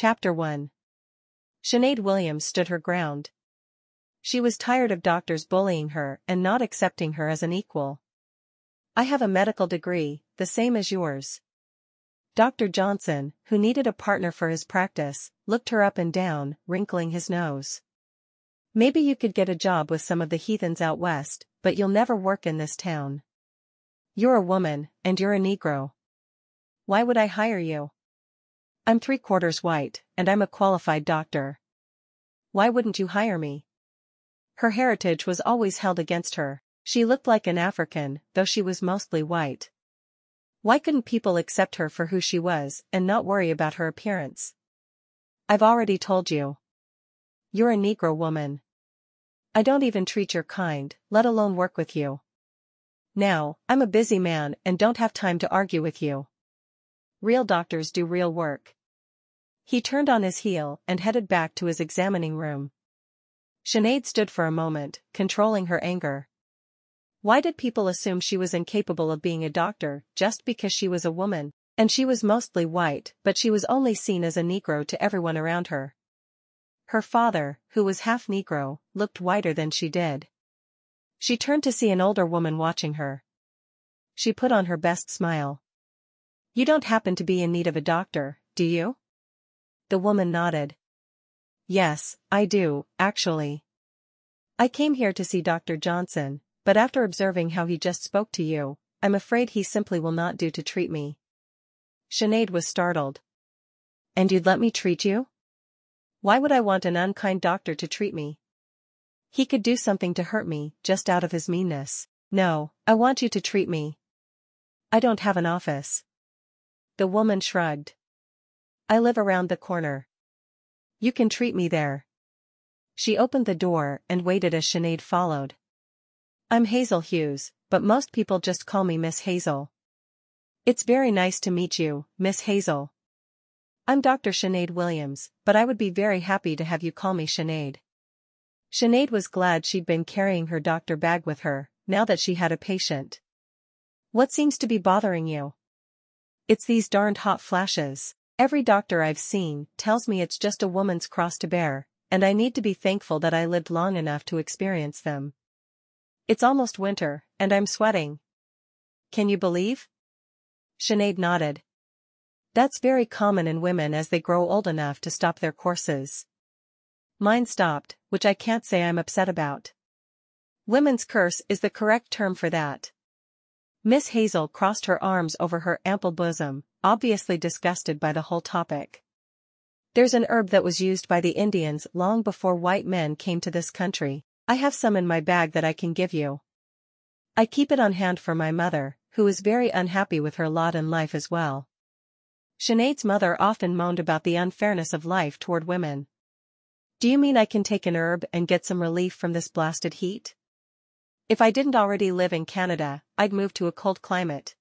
Chapter 1. Sinead Williams stood her ground. She was tired of doctors bullying her and not accepting her as an equal. "I have a medical degree, the same as yours." Dr. Johnson, who needed a partner for his practice, looked her up and down, wrinkling his nose. "Maybe you could get a job with some of the heathens out west, but you'll never work in this town. You're a woman, and you're a Negro. Why would I hire you? I'm 3/4 white, and I'm a qualified doctor. Why wouldn't you hire me?" Her heritage was always held against her. She looked like an African, though she was mostly white. Why couldn't people accept her for who she was and not worry about her appearance? "I've already told you. You're a Negro woman. I don't even treat your kind, let alone work with you. Now, I'm a busy man and don't have time to argue with you. Real doctors do real work." He turned on his heel and headed back to his examining room. Sinead stood for a moment, controlling her anger. Why did people assume she was incapable of being a doctor just because she was a woman? And she was mostly white, but she was only seen as a Negro to everyone around her. Her father, who was half Negro, looked whiter than she did. She turned to see an older woman watching her. She put on her best smile. "You don't happen to be in need of a doctor, do you?" The woman nodded. "Yes, I do, actually. I came here to see Dr. Johnson, but after observing how he just spoke to you, I'm afraid he simply will not do to treat me." Sinead was startled. "And you'd let me treat you? Why would I want an unkind doctor to treat me? He could do something to hurt me, just out of his meanness." "No, I want you to treat me. I don't have an office." The woman shrugged. "I live around the corner. You can treat me there." She opened the door and waited as Sinead followed. "I'm Hazel Hughes, but most people just call me Miss Hazel." "It's very nice to meet you, Miss Hazel. I'm Dr. Sinead Williams, but I would be very happy to have you call me Sinead." Sinead was glad she'd been carrying her doctor bag with her, now that she had a patient. "What seems to be bothering you?" "It's these darned hot flashes. Every doctor I've seen tells me it's just a woman's cross to bear, and I need to be thankful that I lived long enough to experience them. It's almost winter, and I'm sweating. Can you believe?" Sinead nodded. "That's very common in women as they grow old enough to stop their courses. Mine stopped, which I can't say I'm upset about. Women's curse is the correct term for that." Miss Hazel crossed her arms over her ample bosom, obviously disgusted by the whole topic. "There's an herb that was used by the Indians long before white men came to this country. I have some in my bag that I can give you. I keep it on hand for my mother, who is very unhappy with her lot in life as well." Sinead's mother often moaned about the unfairness of life toward women. "Do you mean I can take an herb and get some relief from this blasted heat? If I didn't already live in Canada, I'd move to a cold climate.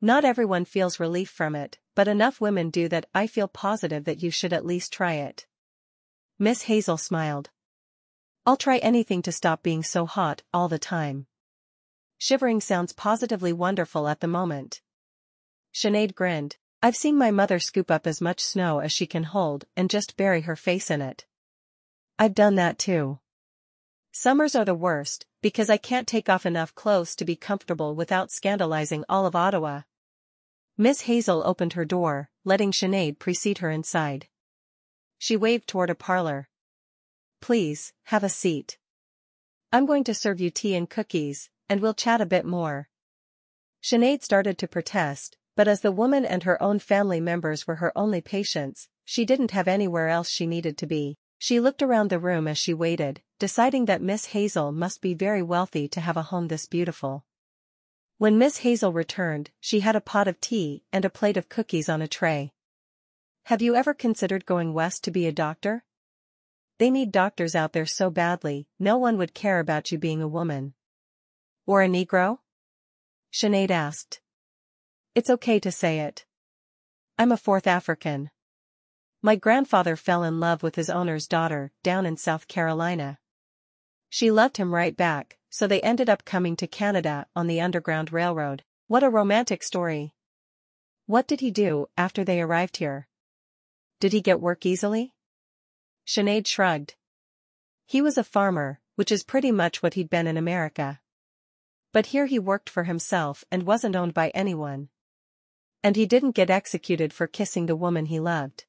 Not everyone feels relief from it, but enough women do that I feel positive that you should at least try it." Miss Hazel smiled. "I'll try anything to stop being so hot all the time. Shivering sounds positively wonderful at the moment." Sinead grinned. "I've seen my mother scoop up as much snow as she can hold and just bury her face in it. I've done that too. Summers are the worst, because I can't take off enough clothes to be comfortable without scandalizing all of Ottawa." Miss Hazel opened her door, letting Sinead precede her inside. She waved toward a parlor. "Please, have a seat. I'm going to serve you tea and cookies, and we'll chat a bit more." Sinead started to protest, but as the woman and her own family members were her only patients, she didn't have anywhere else she needed to be. She looked around the room as she waited, deciding that Miss Hazel must be very wealthy to have a home this beautiful. When Miss Hazel returned, she had a pot of tea and a plate of cookies on a tray. "Have you ever considered going west to be a doctor? They need doctors out there so badly, no one would care about you being a woman." "Or a Negro?" Sinead asked. "It's okay to say it. I'm a fourth African. My grandfather fell in love with his owner's daughter down in South Carolina. She loved him right back, so they ended up coming to Canada on the Underground Railroad." "What a romantic story. What did he do after they arrived here?" Did he get work easily? Sinead shrugged. He was a farmer, which is pretty much what he'd been in America. But here he worked for himself and wasn't owned by anyone. And he didn't get executed for kissing the woman he loved.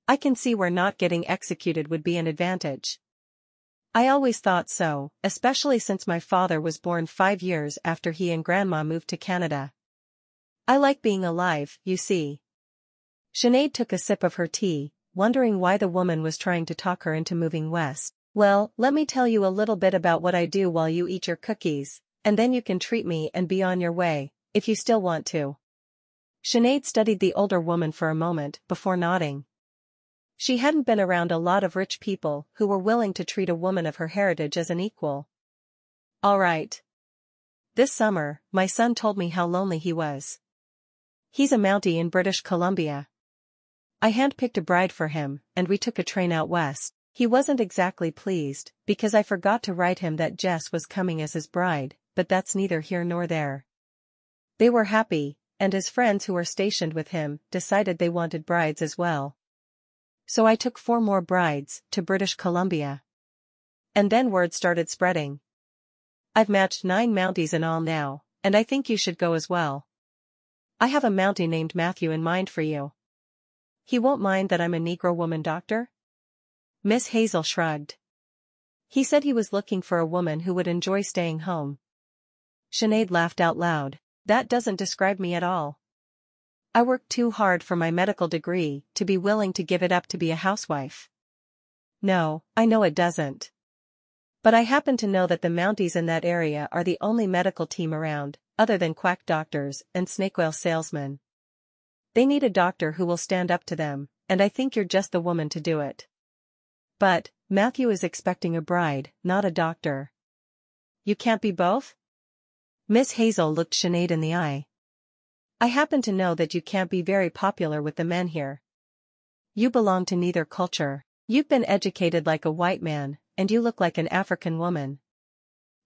I can see where not getting executed would be an advantage. I always thought so, especially since my father was born 5 years after he and Grandma moved to Canada. I like being alive, you see. Sinead took a sip of her tea, wondering why the woman was trying to talk her into moving west. Well, let me tell you a little bit about what I do while you eat your cookies, and then you can treat me and be on your way, if you still want to. Sinead studied the older woman for a moment before nodding. She hadn't been around a lot of rich people who were willing to treat a woman of her heritage as an equal. All right. This summer, my son told me how lonely he was. He's a Mountie in British Columbia. I handpicked a bride for him, and we took a train out west. He wasn't exactly pleased, because I forgot to write him that Jess was coming as his bride, but that's neither here nor there. They were happy, and his friends who were stationed with him decided they wanted brides as well. So I took 4 more brides to British Columbia. And then word started spreading. I've matched 9 Mounties in all now, and I think you should go as well. I have a Mountie named Matthew in mind for you. He won't mind that I'm a Negro woman doctor? Miss Hazel shrugged. He said he was looking for a woman who would enjoy staying home. Sinead laughed out loud. That doesn't describe me at all. I worked too hard for my medical degree to be willing to give it up to be a housewife. No, I know it doesn't. But I happen to know that the Mounties in that area are the only medical team around, other than quack doctors and snake oil salesmen. They need a doctor who will stand up to them, and I think you're just the woman to do it. But, Matthew is expecting a bride, not a doctor. You can't be both? Miss Hazel looked Sinead in the eye. I happen to know that you can't be very popular with the men here. You belong to neither culture. You've been educated like a white man, and you look like an African woman.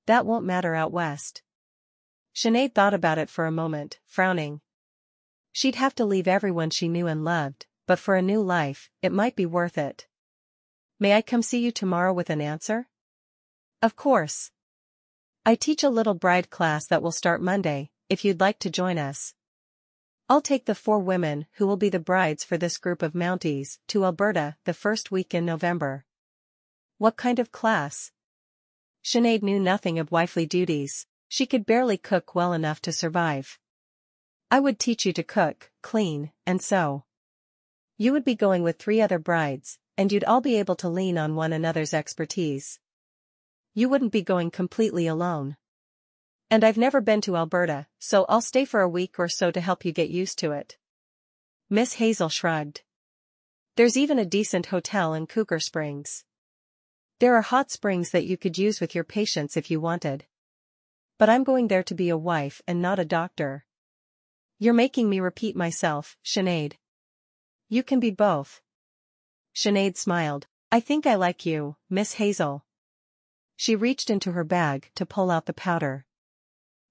That won't matter out west. Sinead thought about it for a moment, frowning. She'd have to leave everyone she knew and loved, but for a new life, it might be worth it. May I come see you tomorrow with an answer? Of course. I teach a little bride class that will start Monday, if you'd like to join us. I'll take the 4 women who will be the brides for this group of Mounties to Alberta the first week in November. What kind of class? Sinead knew nothing of wifely duties. She could barely cook well enough to survive. I would teach you to cook, clean, and sew. You would be going with 3 other brides, and you'd all be able to lean on one another's expertise. You wouldn't be going completely alone. And I've never been to Alberta, so I'll stay for a week or so to help you get used to it. Miss Hazel shrugged. There's even a decent hotel in Cougar Springs. There are hot springs that you could use with your patients if you wanted. But I'm going there to be a wife and not a doctor. You're making me repeat myself, Sinead. You can be both. Sinead smiled. I think I like you, Miss Hazel. She reached into her bag to pull out the powder.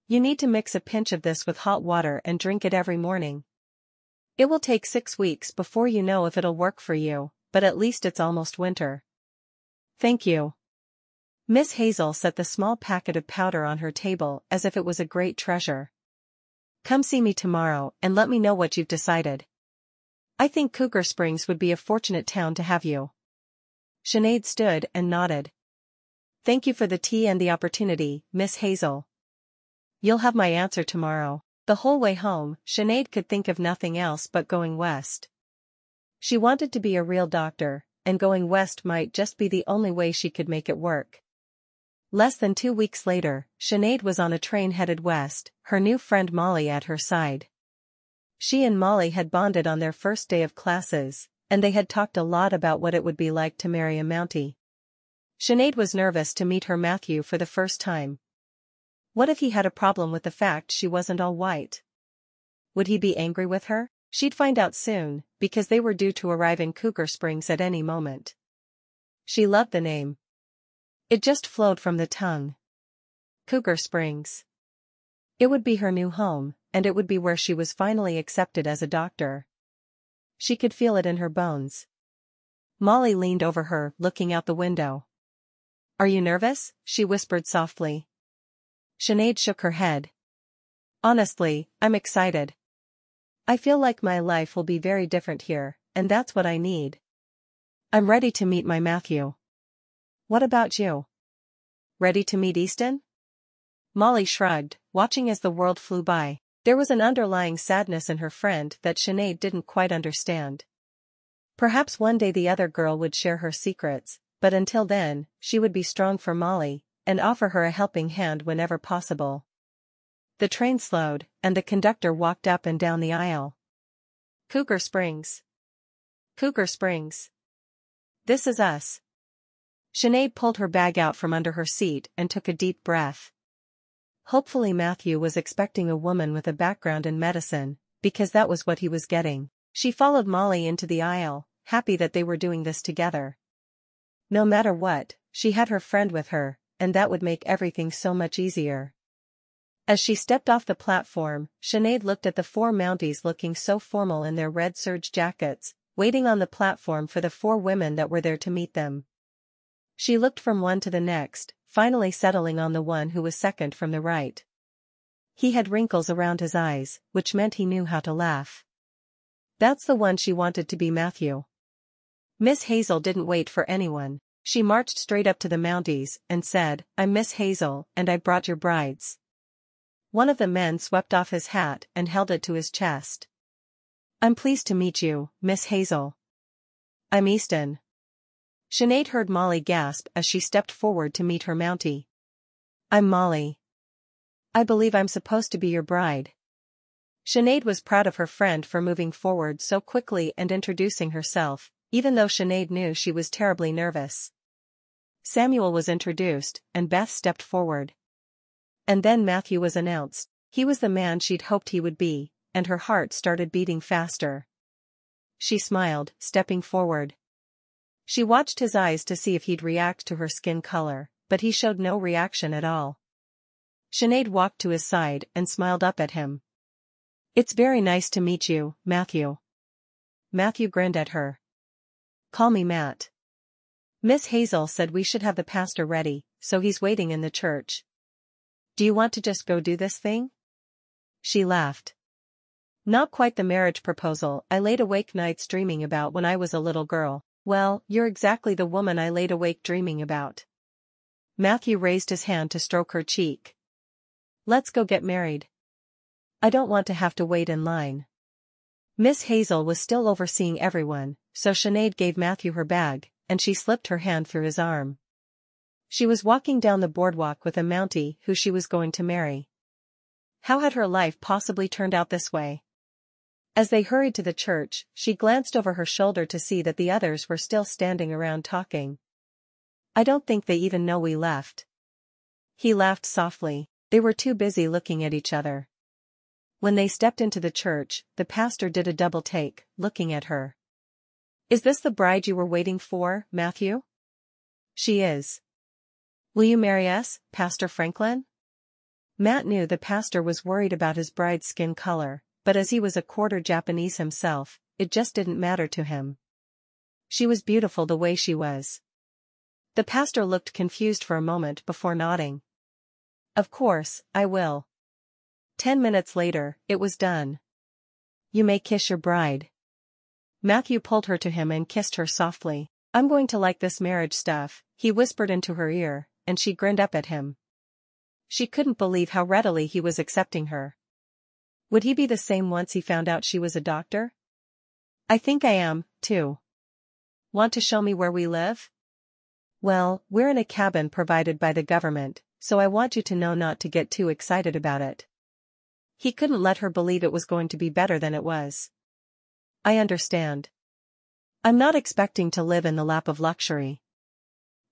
You need to mix a pinch of this with hot water and drink it every morning. It will take 6 weeks before you know if it'll work for you, but at least it's almost winter. Thank you. Miss Hazel set the small packet of powder on her table as if it was a great treasure. Come see me tomorrow and let me know what you've decided. I think Cougar Springs would be a fortunate town to have you. Sinead stood and nodded. Thank you for the tea and the opportunity, Miss Hazel. You'll have my answer tomorrow. The whole way home, Sinead could think of nothing else but going west. She wanted to be a real doctor, and going west might just be the only way she could make it work. Less than 2 weeks later, Sinead was on a train headed west, her new friend Molly at her side. She and Molly had bonded on their first day of classes, and they had talked a lot about what it would be like to marry a Mountie. Sinead was nervous to meet her Matthew for the first time. What if he had a problem with the fact she wasn't all white? Would he be angry with her? She'd find out soon, because they were due to arrive in Cougar Springs at any moment. She loved the name. It just flowed from the tongue. Cougar Springs. It would be her new home, and it would be where she was finally accepted as a doctor. She could feel it in her bones. Molly leaned over her, looking out the window. "Are you nervous?" she whispered softly. Sinead shook her head. "Honestly, I'm excited. I feel like my life will be very different here, and that's what I need. I'm ready to meet my Matthew. What about you? Ready to meet Easton?" Molly shrugged, watching as the world flew by. There was an underlying sadness in her friend that Sinead didn't quite understand. Perhaps one day the other girl would share her secrets, but until then, she would be strong for Molly, and offer her a helping hand whenever possible. The train slowed, and the conductor walked up and down the aisle. "Cougar Springs. Cougar Springs. This is us." Sinead pulled her bag out from under her seat and took a deep breath. Hopefully Matthew was expecting a woman with a background in medicine, because that was what he was getting. She followed Molly into the aisle, happy that they were doing this together. No matter what, she had her friend with her, and that would make everything so much easier. As she stepped off the platform, Sinead looked at the four Mounties looking so formal in their red serge jackets, waiting on the platform for the four women that were there to meet them. She looked from one to the next, finally settling on the one who was second from the right. He had wrinkles around his eyes, which meant he knew how to laugh. That's the one she wanted to be Matthew. Miss Hazel didn't wait for anyone. She marched straight up to the Mounties and said, "I'm Miss Hazel, and I brought your brides." One of the men swept off his hat and held it to his chest. "I'm pleased to meet you, Miss Hazel." "I'm Easton." Sinead heard Molly gasp as she stepped forward to meet her Mountie. "I'm Molly. I believe I'm supposed to be your bride." Sinead was proud of her friend for moving forward so quickly and introducing herself, even though Sinead knew she was terribly nervous. Samuel was introduced, and Beth stepped forward. And then Matthew was announced. He was the man she'd hoped he would be, and her heart started beating faster. She smiled, stepping forward. She watched his eyes to see if he'd react to her skin color, but he showed no reaction at all. Sinead walked to his side and smiled up at him. "It's very nice to meet you, Matthew." Matthew grinned at her. "Call me Matt. Miss Hazel said we should have the pastor ready, so he's waiting in the church. Do you want to just go do this thing?" She laughed. "Not quite the marriage proposal I laid awake nights dreaming about when I was a little girl." "Well, you're exactly the woman I laid awake dreaming about." Matthew raised his hand to stroke her cheek. "Let's go get married. I don't want to have to wait in line." Miss Hazel was still overseeing everyone, so Sinead gave Matthew her bag, and she slipped her hand through his arm. She was walking down the boardwalk with a Mountie who she was going to marry. How had her life possibly turned out this way? As they hurried to the church, she glanced over her shoulder to see that the others were still standing around talking. "I don't think they even know we left." He laughed softly. They were too busy looking at each other. When they stepped into the church, the pastor did a double take, looking at her. "Is this the bride you were waiting for, Matthew?" "She is." "Will you marry us, Pastor Franklin?" Matt knew the pastor was worried about his bride's skin color, but as he was a quarter Japanese himself, it just didn't matter to him. She was beautiful the way she was. The pastor looked confused for a moment before nodding. "Of course, I will." 10 minutes later, it was done. "You may kiss your bride." Matthew pulled her to him and kissed her softly. "I'm going to like this marriage stuff," he whispered into her ear, and she grinned up at him. She couldn't believe how readily he was accepting her. Would he be the same once he found out she was a doctor? "I think I am, too. Want to show me where we live?" "Well, we're in a cabin provided by the government, so I want you to know not to get too excited about it." He couldn't let her believe it was going to be better than it was. "I understand. I'm not expecting to live in the lap of luxury."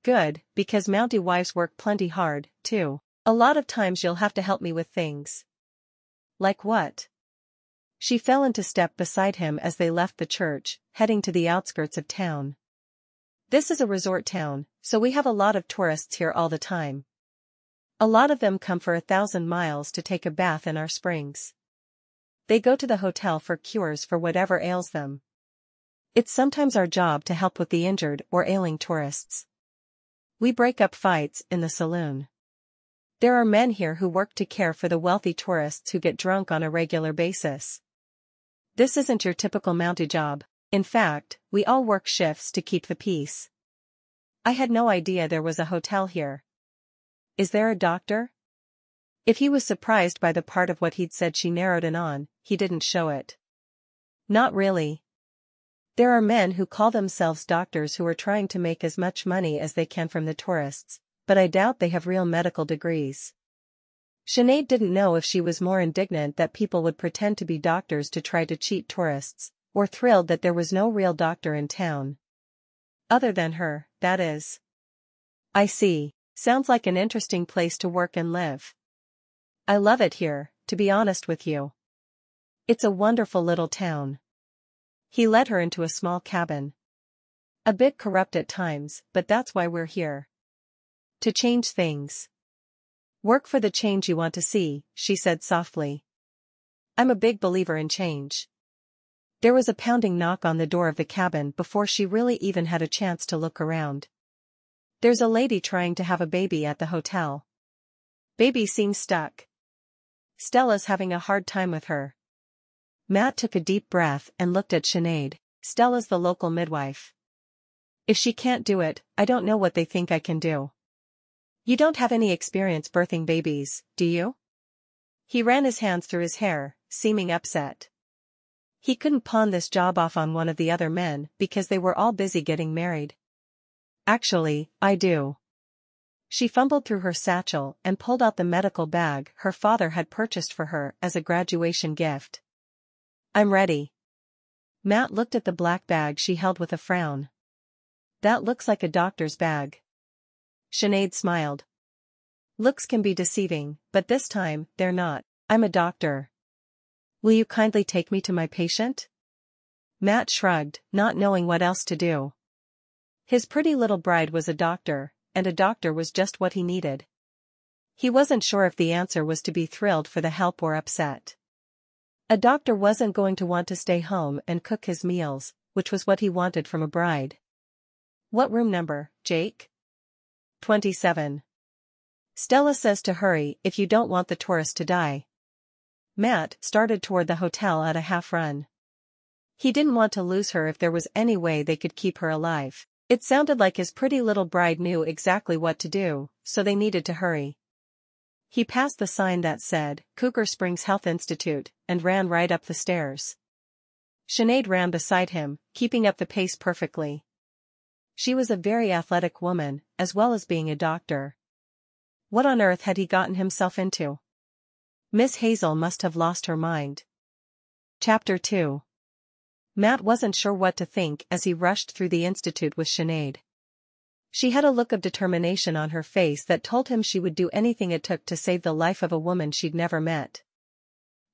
"Good, because Mountie wives work plenty hard, too. A lot of times you'll have to help me with things." "Like what?" She fell into step beside him as they left the church, heading to the outskirts of town. "This is a resort town, so we have a lot of tourists here all the time. A lot of them come for 1,000 miles to take a bath in our springs. They go to the hotel for cures for whatever ails them. It's sometimes our job to help with the injured or ailing tourists. We break up fights in the saloon. There are men here who work to care for the wealthy tourists who get drunk on a regular basis. This isn't your typical Mountie job. In fact, we all work shifts to keep the peace. I had no idea there was a hotel here. Is there a doctor? If he was surprised by the part of what he'd said she narrowed in on, he didn't show it. Not really. There are men who call themselves doctors who are trying to make as much money as they can from the tourists, but I doubt they have real medical degrees. Sinead didn't know if she was more indignant that people would pretend to be doctors to try to cheat tourists, or thrilled that there was no real doctor in town. Other than her, that is. I see. Sounds like an interesting place to work and live. I love it here, to be honest with you. It's a wonderful little town. He led her into a small cabin. A bit corrupt at times, but that's why we're here. To change things. Work for the change you want to see, she said softly. I'm a big believer in change. There was a pounding knock on the door of the cabin before she really even had a chance to look around. There's a lady trying to have a baby at the hotel. Baby seems stuck. Stella's having a hard time with her. Matt took a deep breath and looked at Sinead. Stella's the local midwife. If she can't do it, I don't know what they think I can do. You don't have any experience birthing babies, do you? He ran his hands through his hair, seeming upset. He couldn't pawn this job off on one of the other men because they were all busy getting married. Actually, I do. She fumbled through her satchel and pulled out the medical bag her father had purchased for her as a graduation gift. I'm ready. Matt looked at the black bag she held with a frown. That looks like a doctor's bag. Sinead smiled. Looks can be deceiving, but this time, they're not. I'm a doctor. Will you kindly take me to my patient? Matt shrugged, not knowing what else to do. His pretty little bride was a doctor, and a doctor was just what he needed. He wasn't sure if the answer was to be thrilled for the help or upset. A doctor wasn't going to want to stay home and cook his meals, which was what he wanted from a bride. What room number, Jake? 27. Stella says to hurry if you don't want the tourist to die. Matt started toward the hotel at a half-run. He didn't want to lose her if there was any way they could keep her alive. It sounded like his pretty little bride knew exactly what to do, so they needed to hurry. He passed the sign that said, Cougar Springs Health Institute, and ran right up the stairs. Sinead ran beside him, keeping up the pace perfectly. She was a very athletic woman, as well as being a doctor. What on earth had he gotten himself into? Miss Hazel must have lost her mind. Chapter 2. Matt wasn't sure what to think as he rushed through the institute with Sinead. She had a look of determination on her face that told him she would do anything it took to save the life of a woman she'd never met.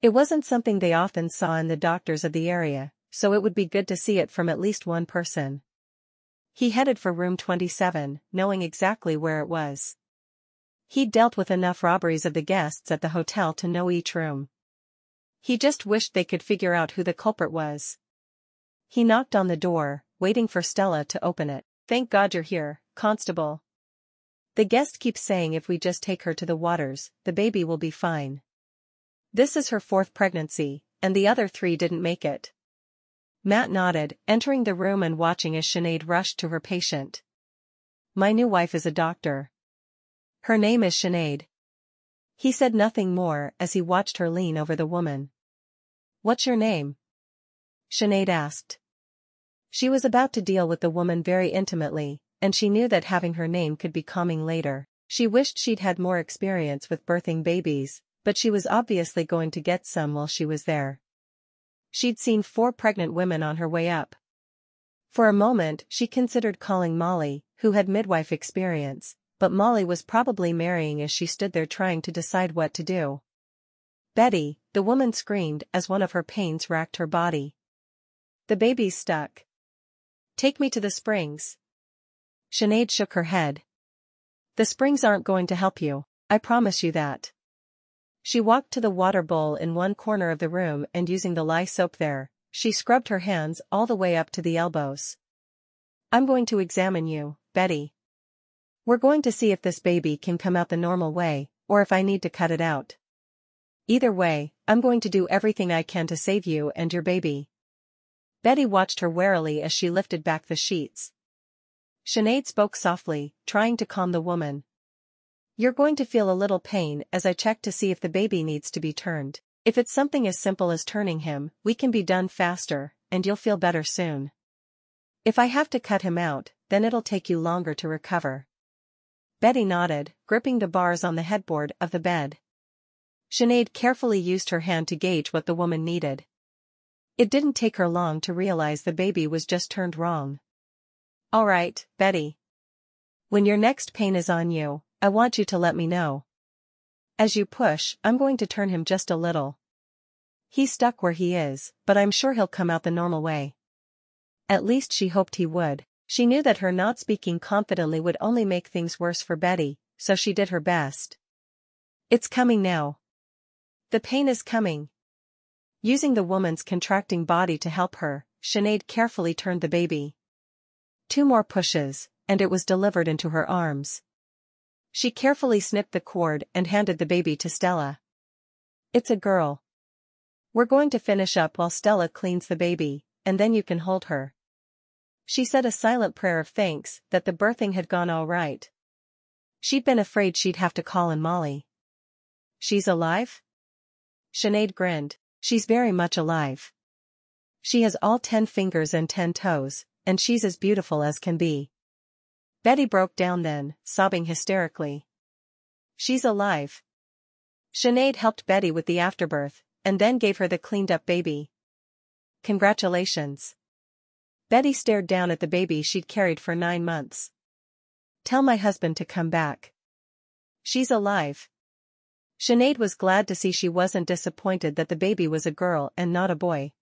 It wasn't something they often saw in the doctors of the area, so it would be good to see it from at least one person. He headed for room 27, knowing exactly where it was. He'd dealt with enough robberies of the guests at the hotel to know each room. He just wished they could figure out who the culprit was. He knocked on the door, waiting for Stella to open it. Thank God you're here, Constable. The guest keeps saying if we just take her to the waters, the baby will be fine. This is her 4th pregnancy, and the other 3 didn't make it. Matt nodded, entering the room and watching as Sinead rushed to her patient. My new wife is a doctor. Her name is Sinead. He said nothing more as he watched her lean over the woman. What's your name? Sinead asked. She was about to deal with the woman very intimately, and she knew that having her name could be calming later. She wished she'd had more experience with birthing babies, but she was obviously going to get some while she was there. She'd seen 4 pregnant women on her way up. For a moment she considered calling Molly, who had midwife experience, but Molly was probably marrying as she stood there trying to decide what to do. Betty, the woman screamed as one of her pains racked her body. The baby's stuck. Take me to the springs. Sinead shook her head. The springs aren't going to help you, I promise you that. She walked to the water bowl in one corner of the room and using the lye soap there, She scrubbed her hands all the way up to the elbows. I'm going to examine you, Betty. We're going to see if this baby can come out the normal way, or if I need to cut it out. Either way, I'm going to do everything I can to save you and your baby. Betty watched her warily as she lifted back the sheets. Sinead spoke softly, trying to calm the woman. You're going to feel a little pain as I check to see if the baby needs to be turned. If it's something as simple as turning him, we can be done faster, and you'll feel better soon. If I have to cut him out, then it'll take you longer to recover. Betty nodded, gripping the bars on the headboard of the bed. Sinead carefully used her hand to gauge what the woman needed. It didn't take her long to realize the baby was just turned wrong. All right, Betty. When your next pain is on you, I want you to let me know. As you push, I'm going to turn him just a little. He's stuck where he is, but I'm sure he'll come out the normal way. At least she hoped he would. She knew that her not speaking confidently would only make things worse for Betty, so she did her best. It's coming now. The pain is coming. Using the woman's contracting body to help her, Sinead carefully turned the baby. 2 more pushes, and it was delivered into her arms. She carefully snipped the cord and handed the baby to Stella. It's a girl. We're going to finish up while Stella cleans the baby, and then you can hold her. She said a silent prayer of thanks that the birthing had gone all right. She'd been afraid she'd have to call in Molly. She's alive? Sinead grinned. She's very much alive. She has all 10 fingers and 10 toes, and she's as beautiful as can be. Betty broke down then, sobbing hysterically. She's alive. Sinead helped Betty with the afterbirth, and then gave her the cleaned-up baby. Congratulations. Betty stared down at the baby she'd carried for 9 months. Tell my husband to come back. She's alive. Sinead was glad to see she wasn't disappointed that the baby was a girl and not a boy.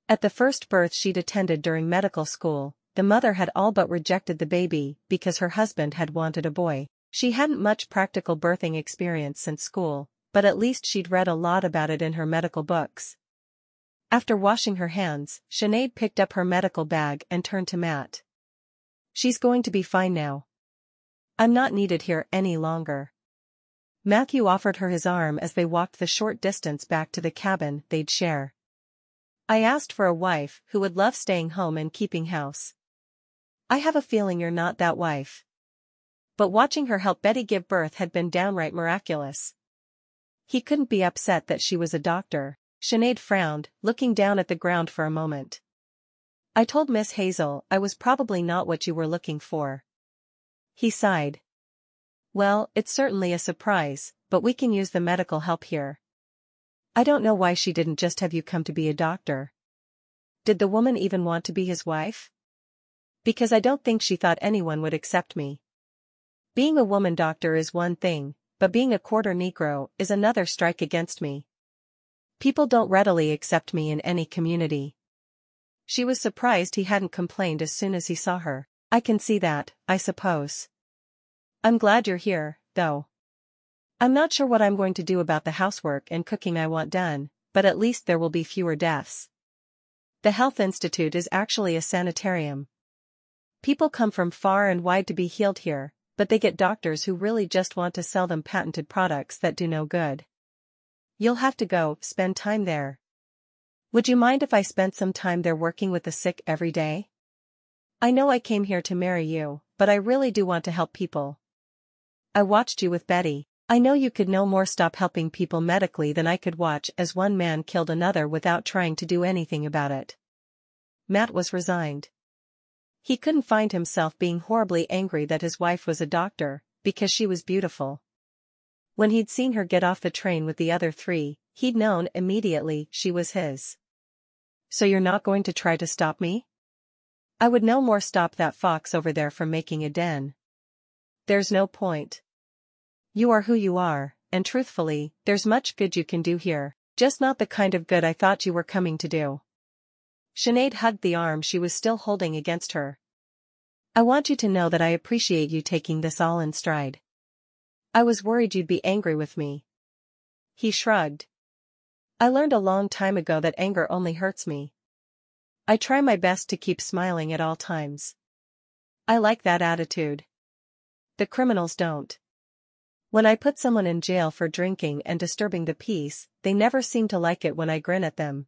At the first birth she'd attended during medical school, the mother had all but rejected the baby because her husband had wanted a boy. She hadn't much practical birthing experience since school, but at least she'd read a lot about it in her medical books. After washing her hands, Sinead picked up her medical bag and turned to Matt. She's going to be fine now. I'm not needed here any longer. Matthew offered her his arm as they walked the short distance back to the cabin they'd share. I asked for a wife who would love staying home and keeping house. I have a feeling you're not that wife. But watching her help Betty give birth had been downright miraculous. He couldn't be upset that she was a doctor. Sinead frowned, looking down at the ground for a moment. I told Miss Hazel I was probably not what you were looking for. He sighed. Well, it's certainly a surprise, but we can use the medical help here. I don't know why she didn't just have you come to be a doctor. Did the woman even want to be his wife? Because I don't think she thought anyone would accept me. Being a woman doctor is one thing, but being a quarter Negro is another strike against me. People don't readily accept me in any community. She was surprised he hadn't complained as soon as he saw her. I can see that, I suppose. I'm glad you're here, though. I'm not sure what I'm going to do about the housework and cooking I want done, but at least there will be fewer deaths. The Health Institute is actually a sanitarium. People come from far and wide to be healed here, but they get doctors who really just want to sell them patented products that do no good. You'll have to go spend time there. Would you mind if I spent some time there working with the sick every day? I know I came here to marry you, but I really do want to help people. I watched you with Betty. I know you could no more stop helping people medically than I could watch as one man killed another without trying to do anything about it. Matt was resigned. He couldn't find himself being horribly angry that his wife was a doctor, because she was beautiful. When he'd seen her get off the train with the other 3, he'd known immediately she was his. So you're not going to try to stop me? I would no more stop that fox over there from making a den. There's no point. You are who you are, and truthfully, there's much good you can do here, just not the kind of good I thought you were coming to do. Sinead hugged the arm she was still holding against her. I want you to know that I appreciate you taking this all in stride. I was worried you'd be angry with me. He shrugged. I learned a long time ago that anger only hurts me. I try my best to keep smiling at all times. I like that attitude. The criminals don't. When I put someone in jail for drinking and disturbing the peace, they never seem to like it when I grin at them.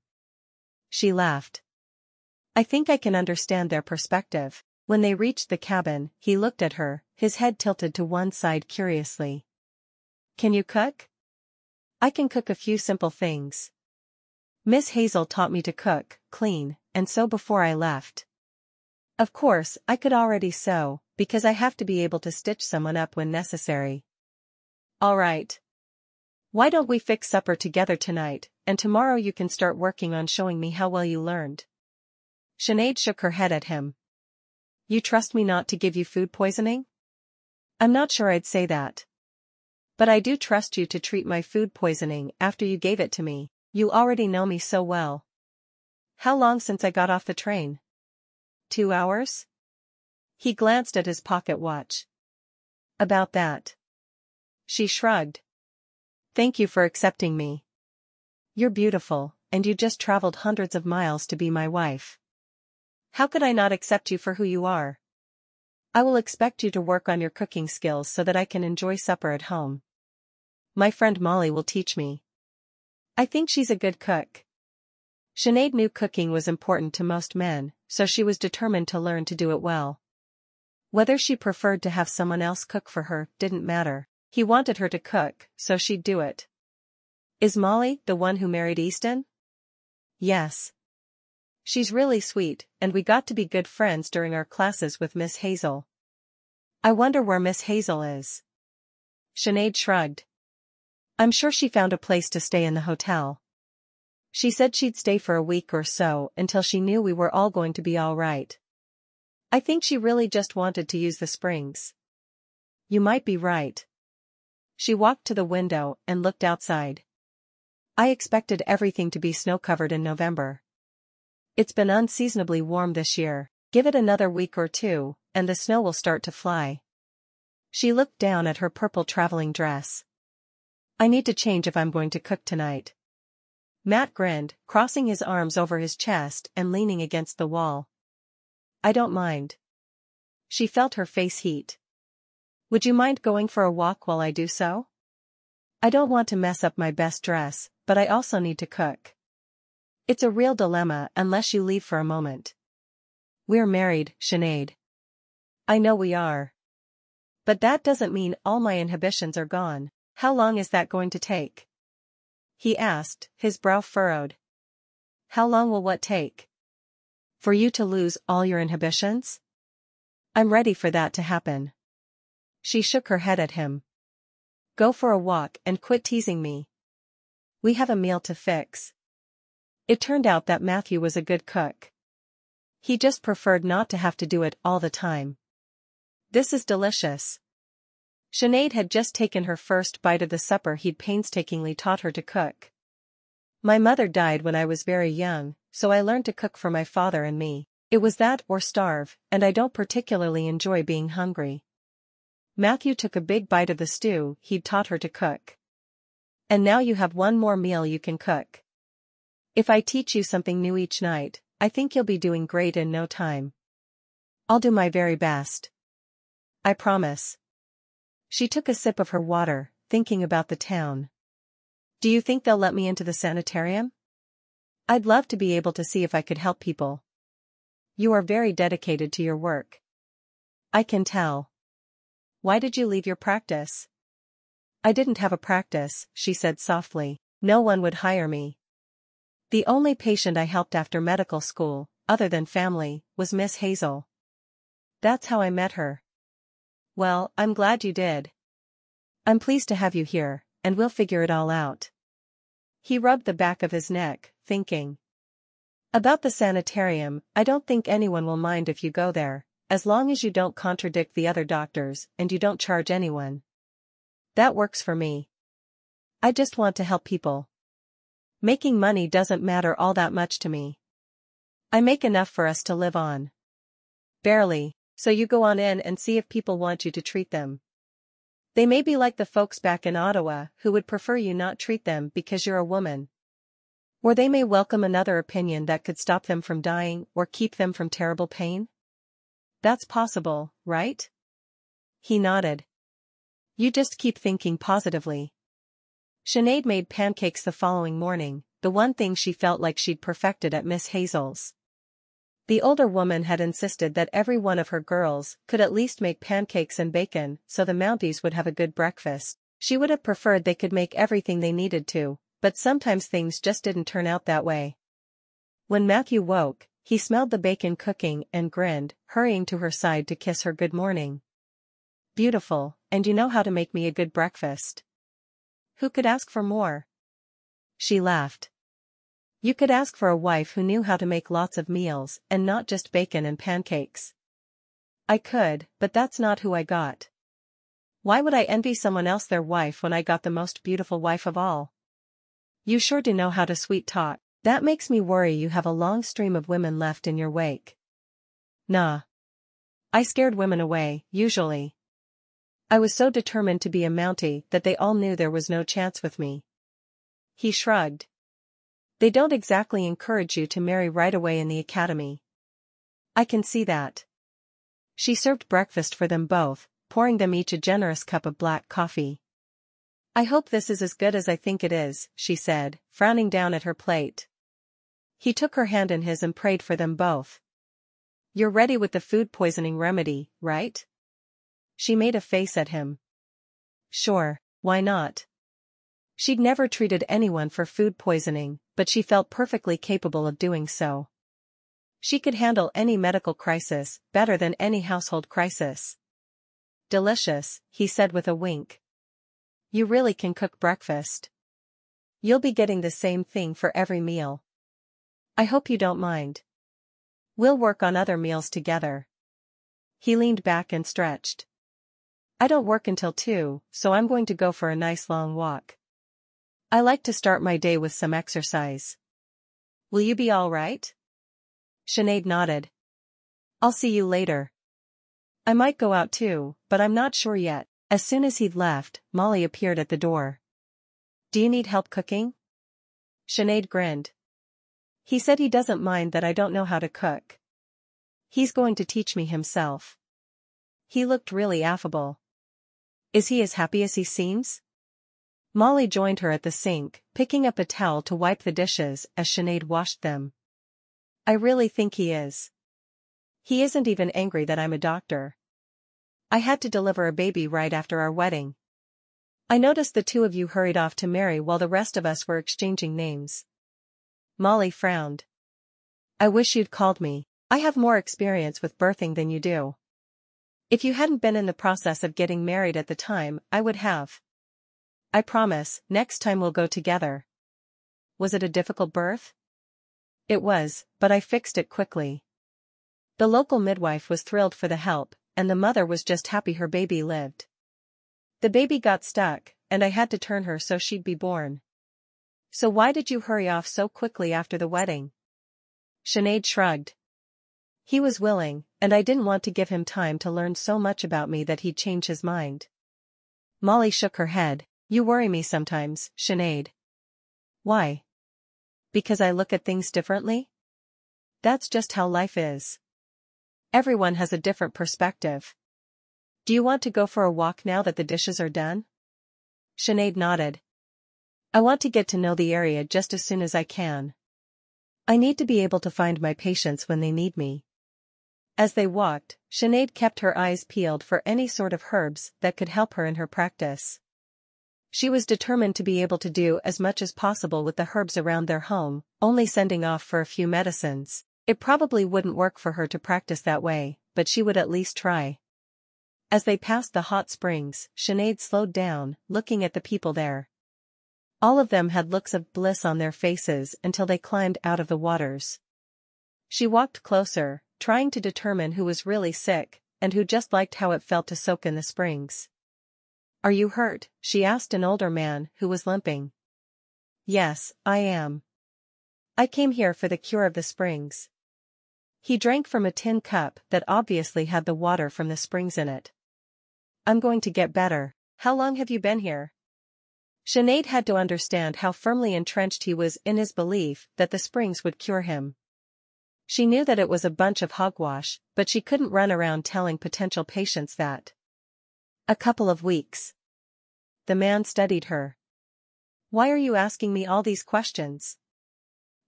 She laughed. I think I can understand their perspective. When they reached the cabin, he looked at her, his head tilted to one side curiously. Can you cook? I can cook a few simple things. Miss Hazel taught me to cook, clean, and sew before I left. Of course, I could already sew, because I have to be able to stitch someone up when necessary. All right. Why don't we fix supper together tonight, and tomorrow you can start working on showing me how well you learned. Sinead shook her head at him. You trust me not to give you food poisoning? I'm not sure I'd say that. But I do trust you to treat my food poisoning after you gave it to me. You already know me so well. How long since I got off the train? 2 hours? He glanced at his pocket watch. About that. She shrugged. Thank you for accepting me. You're beautiful, and you just traveled hundreds of miles to be my wife. How could I not accept you for who you are? I will expect you to work on your cooking skills so that I can enjoy supper at home. My friend Molly will teach me. I think she's a good cook. Sinead knew cooking was important to most men, so she was determined to learn to do it well. Whether she preferred to have someone else cook for her didn't matter. He wanted her to cook, so she'd do it. Is Molly the one who married Easton? Yes. She's really sweet, and we got to be good friends during our classes with Miss Hazel. I wonder where Miss Hazel is. Sinead shrugged. I'm sure she found a place to stay in the hotel. She said she'd stay for a week or so until she knew we were all going to be all right. I think she really just wanted to use the springs. You might be right. She walked to the window and looked outside. I expected everything to be snow-covered in November. It's been unseasonably warm this year. Give it another week or two, and the snow will start to fly. She looked down at her purple traveling dress. I need to change if I'm going to cook tonight. Matt grinned, crossing his arms over his chest and leaning against the wall. I don't mind. She felt her face heat. Would you mind going for a walk while I do so? I don't want to mess up my best dress, but I also need to cook. It's a real dilemma unless you leave for a moment. We're married, Sinead. I know we are. But that doesn't mean all my inhibitions are gone. How long is that going to take? He asked, his brow furrowed. How long will what take? For you to lose all your inhibitions? I'm ready for that to happen. She shook her head at him. Go for a walk and quit teasing me. We have a meal to fix. It turned out that Matthew was a good cook. He just preferred not to have to do it all the time. This is delicious. Sinead had just taken her first bite of the supper he'd painstakingly taught her to cook. My mother died when I was very young, so I learned to cook for my father and me. It was that or starve, and I don't particularly enjoy being hungry. Matthew took a big bite of the stew he'd taught her to cook. And now you have one more meal you can cook. If I teach you something new each night, I think you'll be doing great in no time. I'll do my very best. I promise. She took a sip of her water, thinking about the town. Do you think they'll let me into the sanitarium? I'd love to be able to see if I could help people. You are very dedicated to your work. I can tell. Why did you leave your practice? I didn't have a practice, she said softly. No one would hire me. The only patient I helped after medical school, other than family, was Miss Hazel. That's how I met her. Well, I'm glad you did. I'm pleased to have you here, and we'll figure it all out. He rubbed the back of his neck, thinking. About the sanitarium, I don't think anyone will mind if you go there, as long as you don't contradict the other doctors and you don't charge anyone. That works for me. I just want to help people. Making money doesn't matter all that much to me. I make enough for us to live on. Barely. So you go on in and see if people want you to treat them. They may be like the folks back in Ottawa who would prefer you not treat them because you're a woman. Or they may welcome another opinion that could stop them from dying or keep them from terrible pain? That's possible, right? He nodded. You just keep thinking positively. Sinead made pancakes the following morning, the one thing she felt like she'd perfected at Miss Hazel's. The older woman had insisted that every one of her girls could at least make pancakes and bacon so the Mounties would have a good breakfast. She would have preferred they could make everything they needed to, but sometimes things just didn't turn out that way. When Matthew woke, he smelled the bacon cooking and grinned, hurrying to her side to kiss her good morning. Beautiful, and you know how to make me a good breakfast. Who could ask for more? She laughed. You could ask for a wife who knew how to make lots of meals and not just bacon and pancakes. I could, but that's not who I got. Why would I envy someone else their wife when I got the most beautiful wife of all? You sure do know how to sweet talk. That makes me worry you have a long stream of women left in your wake. Nah. I scared women away, usually. I was so determined to be a Mountie that they all knew there was no chance with me. He shrugged. They don't exactly encourage you to marry right away in the academy. I can see that. She served breakfast for them both, pouring them each a generous cup of black coffee. I hope this is as good as I think it is, she said, frowning down at her plate. He took her hand in his and prayed for them both. You're ready with the food poisoning remedy, right? She made a face at him. Sure, why not? She'd never treated anyone for food poisoning, but she felt perfectly capable of doing so. She could handle any medical crisis better than any household crisis. Delicious, he said with a wink. You really can cook breakfast. You'll be getting the same thing for every meal. I hope you don't mind. We'll work on other meals together. He leaned back and stretched. I don't work until 2, so I'm going to go for a nice long walk. I like to start my day with some exercise. Will you be all right? Sinead nodded. I'll see you later. I might go out too, but I'm not sure yet. As soon as he'd left, Molly appeared at the door. Do you need help cooking? Sinead grinned. He said he doesn't mind that I don't know how to cook. He's going to teach me himself. He looked really affable. Is he as happy as he seems? Molly joined her at the sink, picking up a towel to wipe the dishes as Sinead washed them. I really think he is. He isn't even angry that I'm a doctor. I had to deliver a baby right after our wedding. I noticed the two of you hurried off to marry while the rest of us were exchanging names. Molly frowned. I wish you'd called me. I have more experience with birthing than you do. If you hadn't been in the process of getting married at the time, I would have. I promise, next time we'll go together. Was it a difficult birth? It was, but I fixed it quickly. The local midwife was thrilled for the help, and the mother was just happy her baby lived. The baby got stuck, and I had to turn her so she'd be born. So why did you hurry off so quickly after the wedding? Sinead shrugged. He was willing, and I didn't want to give him time to learn so much about me that he'd change his mind. Molly shook her head. You worry me sometimes, Sinead. Why? Because I look at things differently? That's just how life is. Everyone has a different perspective. Do you want to go for a walk now that the dishes are done? Sinead nodded. I want to get to know the area just as soon as I can. I need to be able to find my patients when they need me. As they walked, Sinead kept her eyes peeled for any sort of herbs that could help her in her practice. She was determined to be able to do as much as possible with the herbs around their home, only sending off for a few medicines. It probably wouldn't work for her to practice that way, but she would at least try. As they passed the hot springs, Sinead slowed down, looking at the people there. All of them had looks of bliss on their faces until they climbed out of the waters. She walked closer, trying to determine who was really sick, and who just liked how it felt to soak in the springs. Are you hurt? She asked an older man who was limping. Yes, I am. I came here for the cure of the springs. He drank from a tin cup that obviously had the water from the springs in it. I'm going to get better. How long have you been here? Sinead had to understand how firmly entrenched he was in his belief that the springs would cure him. She knew that it was a bunch of hogwash, but she couldn't run around telling potential patients that. A couple of weeks. The man studied her. Why are you asking me all these questions?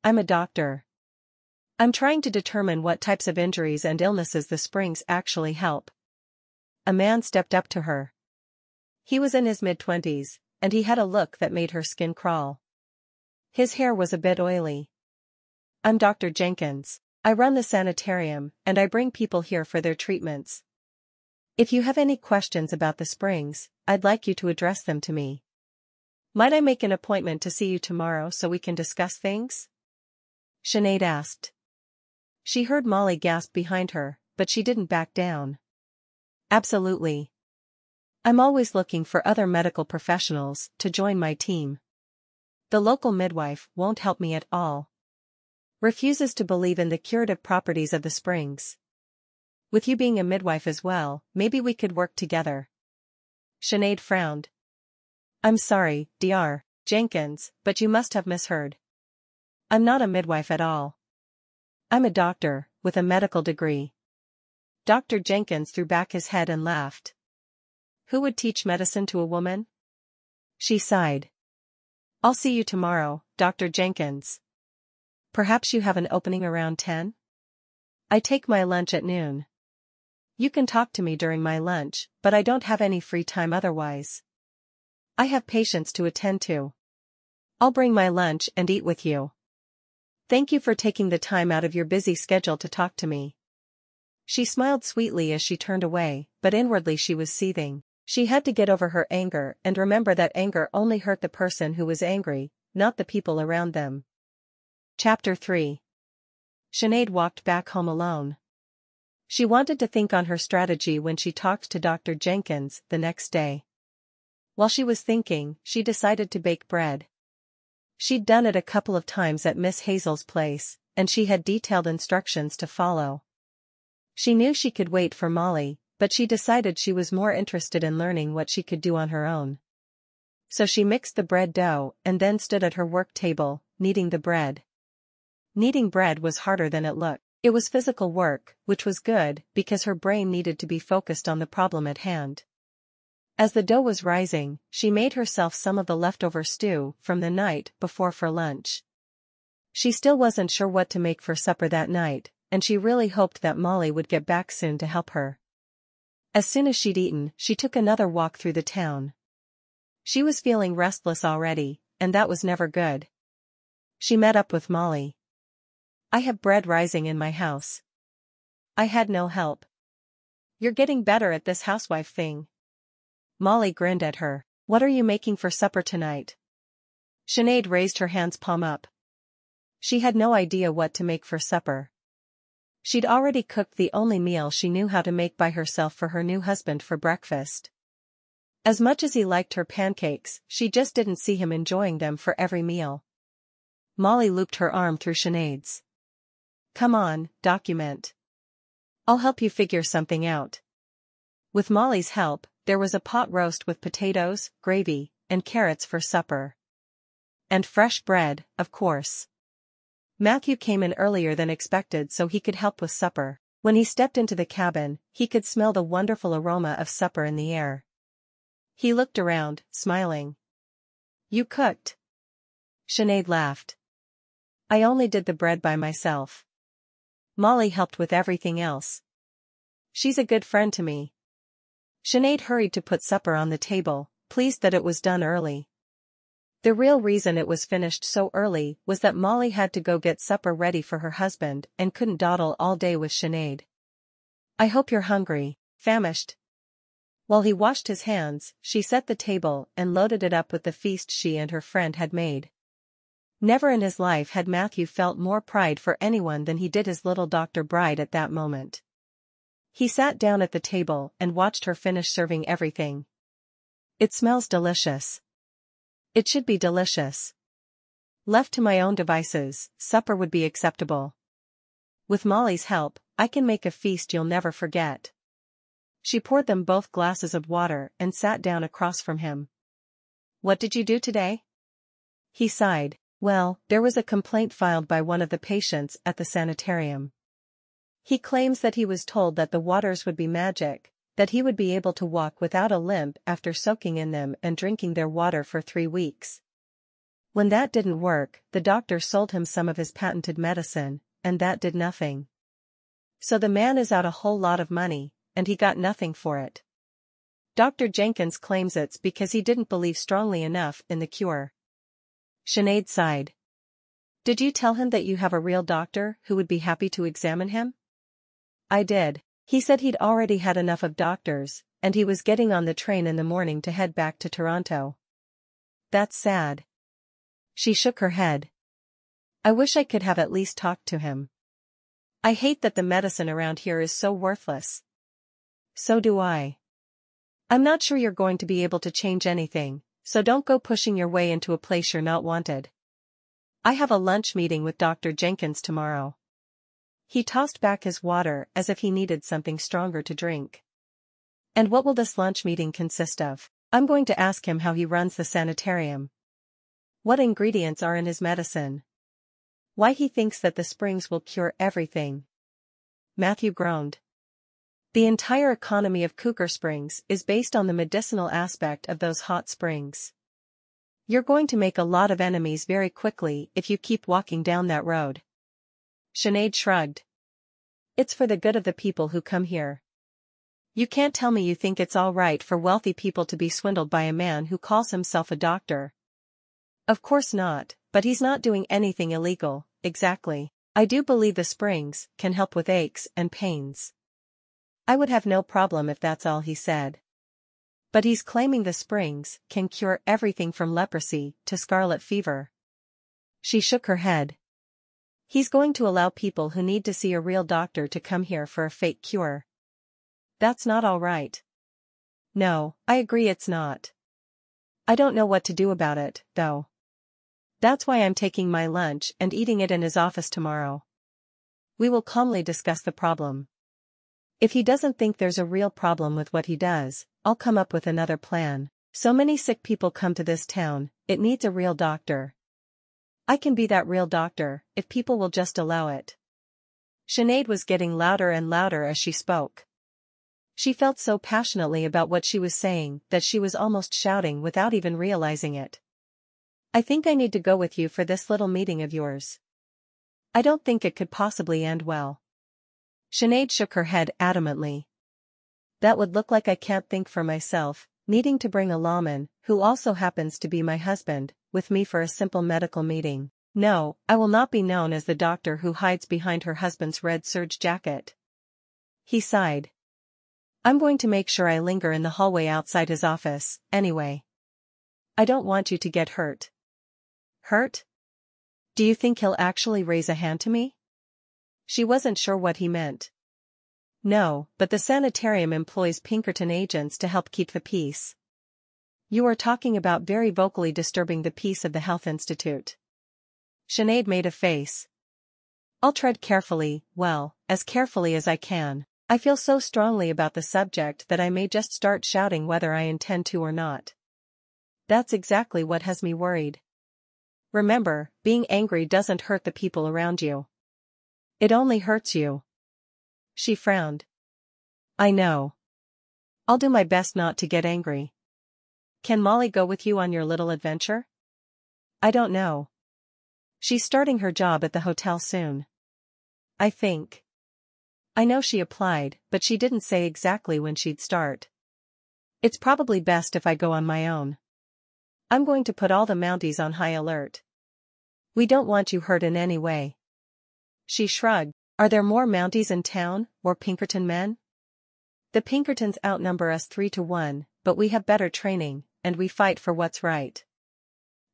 I'm a doctor. I'm trying to determine what types of injuries and illnesses the springs actually help. A man stepped up to her. He was in his mid-20s, and he had a look that made her skin crawl. His hair was a bit oily. I'm Dr. Jenkins. I run the sanitarium, and I bring people here for their treatments. If you have any questions about the springs, I'd like you to address them to me. Might I make an appointment to see you tomorrow so we can discuss things? Sinead asked. She heard Molly gasp behind her, but she didn't back down. Absolutely. I'm always looking for other medical professionals to join my team. The local midwife won't help me at all. Refuses to believe in the curative properties of the springs. With you being a midwife as well, maybe we could work together. Sinead frowned. I'm sorry, Dr. Jenkins, but you must have misheard. I'm not a midwife at all. I'm a doctor, with a medical degree. Dr. Jenkins threw back his head and laughed. Who would teach medicine to a woman? She sighed. I'll see you tomorrow, Dr. Jenkins. Perhaps you have an opening around 10? I take my lunch at noon. You can talk to me during my lunch, but I don't have any free time otherwise. I have patients to attend to. I'll bring my lunch and eat with you. Thank you for taking the time out of your busy schedule to talk to me. She smiled sweetly as she turned away, but inwardly she was seething. She had to get over her anger and remember that anger only hurt the person who was angry, not the people around them. Chapter 3. Sinead walked back home alone. She wanted to think on her strategy when she talked to Dr. Jenkins the next day. While she was thinking, she decided to bake bread. She'd done it a couple of times at Miss Hazel's place, and she had detailed instructions to follow. She knew she could wait for Molly, but she decided she was more interested in learning what she could do on her own. So she mixed the bread dough and then stood at her work table, kneading the bread. Kneading bread was harder than it looked. It was physical work, which was good because her brain needed to be focused on the problem at hand. As the dough was rising, she made herself some of the leftover stew from the night before for lunch. She still wasn't sure what to make for supper that night, and she really hoped that Molly would get back soon to help her. As soon as she'd eaten, she took another walk through the town. She was feeling restless already, and that was never good. She met up with Molly. I have bread rising in my house. I had no help. You're getting better at this housewife thing. Molly grinned at her. What are you making for supper tonight? Sinead raised her hands palm up. She had no idea what to make for supper. She'd already cooked the only meal she knew how to make by herself for her new husband for breakfast. As much as he liked her pancakes, she just didn't see him enjoying them for every meal. Molly looped her arm through Sinead's. Come on, document. I'll help you figure something out. With Molly's help, there was a pot roast with potatoes, gravy, and carrots for supper. And fresh bread, of course. Matthew came in earlier than expected so he could help with supper. When he stepped into the cabin, he could smell the wonderful aroma of supper in the air. He looked around, smiling. You cooked? Sinead laughed. I only did the bread by myself. Molly helped with everything else. She's a good friend to me. Sinead hurried to put supper on the table, pleased that it was done early. The real reason it was finished so early was that Molly had to go get supper ready for her husband and couldn't dawdle all day with Sinead. I hope you're hungry, famished. While he washed his hands, she set the table and loaded it up with the feast she and her friend had made. Never in his life had Matthew felt more pride for anyone than he did his little Dr. Bride at that moment. He sat down at the table and watched her finish serving everything. It smells delicious. It should be delicious. Left to my own devices, supper would be acceptable. With Molly's help, I can make a feast you'll never forget. She poured them both glasses of water and sat down across from him. what did you do today? He sighed. Well, there was a complaint filed by one of the patients at the sanitarium. He claims that he was told that the waters would be magic, that he would be able to walk without a limp after soaking in them and drinking their water for 3 weeks. When that didn't work, the doctor sold him some of his patented medicine, and that did nothing. So the man is out a whole lot of money, and he got nothing for it. Dr. Jenkins claims it's because he didn't believe strongly enough in the cure. Sinead sighed. Did you tell him that you have a real doctor who would be happy to examine him? I did. He said he'd already had enough of doctors, and he was getting on the train in the morning to head back to Toronto. That's sad. She shook her head. I wish I could have at least talked to him. I hate that the medicine around here is so worthless. So do I. I'm not sure you're going to be able to change anything, so don't go pushing your way into a place you're not wanted. I have a lunch meeting with Dr. Jenkins tomorrow. He tossed back his water as if he needed something stronger to drink. And what will this lunch meeting consist of? I'm going to ask him how he runs the sanitarium. What ingredients are in his medicine? Why he thinks that the springs will cure everything. Matthew groaned. The entire economy of Cougar Springs is based on the medicinal aspect of those hot springs. You're going to make a lot of enemies very quickly if you keep walking down that road. Sinead shrugged. It's for the good of the people who come here. You can't tell me you think it's all right for wealthy people to be swindled by a man who calls himself a doctor. Of course not, but he's not doing anything illegal, exactly. I do believe the springs can help with aches and pains. I would have no problem if that's all he said. But he's claiming the springs can cure everything from leprosy to scarlet fever. She shook her head. He's going to allow people who need to see a real doctor to come here for a fake cure. That's not all right. No, I agree it's not. I don't know what to do about it, though. That's why I'm taking my lunch and eating it in his office tomorrow. We will calmly discuss the problem. If he doesn't think there's a real problem with what he does, I'll come up with another plan. So many sick people come to this town, it needs a real doctor. I can be that real doctor, if people will just allow it. Sinead was getting louder and louder as she spoke. She felt so passionately about what she was saying that she was almost shouting without even realizing it. I think I need to go with you for this little meeting of yours. I don't think it could possibly end well. Sinead shook her head adamantly. That would look like I can't think for myself, needing to bring a lawman, who also happens to be my husband, with me for a simple medical meeting. No, I will not be known as the doctor who hides behind her husband's red serge jacket. He sighed. I'm going to make sure I linger in the hallway outside his office, anyway. I don't want you to get hurt. Hurt? Do you think he'll actually raise a hand to me? She wasn't sure what he meant. No, but the sanitarium employs Pinkerton agents to help keep the peace. You are talking about very vocally disturbing the peace of the Health Institute. Sinead made a face. I'll tread carefully, well, as carefully as I can. I feel so strongly about the subject that I may just start shouting whether I intend to or not. That's exactly what has me worried. Remember, being angry doesn't hurt the people around you. It only hurts you. She frowned. I know. I'll do my best not to get angry. Can Molly go with you on your little adventure? I don't know. She's starting her job at the hotel soon. I think. I know she applied, but she didn't say exactly when she'd start. It's probably best if I go on my own. I'm going to put all the Mounties on high alert. We don't want you hurt in any way. She shrugged. Are there more Mounties in town, or Pinkerton men? The Pinkertons outnumber us 3-1, but we have better training, and we fight for what's right.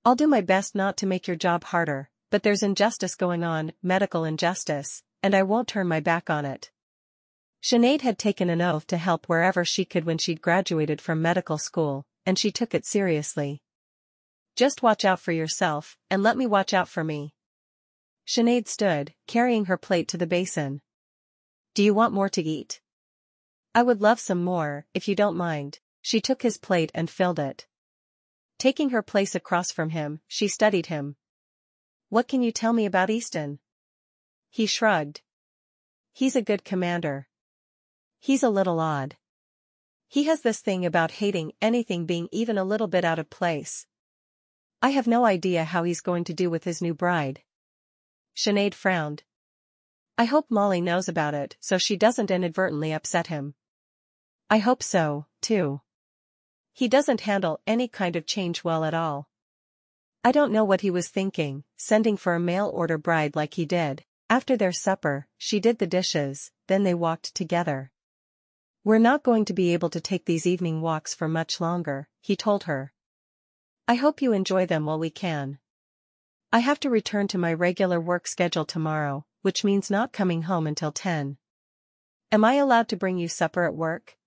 I'll do my best not to make your job harder, but there's injustice going on, medical injustice, and I won't turn my back on it. Sinead had taken an oath to help wherever she could when she'd graduated from medical school, and she took it seriously. Just watch out for yourself, and let me watch out for me. Sinead stood, carrying her plate to the basin. Do you want more to eat? I would love some more, if you don't mind. She took his plate and filled it. Taking her place across from him, she studied him. What can you tell me about Easton? He shrugged. He's a good commander. He's a little odd. He has this thing about hating anything being even a little bit out of place. I have no idea how he's going to do with his new bride. Sinead frowned. I hope Molly knows about it so she doesn't inadvertently upset him. I hope so, too. He doesn't handle any kind of change well at all. I don't know what he was thinking, sending for a mail-order bride like he did. After their supper, she did the dishes, then they walked together. We're not going to be able to take these evening walks for much longer, he told her. I hope you enjoy them while we can. I have to return to my regular work schedule tomorrow, which means not coming home until 10. Am I allowed to bring you supper at work?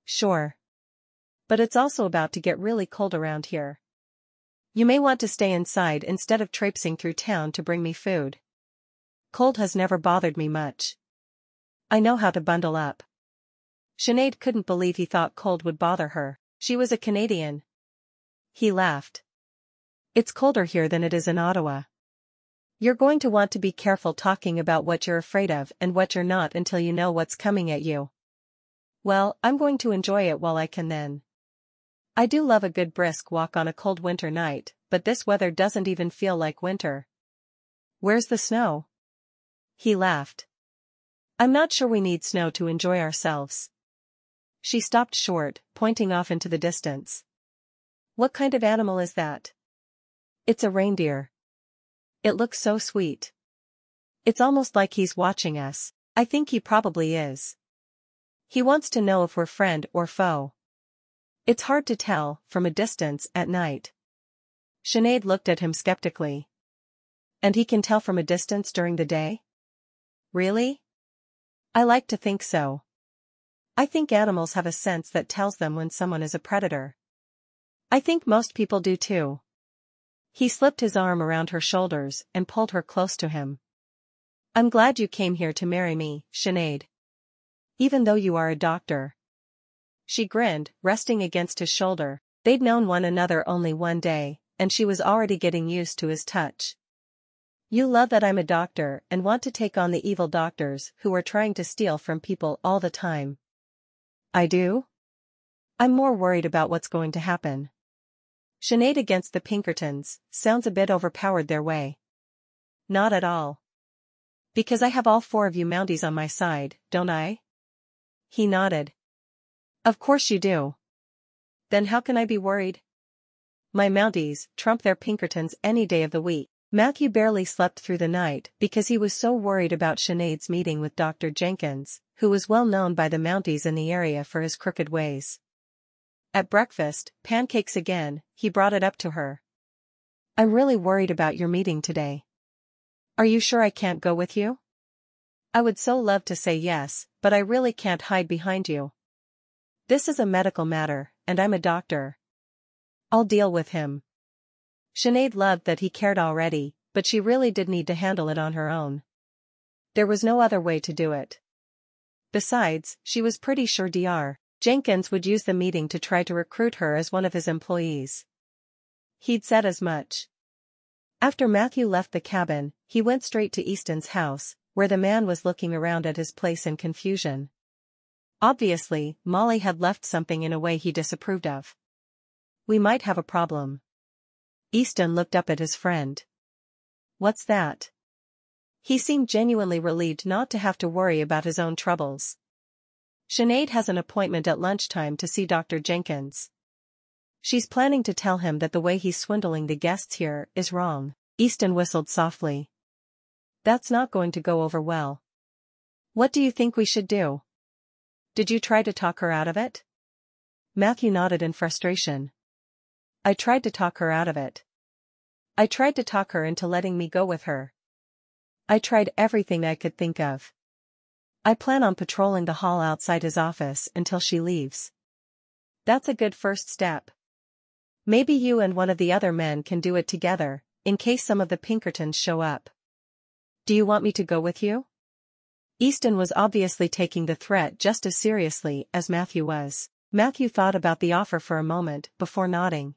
Sure. But it's also about to get really cold around here. You may want to stay inside instead of traipsing through town to bring me food. Cold has never bothered me much. I know how to bundle up. Sinead couldn't believe he thought cold would bother her. She was a Canadian. He laughed. It's colder here than it is in Ottawa. You're going to want to be careful talking about what you're afraid of and what you're not until you know what's coming at you. Well, I'm going to enjoy it while I can then. I do love a good brisk walk on a cold winter night, but this weather doesn't even feel like winter. Where's the snow? He laughed. I'm not sure we need snow to enjoy ourselves. She stopped short, pointing off into the distance. What kind of animal is that? It's a reindeer. It looks so sweet. It's almost like he's watching us. I think he probably is. He wants to know if we're friend or foe. It's hard to tell, from a distance, at night. Sinead looked at him skeptically. And he can tell from a distance during the day? Really? I like to think so. I think animals have a sense that tells them when someone is a predator. I think most people do too. He slipped his arm around her shoulders and pulled her close to him. I'm glad you came here to marry me, Sinead. Even though you are a doctor. She grinned, resting against his shoulder. They'd known one another only one day, and she was already getting used to his touch. You love that I'm a doctor and want to take on the evil doctors who are trying to steal from people all the time. I do? I'm more worried about what's going to happen. Sinead against the Pinkertons sounds a bit overpowered their way. Not at all. Because I have all 4 of you Mounties on my side, don't I? He nodded. Of course you do. Then how can I be worried? My Mounties trump their Pinkertons any day of the week. Matthew barely slept through the night because he was so worried about Sinead's meeting with Dr. Jenkins, who was well known by the Mounties in the area for his crooked ways. At breakfast, pancakes again, he brought it up to her. I'm really worried about your meeting today. Are you sure I can't go with you? I would so love to say yes, but I really can't hide behind you. This is a medical matter, and I'm a doctor. I'll deal with him. Sinead loved that he cared already, but she really did need to handle it on her own. There was no other way to do it. Besides, she was pretty sure Dr. Jenkins would use the meeting to try to recruit her as one of his employees. He'd said as much. After Matthew left the cabin, he went straight to Easton's house, where the man was looking around at his place in confusion. Obviously, Molly had left something in a way he disapproved of. We might have a problem. Easton looked up at his friend. What's that? He seemed genuinely relieved not to have to worry about his own troubles. Sinead has an appointment at lunchtime to see Dr. Jenkins. She's planning to tell him that the way he's swindling the guests here is wrong. Easton whistled softly. That's not going to go over well. What do you think we should do? Did you try to talk her out of it? Matthew nodded in frustration. I tried to talk her out of it. I tried to talk her into letting me go with her. I tried everything I could think of. I plan on patrolling the hall outside his office until she leaves. That's a good first step. Maybe you and one of the other men can do it together, in case some of the Pinkertons show up. Do you want me to go with you? Easton was obviously taking the threat just as seriously as Matthew was. Matthew thought about the offer for a moment before nodding.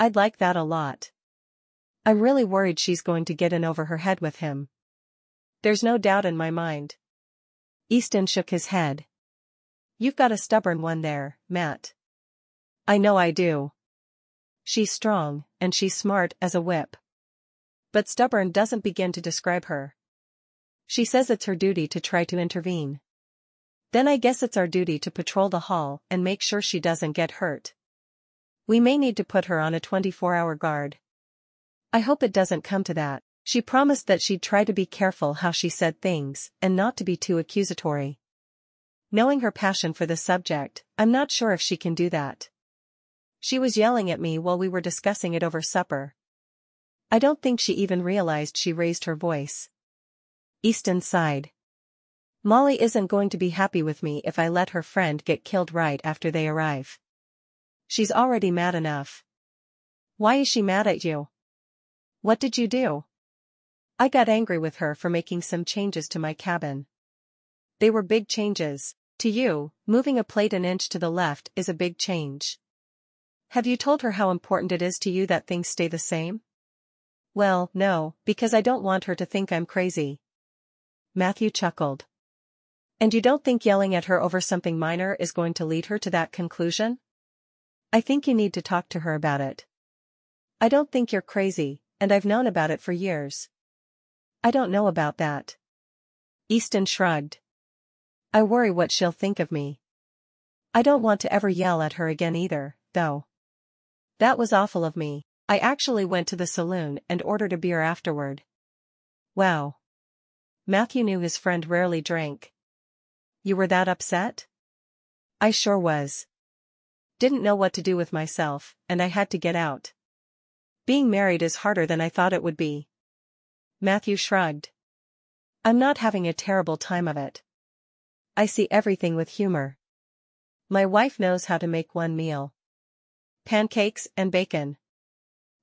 I'd like that a lot. I'm really worried she's going to get in over her head with him. There's no doubt in my mind. Easton shook his head. You've got a stubborn one there, Matt. I know I do. She's strong, and she's smart as a whip. But stubborn doesn't begin to describe her. She says it's her duty to try to intervene. Then I guess it's our duty to patrol the hall and make sure she doesn't get hurt. We may need to put her on a 24-hour guard. I hope it doesn't come to that. She promised that she'd try to be careful how she said things and not to be too accusatory. Knowing her passion for the subject, I'm not sure if she can do that. She was yelling at me while we were discussing it over supper. I don't think she even realized she raised her voice. Easton sighed. Molly isn't going to be happy with me if I let her friend get killed right after they arrive. She's already mad enough. Why is she mad at you? What did you do? I got angry with her for making some changes to my cabin. They were big changes. To you, moving a plate an inch to the left is a big change. Have you told her how important it is to you that things stay the same? Well, no, because I don't want her to think I'm crazy. Matthew chuckled. And you don't think yelling at her over something minor is going to lead her to that conclusion? I think you need to talk to her about it. I don't think you're crazy, and I've known about it for years. I don't know about that. Easton shrugged. I worry what she'll think of me. I don't want to ever yell at her again either, though. That was awful of me. I actually went to the saloon and ordered a beer afterward. Wow. Matthew knew his friend rarely drank. You were that upset? I sure was. Didn't know what to do with myself, and I had to get out. Being married is harder than I thought it would be. Matthew shrugged. I'm not having a terrible time of it. I see everything with humor. My wife knows how to make one meal. Pancakes and bacon.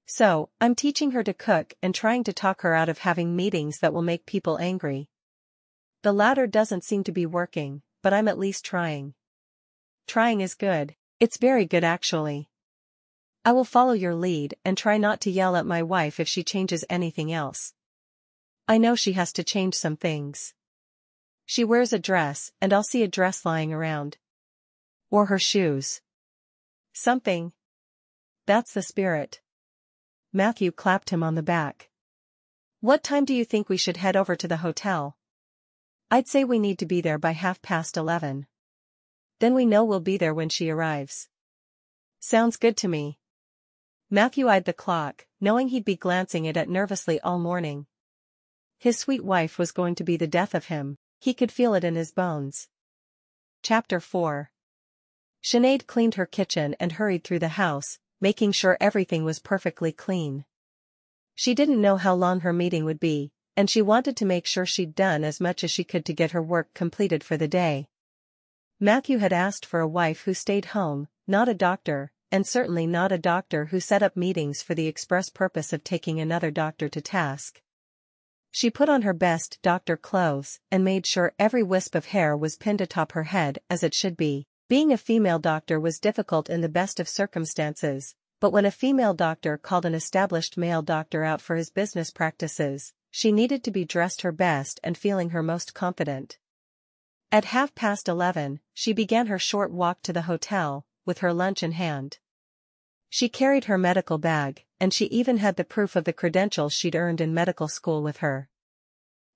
So, I'm teaching her to cook and trying to talk her out of having meetings that will make people angry. The latter doesn't seem to be working, but I'm at least trying. Trying is good. It's very good actually. I will follow your lead and try not to yell at my wife if she changes anything else. I know she has to change some things. She wears a dress and I'll see a dress lying around. Or her shoes. Something. That's the spirit. Matthew clapped him on the back. What time do you think we should head over to the hotel? I'd say we need to be there by 11:30. Then we know we'll be there when she arrives. Sounds good to me. Matthew eyed the clock, knowing he'd be glancing at it nervously all morning. His sweet wife was going to be the death of him. He could feel it in his bones. Chapter 4. Sinead cleaned her kitchen and hurried through the house, making sure everything was perfectly clean. She didn't know how long her meeting would be, and she wanted to make sure she'd done as much as she could to get her work completed for the day. Matthew had asked for a wife who stayed home, not a doctor, and certainly not a doctor who set up meetings for the express purpose of taking another doctor to task. She put on her best doctor clothes and made sure every wisp of hair was pinned atop her head as it should be. Being a female doctor was difficult in the best of circumstances, but when a female doctor called an established male doctor out for his business practices, she needed to be dressed her best and feeling her most confident. At 11:30, she began her short walk to the hotel, with her lunch in hand. She carried her medical bag, and she even had the proof of the credentials she'd earned in medical school with her.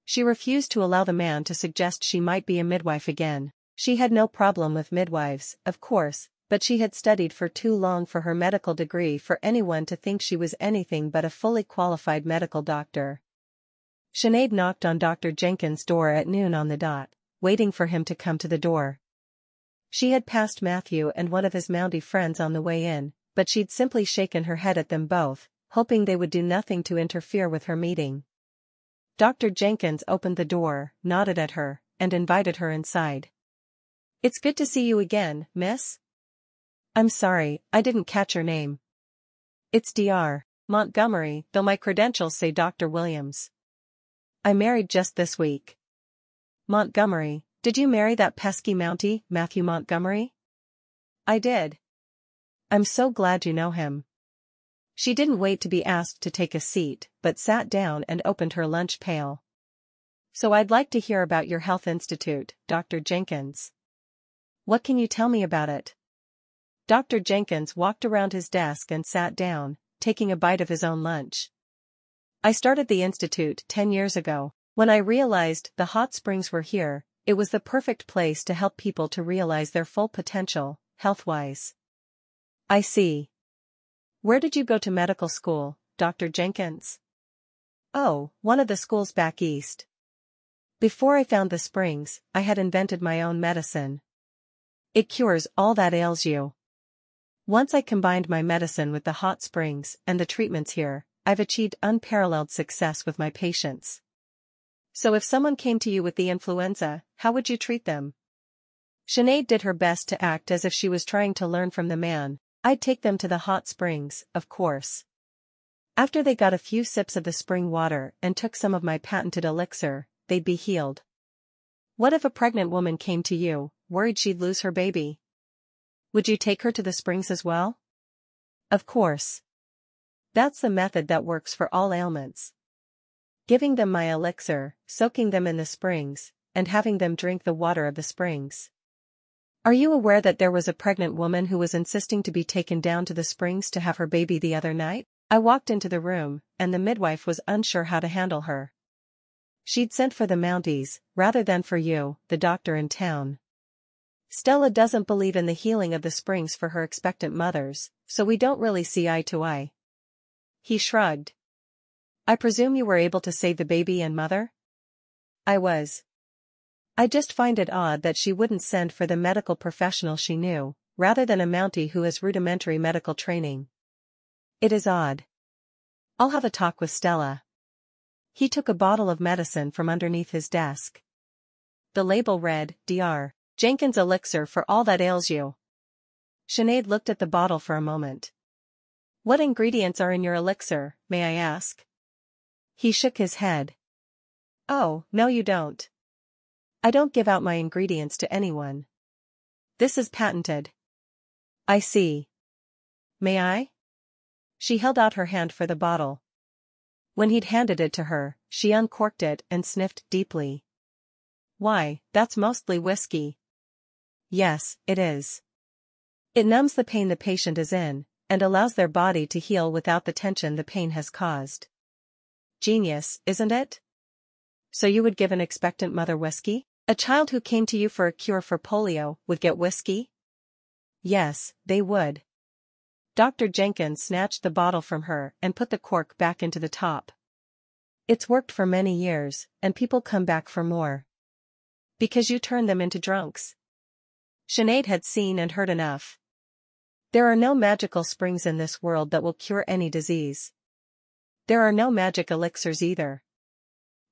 She refused to allow the man to suggest she might be a midwife again. She had no problem with midwives, of course, but she had studied for too long for her medical degree for anyone to think she was anything but a fully qualified medical doctor. Sinead knocked on Dr. Jenkins' door at noon on the dot, waiting for him to come to the door. She had passed Matthew and one of his Mountie friends on the way in, but she'd simply shaken her head at them both, hoping they would do nothing to interfere with her meeting. Dr. Jenkins opened the door, nodded at her, and invited her inside. It's good to see you again, miss. I'm sorry, I didn't catch your name. It's Dr. Montgomery, though my credentials say Dr. Williams. I married just this week. Montgomery, did you marry that pesky Mountie, Matthew Montgomery? I did. I'm so glad you know him. She didn't wait to be asked to take a seat, but sat down and opened her lunch pail. So I'd like to hear about your health institute, Dr. Jenkins. What can you tell me about it? Dr. Jenkins walked around his desk and sat down, taking a bite of his own lunch. I started the institute 10 years ago. When I realized the hot springs were here, it was the perfect place to help people to realize their full potential, health-wise. I see. Where did you go to medical school, Dr. Jenkins? Oh, one of the schools back east. Before I found the springs, I had invented my own medicine. It cures all that ails you. Once I combined my medicine with the hot springs and the treatments here, I've achieved unparalleled success with my patients. So if someone came to you with the influenza, how would you treat them? Sinead did her best to act as if she was trying to learn from the man. I'd take them to the hot springs, of course. After they got a few sips of the spring water and took some of my patented elixir, they'd be healed. What if a pregnant woman came to you, worried she'd lose her baby? Would you take her to the springs as well? Of course. That's the method that works for all ailments. Giving them my elixir, soaking them in the springs, and having them drink the water of the springs. Are you aware that there was a pregnant woman who was insisting to be taken down to the springs to have her baby the other night? I walked into the room, and the midwife was unsure how to handle her. She'd sent for the Mounties, rather than for you, the doctor in town. Stella doesn't believe in the healing of the springs for her expectant mothers, so we don't really see eye to eye. He shrugged. I presume you were able to save the baby and mother? I was. I just find it odd that she wouldn't send for the medical professional she knew, rather than a Mountie who has rudimentary medical training. It is odd. I'll have a talk with Stella. He took a bottle of medicine from underneath his desk. The label read, Dr. Jenkins Elixir for all that ails you. Sinead looked at the bottle for a moment. What ingredients are in your elixir, may I ask? He shook his head. Oh, no you don't. I don't give out my ingredients to anyone. This is patented. I see. May I? She held out her hand for the bottle. When he'd handed it to her, she uncorked it and sniffed deeply. Why, that's mostly whiskey. Yes, it is. It numbs the pain the patient is in, and allows their body to heal without the tension the pain has caused. Genius, isn't it? So you would give an expectant mother whiskey? A child who came to you for a cure for polio would get whiskey? Yes, they would. Dr. Jenkins snatched the bottle from her and put the cork back into the top. It's worked for many years, and people come back for more. Because you turn them into drunks. Sinead had seen and heard enough. There are no magical springs in this world that will cure any disease. There are no magic elixirs either.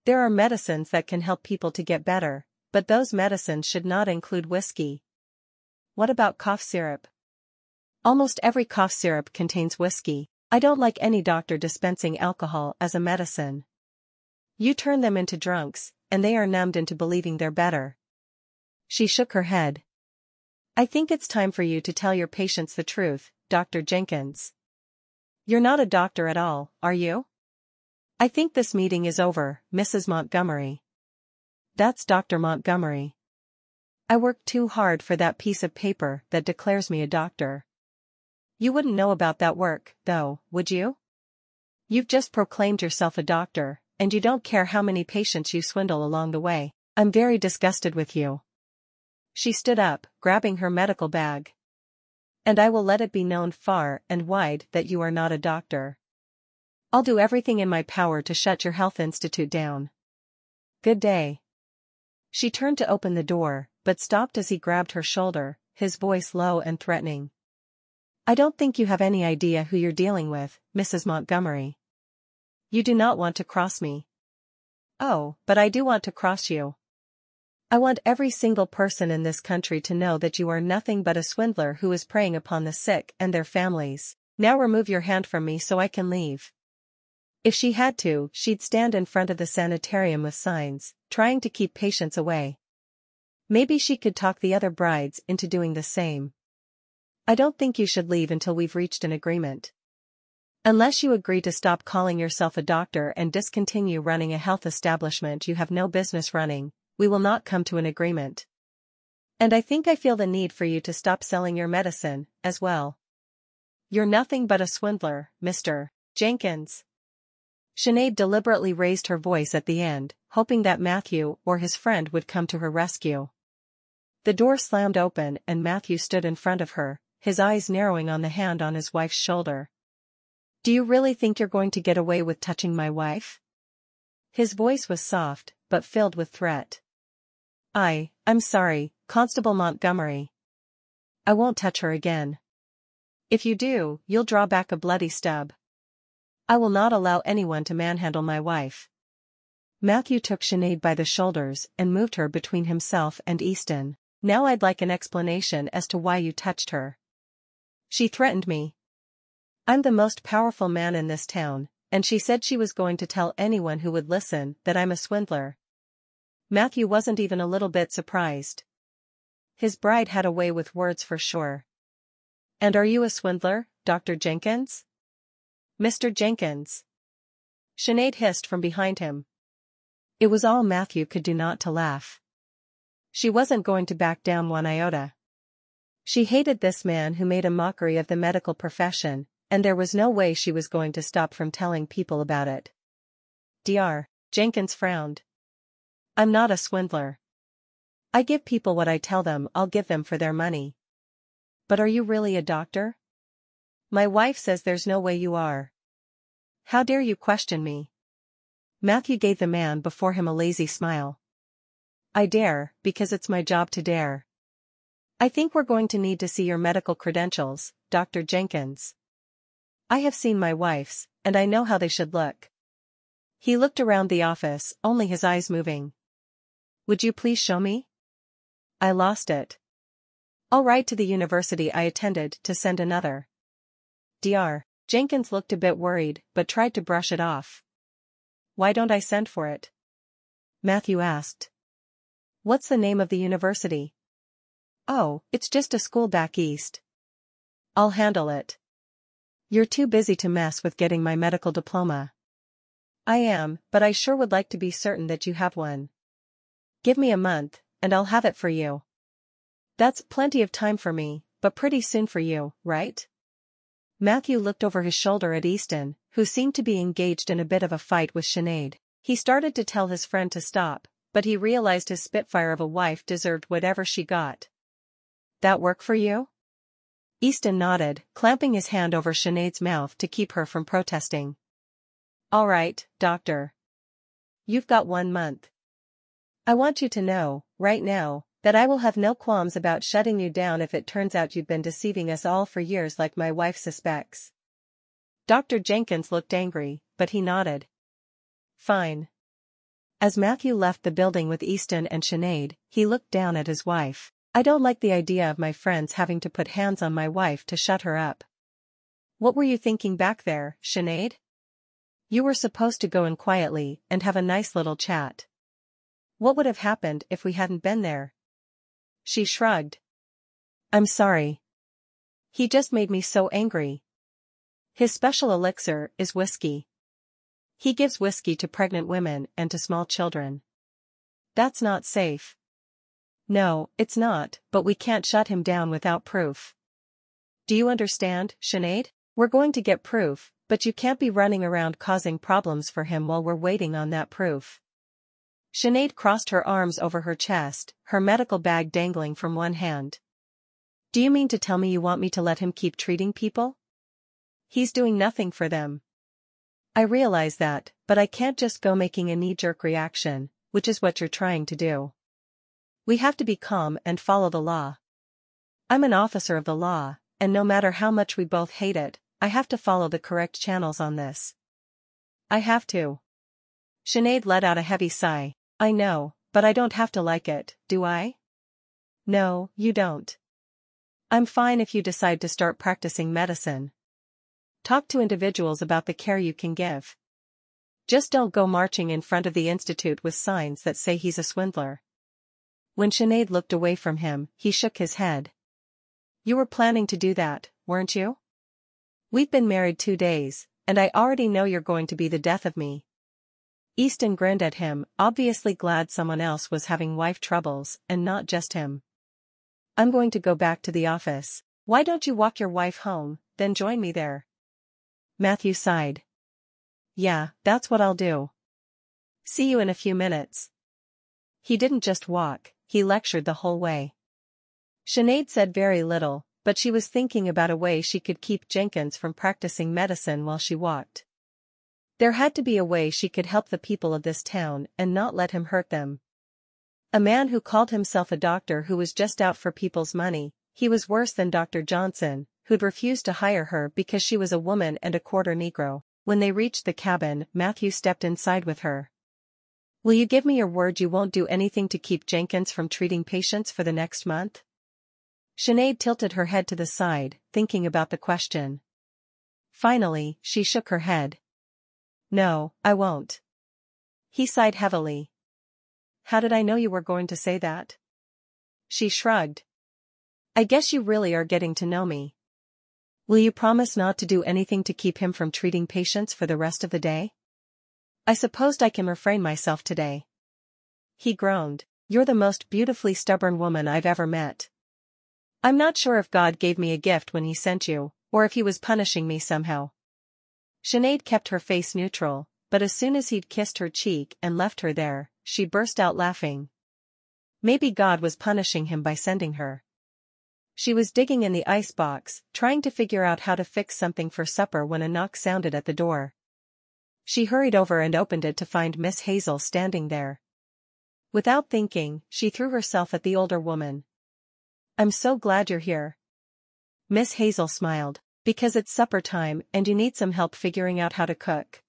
There are medicines that can help people to get better, but those medicines should not include whiskey. What about cough syrup? Almost every cough syrup contains whiskey. I don't like any doctor dispensing alcohol as a medicine. You turn them into drunks, and they are numbed into believing they're better. She shook her head. I think it's time for you to tell your patients the truth, Dr. Jenkins. You're not a doctor at all, are you? I think this meeting is over, Mrs. Montgomery. That's Dr. Montgomery. I worked too hard for that piece of paper that declares me a doctor. You wouldn't know about that work, though, would you? You've just proclaimed yourself a doctor, and you don't care how many patients you swindle along the way. I'm very disgusted with you. She stood up, grabbing her medical bag. And I will let it be known far and wide that you are not a doctor. I'll do everything in my power to shut your health institute down. Good day. She turned to open the door, but stopped as he grabbed her shoulder, his voice low and threatening. I don't think you have any idea who you're dealing with, Mrs. Montgomery. You do not want to cross me. Oh, but I do want to cross you. I want every single person in this country to know that you are nothing but a swindler who is preying upon the sick and their families. Now remove your hand from me so I can leave. If she had to, she'd stand in front of the sanitarium with signs, trying to keep patients away. Maybe she could talk the other brides into doing the same. I don't think you should leave until we've reached an agreement. Unless you agree to stop calling yourself a doctor and discontinue running a health establishment you have no business running, we will not come to an agreement. And I think I feel the need for you to stop selling your medicine, as well. You're nothing but a swindler, Mr. Jenkins. Sinead deliberately raised her voice at the end, hoping that Matthew or his friend would come to her rescue. The door slammed open and Matthew stood in front of her, his eyes narrowing on the hand on his wife's shoulder. Do you really think you're going to get away with touching my wife? His voice was soft, but filled with threat. I'm sorry, Constable Montgomery. I won't touch her again. If you do, you'll draw back a bloody stub. I will not allow anyone to manhandle my wife. Matthew took Sinead by the shoulders and moved her between himself and Easton. Now I'd like an explanation as to why you touched her. She threatened me. I'm the most powerful man in this town, and she said she was going to tell anyone who would listen that I'm a swindler. Matthew wasn't even a little bit surprised. His bride had a way with words for sure. And are you a swindler, Dr. Jenkins? Mr. Jenkins. Sinead hissed from behind him. It was all Matthew could do not to laugh. She wasn't going to back down one iota. She hated this man who made a mockery of the medical profession, and there was no way she was going to stop from telling people about it. Dr. Jenkins frowned. I'm not a swindler. I give people what I tell them I'll give them for their money. But are you really a doctor? My wife says there's no way you are. How dare you question me? Matthew gave the man before him a lazy smile. I dare, because it's my job to dare. I think we're going to need to see your medical credentials, Dr. Jenkins. I have seen my wife's, and I know how they should look. He looked around the office, only his eyes moving. Would you please show me? I lost it. I'll write to the university I attended to send another. Dr. Jenkins looked a bit worried but tried to brush it off. Why don't I send for it? Matthew asked. What's the name of the university? Oh, it's just a school back east. I'll handle it. You're too busy to mess with getting my medical diploma. I am, but I sure would like to be certain that you have one. Give me a month, and I'll have it for you. That's plenty of time for me, but pretty soon for you, right? Matthew looked over his shoulder at Easton, who seemed to be engaged in a bit of a fight with Sinead. He started to tell his friend to stop, but he realized his spitfire of a wife deserved whatever she got. That work for you? Easton nodded, clamping his hand over Sinead's mouth to keep her from protesting. All right, doctor. You've got 1 month. I want you to know, right now, that I will have no qualms about shutting you down if it turns out you've been deceiving us all for years like my wife suspects. Dr. Jenkins looked angry, but he nodded. Fine. As Matthew left the building with Easton and Sinead, he looked down at his wife. I don't like the idea of my friends having to put hands on my wife to shut her up. What were you thinking back there, Sinead? You were supposed to go in quietly and have a nice little chat. What would have happened if we hadn't been there? She shrugged. I'm sorry. He just made me so angry. His special elixir is whiskey. He gives whiskey to pregnant women and to small children. That's not safe. No, it's not, but we can't shut him down without proof. Do you understand, Sinead? We're going to get proof, but you can't be running around causing problems for him while we're waiting on that proof. Sinead crossed her arms over her chest, her medical bag dangling from one hand. Do you mean to tell me you want me to let him keep treating people? He's doing nothing for them. I realize that, but I can't just go making a knee-jerk reaction, which is what you're trying to do. We have to be calm and follow the law. I'm an officer of the law, and no matter how much we both hate it, I have to follow the correct channels on this. I have to. Sinead let out a heavy sigh. I know, but I don't have to like it, do I? No, you don't. I'm fine if you decide to start practicing medicine. Talk to individuals about the care you can give. Just don't go marching in front of the institute with signs that say he's a swindler. When Sinead looked away from him, he shook his head. You were planning to do that, weren't you? We've been married 2 days, and I already know you're going to be the death of me. Easton grinned at him, obviously glad someone else was having wife troubles, and not just him. I'm going to go back to the office. Why don't you walk your wife home, then join me there? Matthew sighed. Yeah, that's what I'll do. See you in a few minutes. He didn't just walk, he lectured the whole way. Sinead said very little, but she was thinking about a way she could keep Jenkins from practicing medicine while she walked. There had to be a way she could help the people of this town and not let him hurt them. A man who called himself a doctor who was just out for people's money, he was worse than Dr. Johnson, who'd refused to hire her because she was a woman and a quarter Negro. When they reached the cabin, Matthew stepped inside with her. Will you give me your word you won't do anything to keep Jenkins from treating patients for the next month? Sinead tilted her head to the side, thinking about the question. Finally, she shook her head. No, I won't. He sighed heavily. How did I know you were going to say that? She shrugged. I guess you really are getting to know me. Will you promise not to do anything to keep him from treating patients for the rest of the day? I supposed I can refrain myself today. He groaned. You're the most beautifully stubborn woman I've ever met. I'm not sure if God gave me a gift when he sent you, or if he was punishing me somehow. Sinead kept her face neutral, but as soon as he'd kissed her cheek and left her there, she burst out laughing. Maybe God was punishing him by sending her. She was digging in the icebox, trying to figure out how to fix something for supper when a knock sounded at the door. She hurried over and opened it to find Miss Hazel standing there. Without thinking, she threw herself at the older woman. I'm so glad you're here. Miss Hazel smiled. Because it's supper time and you need some help figuring out how to cook.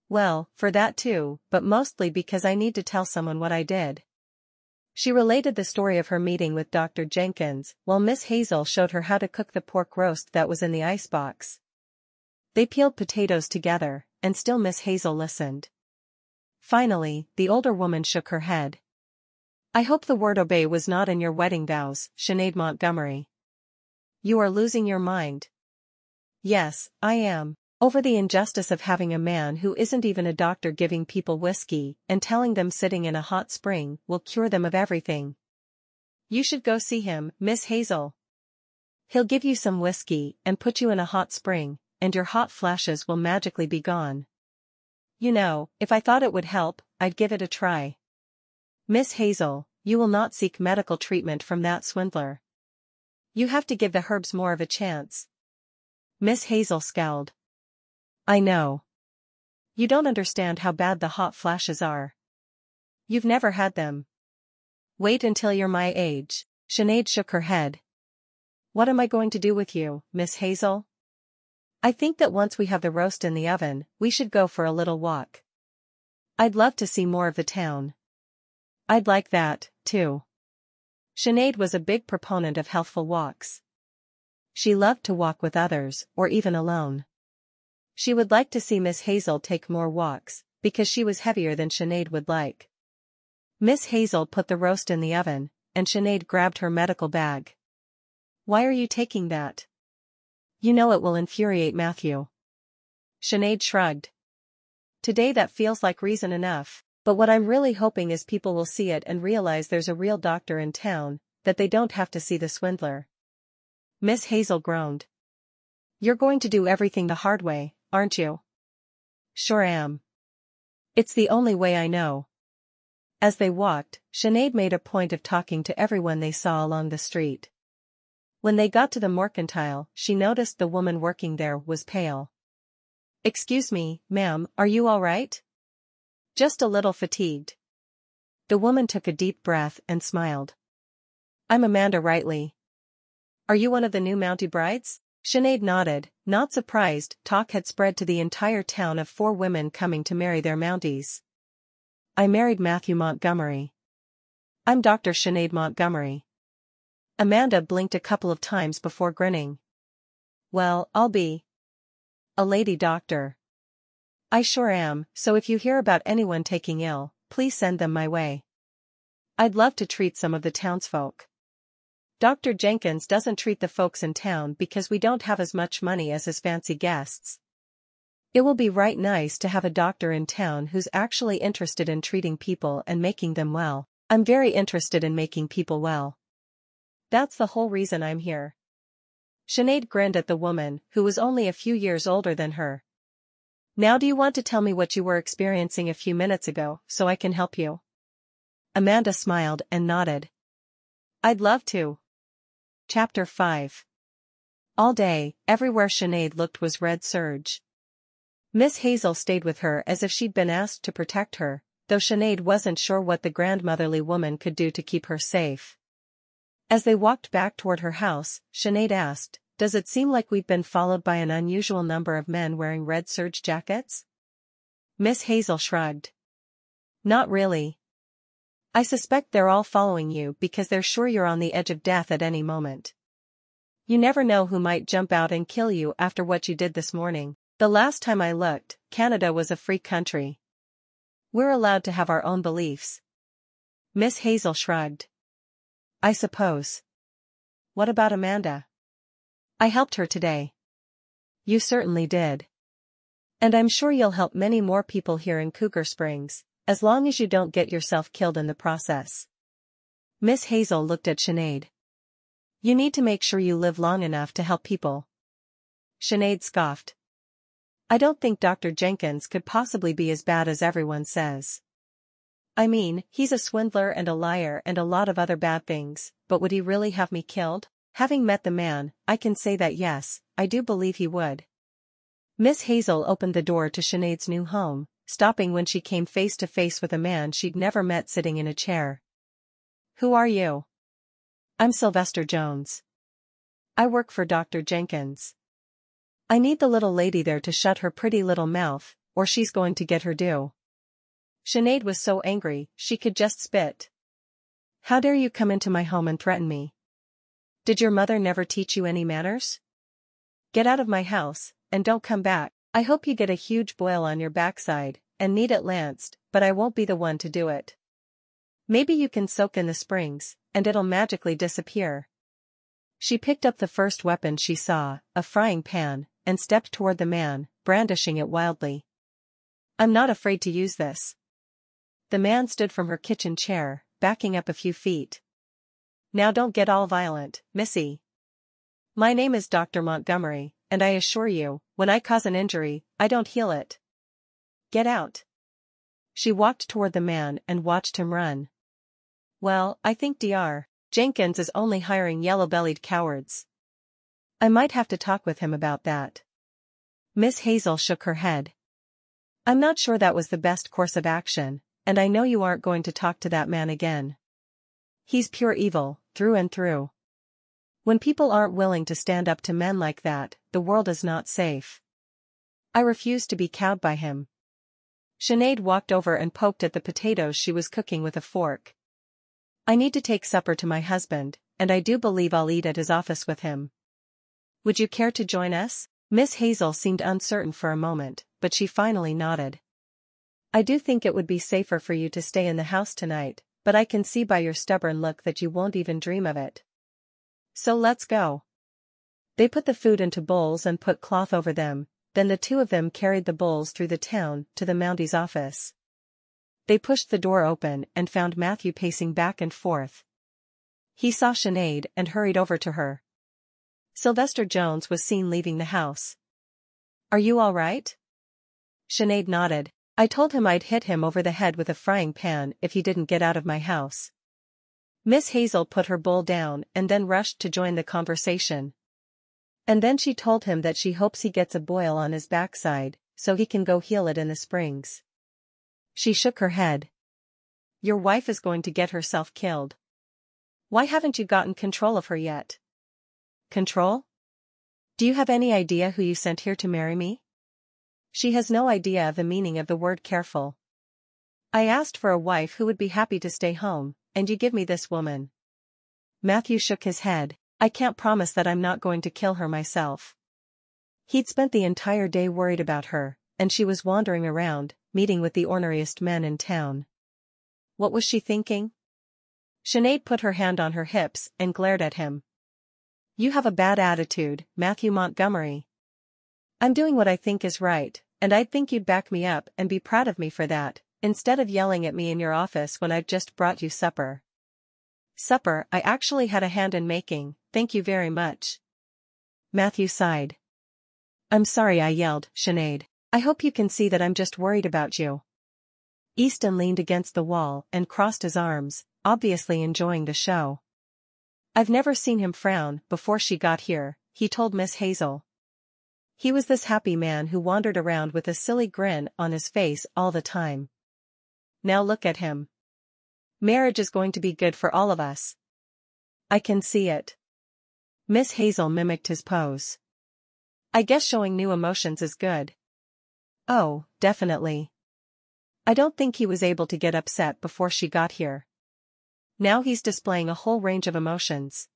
Well, for that too, but mostly because I need to tell someone what I did. She related the story of her meeting with Dr. Jenkins, while Miss Hazel showed her how to cook the pork roast that was in the icebox. They peeled potatoes together, and still Miss Hazel listened. Finally, the older woman shook her head. I hope the word obey was not in your wedding vows, Sinead Montgomery. You are losing your mind. Yes, I am, over the injustice of having a man who isn't even a doctor giving people whiskey and telling them sitting in a hot spring will cure them of everything. You should go see him, Miss Hazel. He'll give you some whiskey and put you in a hot spring, and your hot flashes will magically be gone. You know, if I thought it would help, I'd give it a try. Miss Hazel, you will not seek medical treatment from that swindler. You have to give the herbs more of a chance. Miss Hazel scowled. I know. You don't understand how bad the hot flashes are. You've never had them. Wait until you're my age. Sinead shook her head. What am I going to do with you, Miss Hazel? I think that once we have the roast in the oven, we should go for a little walk. I'd love to see more of the town. I'd like that, too. Sinead was a big proponent of healthful walks. She loved to walk with others, or even alone. She would like to see Miss Hazel take more walks, because she was heavier than Sinead would like. Miss Hazel put the roast in the oven, and Sinead grabbed her medical bag. Why are you taking that? You know it will infuriate Matthew. Sinead shrugged. Today that feels like reason enough, but what I'm really hoping is people will see it and realize there's a real doctor in town, that they don't have to see the swindler. Miss Hazel groaned. You're going to do everything the hard way, aren't you? Sure am. It's the only way I know. As they walked, Sinead made a point of talking to everyone they saw along the street. When they got to the Mercantile, she noticed the woman working there was pale. Excuse me, ma'am, are you all right? Just a little fatigued. The woman took a deep breath and smiled. I'm Amanda Rightly. Are you one of the new Mountie brides? Sinead nodded, not surprised. Talk had spread to the entire town of 4 women coming to marry their Mounties. I married Matthew Montgomery. I'm Dr. Sinead Montgomery. Amanda blinked a couple of times before grinning. Well, I'll be a lady doctor. I sure am, so if you hear about anyone taking ill, please send them my way. I'd love to treat some of the townsfolk. Dr. Jenkins doesn't treat the folks in town because we don't have as much money as his fancy guests. It will be right nice to have a doctor in town who's actually interested in treating people and making them well. I'm very interested in making people well. That's the whole reason I'm here. Sinead grinned at the woman, who was only a few years older than her. Now do you want to tell me what you were experiencing a few minutes ago, so I can help you? Amanda smiled and nodded. I'd love to. Chapter 5. All day, everywhere Sinead looked was red surge. Miss Hazel stayed with her as if she'd been asked to protect her, though Sinead wasn't sure what the grandmotherly woman could do to keep her safe. As they walked back toward her house, Sinead asked, "Does it seem like we've been followed by an unusual number of men wearing red serge jackets?" Miss Hazel shrugged. Not really. I suspect they're all following you because they're sure you're on the edge of death at any moment. You never know who might jump out and kill you after what you did this morning. The last time I looked, Canada was a free country. We're allowed to have our own beliefs. Miss Hazel shrugged. I suppose. What about Amanda? I helped her today. You certainly did. And I'm sure you'll help many more people here in Cougar Springs, as long as you don't get yourself killed in the process. Miss Hazel looked at Sinead. You need to make sure you live long enough to help people. Sinead scoffed. I don't think Dr. Jenkins could possibly be as bad as everyone says. I mean, he's a swindler and a liar and a lot of other bad things, but would he really have me killed? Having met the man, I can say that yes, I do believe he would. Miss Hazel opened the door to Sinead's new home, stopping when she came face to face with a man she'd never met sitting in a chair. Who are you? I'm Sylvester Jones. I work for Dr. Jenkins. I need the little lady there to shut her pretty little mouth, or she's going to get her due. Sinead was so angry, she could just spit. How dare you come into my home and threaten me? Did your mother never teach you any manners? Get out of my house, and don't come back. I hope you get a huge boil on your backside, and need it lanced, but I won't be the one to do it. Maybe you can soak in the springs, and it'll magically disappear. She picked up the first weapon she saw, a frying pan, and stepped toward the man, brandishing it wildly. I'm not afraid to use this. The man stood from her kitchen chair, backing up a few feet. Now don't get all violent, Missy. My name is Dr. Montgomery, and I assure you, when I cause an injury, I don't heal it. Get out. She walked toward the man and watched him run. Well, I think Dr. Jenkins is only hiring yellow-bellied cowards. I might have to talk with him about that. Miss Hazel shook her head. I'm not sure that was the best course of action, and I know you aren't going to talk to that man again. He's pure evil, through and through. When people aren't willing to stand up to men like that, the world is not safe. I refuse to be cowed by him. Sinead walked over and poked at the potatoes she was cooking with a fork. I need to take supper to my husband, and I do believe I'll eat at his office with him. Would you care to join us? Miss Hazel seemed uncertain for a moment, but she finally nodded. I do think it would be safer for you to stay in the house tonight, but I can see by your stubborn look that you won't even dream of it. So let's go. They put the food into bowls and put cloth over them, then the two of them carried the bowls through the town to the Mounties' office. They pushed the door open and found Matthew pacing back and forth. He saw Sinead and hurried over to her. Sylvester Jones was seen leaving the house. Are you all right? Sinead nodded. I told him I'd hit him over the head with a frying pan if he didn't get out of my house. Miss Hazel put her bowl down and then rushed to join the conversation. And then she told him that she hopes he gets a boil on his backside, so he can go heal it in the springs. She shook her head. Your wife is going to get herself killed. Why haven't you gotten control of her yet? Control? Do you have any idea who you sent here to marry me? She has no idea of the meaning of the word careful. I asked for a wife who would be happy to stay home, and you give me this woman. Matthew shook his head. I can't promise that I'm not going to kill her myself. He'd spent the entire day worried about her, and she was wandering around, meeting with the orneriest men in town. What was she thinking? Sinead put her hand on her hips and glared at him. You have a bad attitude, Matthew Montgomery. I'm doing what I think is right, and I'd think you'd back me up and be proud of me for that, instead of yelling at me in your office when I've just brought you supper. Supper I actually had a hand in making, thank you very much. Matthew sighed. I'm sorry I yelled, Sinead. I hope you can see that I'm just worried about you. Easton leaned against the wall and crossed his arms, obviously enjoying the show. I've never seen him frown before she got here, he told Miss Hazel. He was this happy man who wandered around with a silly grin on his face all the time. Now look at him. Marriage is going to be good for all of us. I can see it. Miss Hazel mimicked his pose. I guess showing new emotions is good. Oh, definitely. I don't think he was able to get upset before she got here. Now he's displaying a whole range of emotions.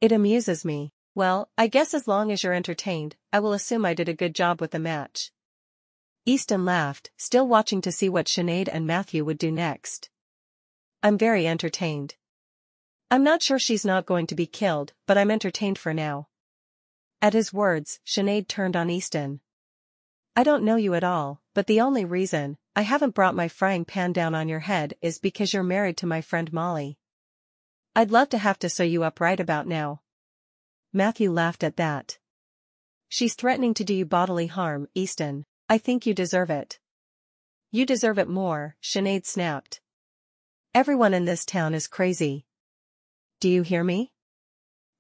It amuses me. Well, I guess as long as you're entertained, I will assume I did a good job with the match. Easton laughed, still watching to see what Sinead and Matthew would do next. I'm very entertained. I'm not sure she's not going to be killed, but I'm entertained for now. At his words, Sinead turned on Easton. I don't know you at all, but the only reason I haven't brought my frying pan down on your head is because you're married to my friend Molly. I'd love to have to sew you up right about now. Matthew laughed at that. She's threatening to do you bodily harm, Easton. I think you deserve it. You deserve it more, Sinead snapped. Everyone in this town is crazy. Do you hear me?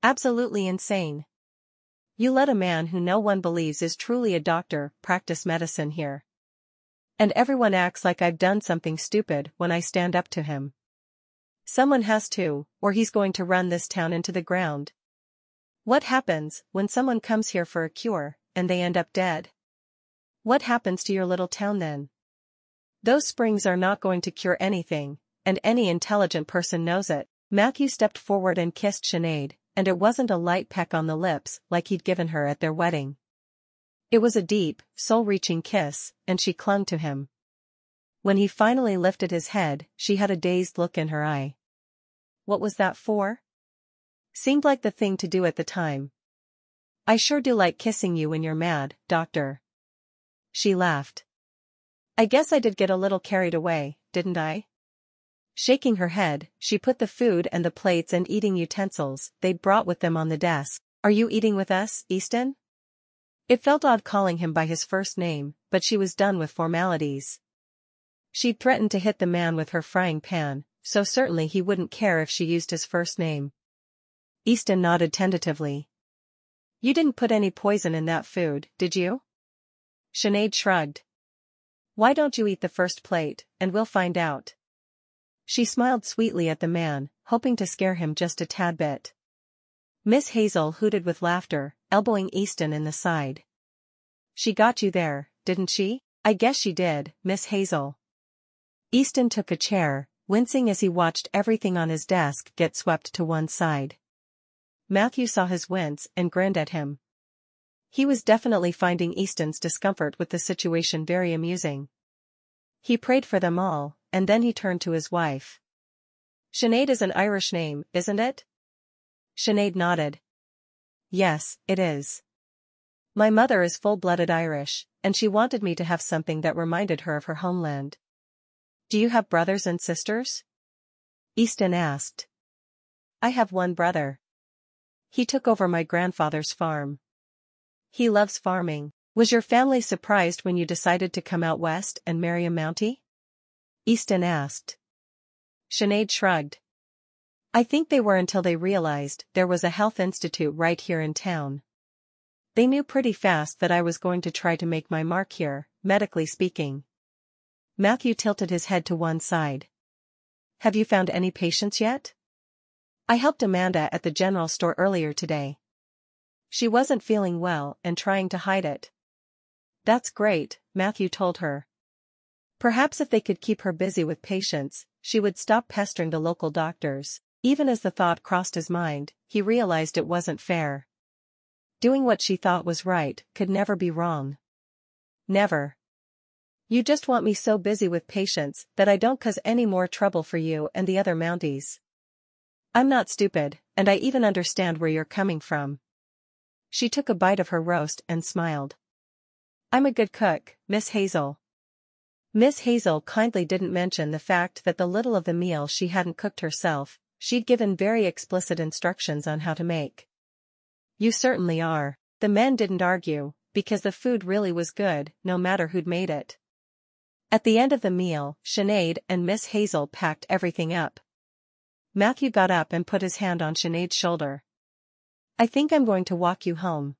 Absolutely insane. You let a man who no one believes is truly a doctor practice medicine here. And everyone acts like I've done something stupid when I stand up to him. Someone has to, or he's going to run this town into the ground. What happens when someone comes here for a cure, and they end up dead? What happens to your little town then? Those springs are not going to cure anything, and any intelligent person knows it. Matthew stepped forward and kissed Sinead, and it wasn't a light peck on the lips like he'd given her at their wedding. It was a deep, soul-reaching kiss, and she clung to him. When he finally lifted his head, she had a dazed look in her eye. What was that for? Seemed like the thing to do at the time. I sure do like kissing you when you're mad, doctor. She laughed. I guess I did get a little carried away, didn't I? Shaking her head, she put the food and the plates and eating utensils they'd brought with them on the desk. Are you eating with us, Easton? It felt odd calling him by his first name, but she was done with formalities. She'd threatened to hit the man with her frying pan, so certainly he wouldn't care if she used his first name. Easton nodded tentatively. You didn't put any poison in that food, did you? Sinead shrugged. Why don't you eat the first plate, and we'll find out. She smiled sweetly at the man, hoping to scare him just a tad bit. Miss Hazel hooted with laughter, elbowing Easton in the side. She got you there, didn't she? I guess she did, Miss Hazel. Easton took a chair, wincing as he watched everything on his desk get swept to one side. Matthew saw his wince and grinned at him. He was definitely finding Easton's discomfort with the situation very amusing. He prayed for them all, and then he turned to his wife. Sinead is an Irish name, isn't it? Sinead nodded. Yes, it is. My mother is full-blooded Irish, and she wanted me to have something that reminded her of her homeland. Do you have brothers and sisters? Easton asked. I have one brother. He took over my grandfather's farm. He loves farming. Was your family surprised when you decided to come out west and marry a Mountie? Easton asked. Sinead shrugged. I think they were until they realized there was a health institute right here in town. They knew pretty fast that I was going to try to make my mark here, medically speaking. Matthew tilted his head to one side. Have you found any patients yet? I helped Amanda at the general store earlier today. She wasn't feeling well and trying to hide it. That's great, Matthew told her. Perhaps if they could keep her busy with patients, she would stop pestering the local doctors. Even as the thought crossed his mind, he realized it wasn't fair. Doing what she thought was right could never be wrong. Never. You just want me so busy with patients that I don't cause any more trouble for you and the other Mounties. I'm not stupid, and I even understand where you're coming from. She took a bite of her roast and smiled. I'm a good cook, Miss Hazel. Miss Hazel kindly didn't mention the fact that the little of the meal she hadn't cooked herself, she'd given very explicit instructions on how to make. You certainly are. The men didn't argue, because the food really was good, no matter who'd made it. At the end of the meal, Sinead and Miss Hazel packed everything up. Matthew got up and put his hand on Sinead's shoulder. I think I'm going to walk you home.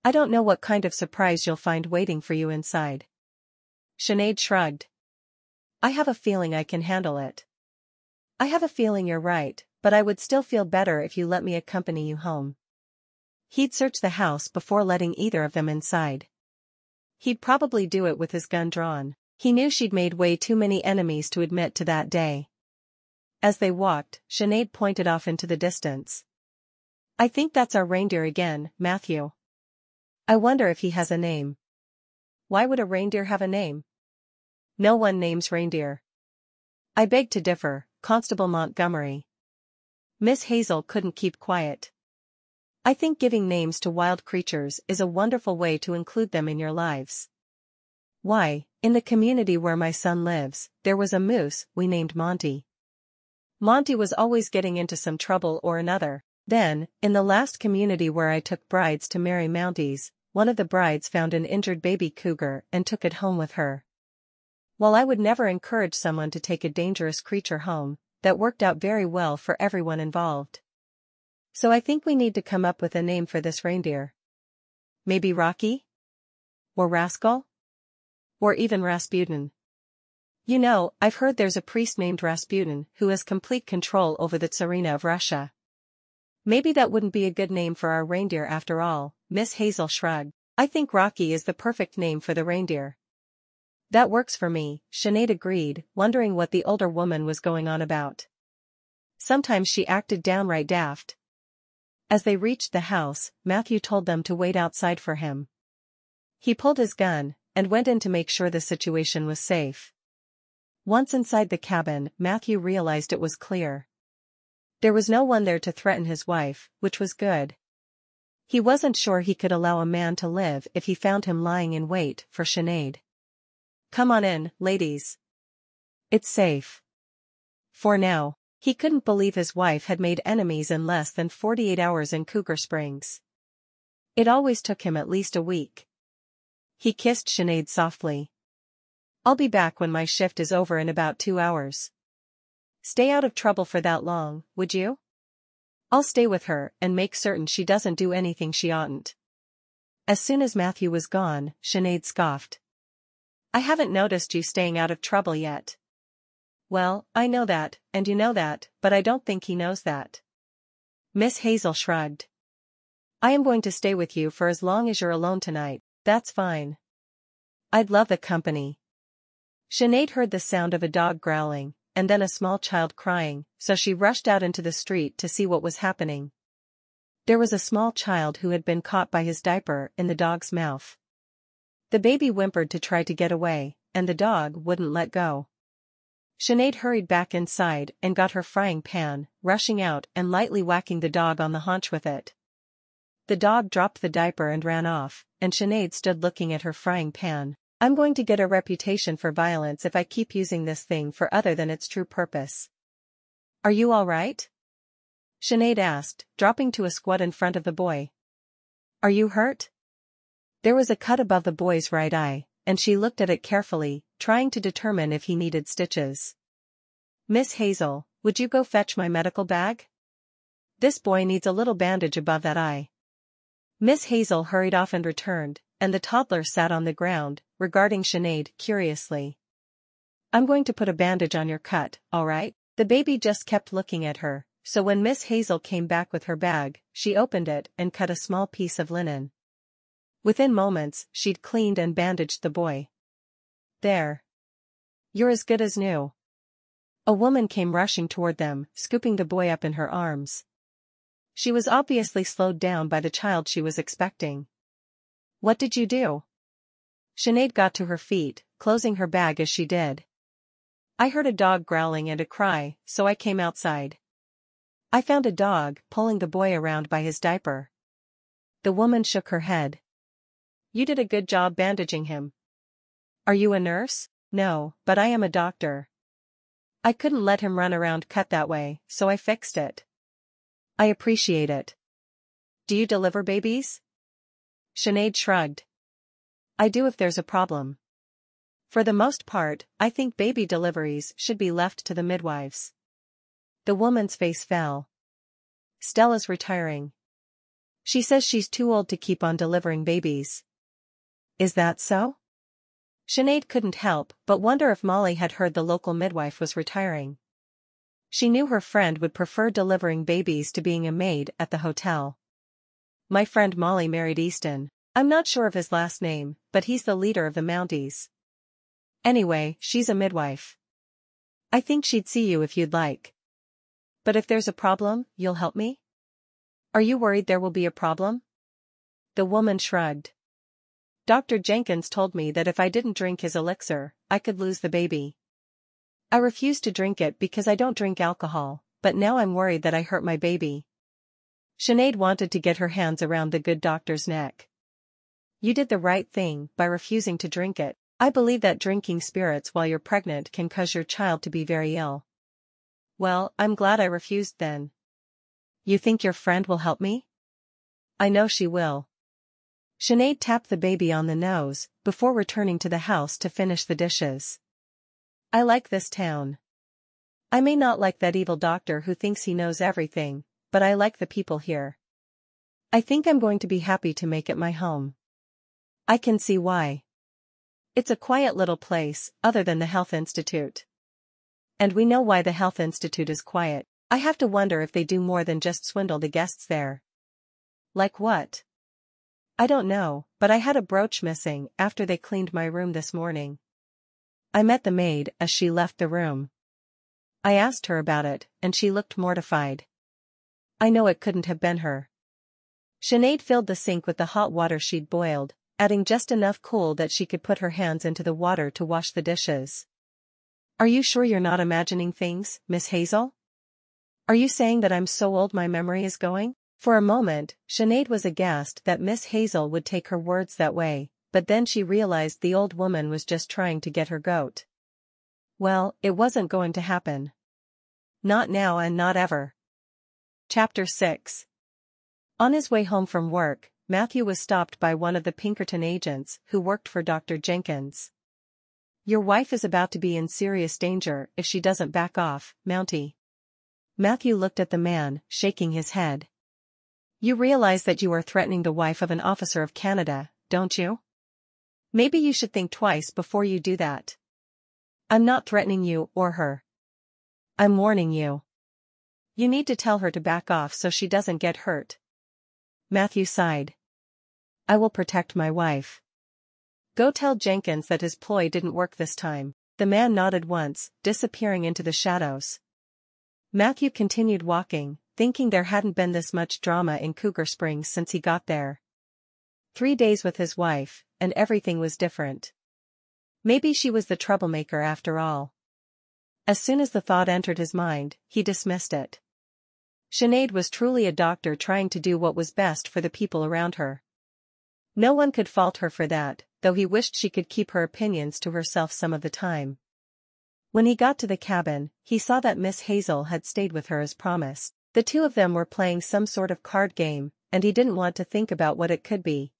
I don't know what kind of surprise you'll find waiting for you inside. Sinead shrugged. I have a feeling I can handle it. I have a feeling you're right, but I would still feel better if you let me accompany you home. He'd search the house before letting either of them inside. He'd probably do it with his gun drawn. He knew she'd made way too many enemies to admit to that day. As they walked, Sinead pointed off into the distance. I think that's our reindeer again, Matthew. I wonder if he has a name. Why would a reindeer have a name? No one names reindeer. I beg to differ, Constable Montgomery. Miss Hazel couldn't keep quiet. I think giving names to wild creatures is a wonderful way to include them in your lives. Why, in the community where my son lives, there was a moose we named Monty. Monty was always getting into some trouble or another. Then, in the last community where I took brides to marry Mounties, one of the brides found an injured baby cougar and took it home with her. While I would never encourage someone to take a dangerous creature home, that worked out very well for everyone involved. So I think we need to come up with a name for this reindeer. Maybe Rocky? Or Rascal? Or even Rasputin. You know, I've heard there's a priest named Rasputin who has complete control over the Tsarina of Russia. Maybe that wouldn't be a good name for our reindeer after all, Miss Hazel shrugged. I think Rocky is the perfect name for the reindeer. That works for me, Sinead agreed, wondering what the older woman was going on about. Sometimes she acted downright daft. As they reached the house, Matthew told them to wait outside for him. He pulled his gun, and went in to make sure the situation was safe. Once inside the cabin, Matthew realized it was clear. There was no one there to threaten his wife, which was good. He wasn't sure he could allow a man to live if he found him lying in wait for Sinead. Come on in, ladies. It's safe. For now. He couldn't believe his wife had made enemies in less than 48 hours in Cougar Springs. It always took him at least a week. He kissed Sinead softly. I'll be back when my shift is over in about 2 hours. Stay out of trouble for that long, would you? I'll stay with her and make certain she doesn't do anything she oughtn't. As soon as Matthew was gone, Sinead scoffed. I haven't noticed you staying out of trouble yet. Well, I know that, and you know that, but I don't think he knows that. Miss Hazel shrugged. I am going to stay with you for as long as you're alone tonight, that's fine. I'd love the company. Sinead heard the sound of a dog growling, and then a small child crying, so she rushed out into the street to see what was happening. There was a small child who had been caught by his diaper in the dog's mouth. The baby whimpered to try to get away, and the dog wouldn't let go. Sinead hurried back inside and got her frying pan, rushing out and lightly whacking the dog on the haunch with it. The dog dropped the diaper and ran off, and Sinead stood looking at her frying pan. I'm going to get a reputation for violence if I keep using this thing for other than its true purpose. Are you all right? Sinead asked, dropping to a squat in front of the boy. Are you hurt? There was a cut above the boy's right eye, and she looked at it carefully, trying to determine if he needed stitches. Miss Hazel, would you go fetch my medical bag? This boy needs a little bandage above that eye. Miss Hazel hurried off and returned, and the toddler sat on the ground, regarding Sinead curiously. I'm going to put a bandage on your cut, all right? The baby just kept looking at her, so when Miss Hazel came back with her bag, she opened it and cut a small piece of linen. Within moments, she'd cleaned and bandaged the boy. There. You're as good as new. A woman came rushing toward them, scooping the boy up in her arms. She was obviously slowed down by the child she was expecting. What did you do? Sinead got to her feet, closing her bag as she did. I heard a dog growling and a cry, so I came outside. I found a dog pulling the boy around by his diaper. The woman shook her head. You did a good job bandaging him. Are you a nurse? No, but I am a doctor. I couldn't let him run around cut that way, so I fixed it. I appreciate it. Do you deliver babies? Sinead shrugged. I do if there's a problem. For the most part, I think baby deliveries should be left to the midwives. The woman's face fell. Stella's retiring. She says she's too old to keep on delivering babies. Is that so? Sinead couldn't help but wonder if Molly had heard the local midwife was retiring. She knew her friend would prefer delivering babies to being a maid at the hotel. My friend Molly married Easton. I'm not sure of his last name, but he's the leader of the Mounties. Anyway, she's a midwife. I think she'd see you if you'd like. But if there's a problem, you'll help me? Are you worried there will be a problem? The woman shrugged. Dr. Jenkins told me that if I didn't drink his elixir, I could lose the baby. I refused to drink it because I don't drink alcohol, but now I'm worried that I hurt my baby. Sinead wanted to get her hands around the good doctor's neck. You did the right thing by refusing to drink it. I believe that drinking spirits while you're pregnant can cause your child to be very ill. Well, I'm glad I refused then. You think your friend will help me? I know she will. Sinead tapped the baby on the nose before returning to the house to finish the dishes. I like this town. I may not like that evil doctor who thinks he knows everything, but I like the people here. I think I'm going to be happy to make it my home. I can see why. It's a quiet little place, other than the Health Institute. And we know why the Health Institute is quiet. I have to wonder if they do more than just swindle the guests there. Like what? I don't know, but I had a brooch missing after they cleaned my room this morning. I met the maid as she left the room. I asked her about it, and she looked mortified. I know it couldn't have been her. Sinead filled the sink with the hot water she'd boiled, adding just enough cool that she could put her hands into the water to wash the dishes. Are you sure you're not imagining things, Miss Hazel? Are you saying that I'm so old my memory is going? For a moment, Sinead was aghast that Miss Hazel would take her words that way, but then she realized the old woman was just trying to get her goat. Well, it wasn't going to happen. Not now and not ever. Chapter 6. On his way home from work, Matthew was stopped by one of the Pinkerton agents who worked for Dr. Jenkins. Your wife is about to be in serious danger if she doesn't back off, Mountie. Matthew looked at the man, shaking his head. You realize that you are threatening the wife of an officer of Canada, don't you? Maybe you should think twice before you do that. I'm not threatening you or her. I'm warning you. You need to tell her to back off so she doesn't get hurt. Matthew sighed. I will protect my wife. Go tell Jenkins that his ploy didn't work this time. The man nodded once, disappearing into the shadows. Matthew continued walking, thinking there hadn't been this much drama in Cougar Springs since he got there. 3 days with his wife, and everything was different. Maybe she was the troublemaker after all. As soon as the thought entered his mind, he dismissed it. Sinead was truly a doctor trying to do what was best for the people around her. No one could fault her for that, though he wished she could keep her opinions to herself some of the time. When he got to the cabin, he saw that Miss Hazel had stayed with her as promised. The two of them were playing some sort of card game, and he didn't want to think about what it could be.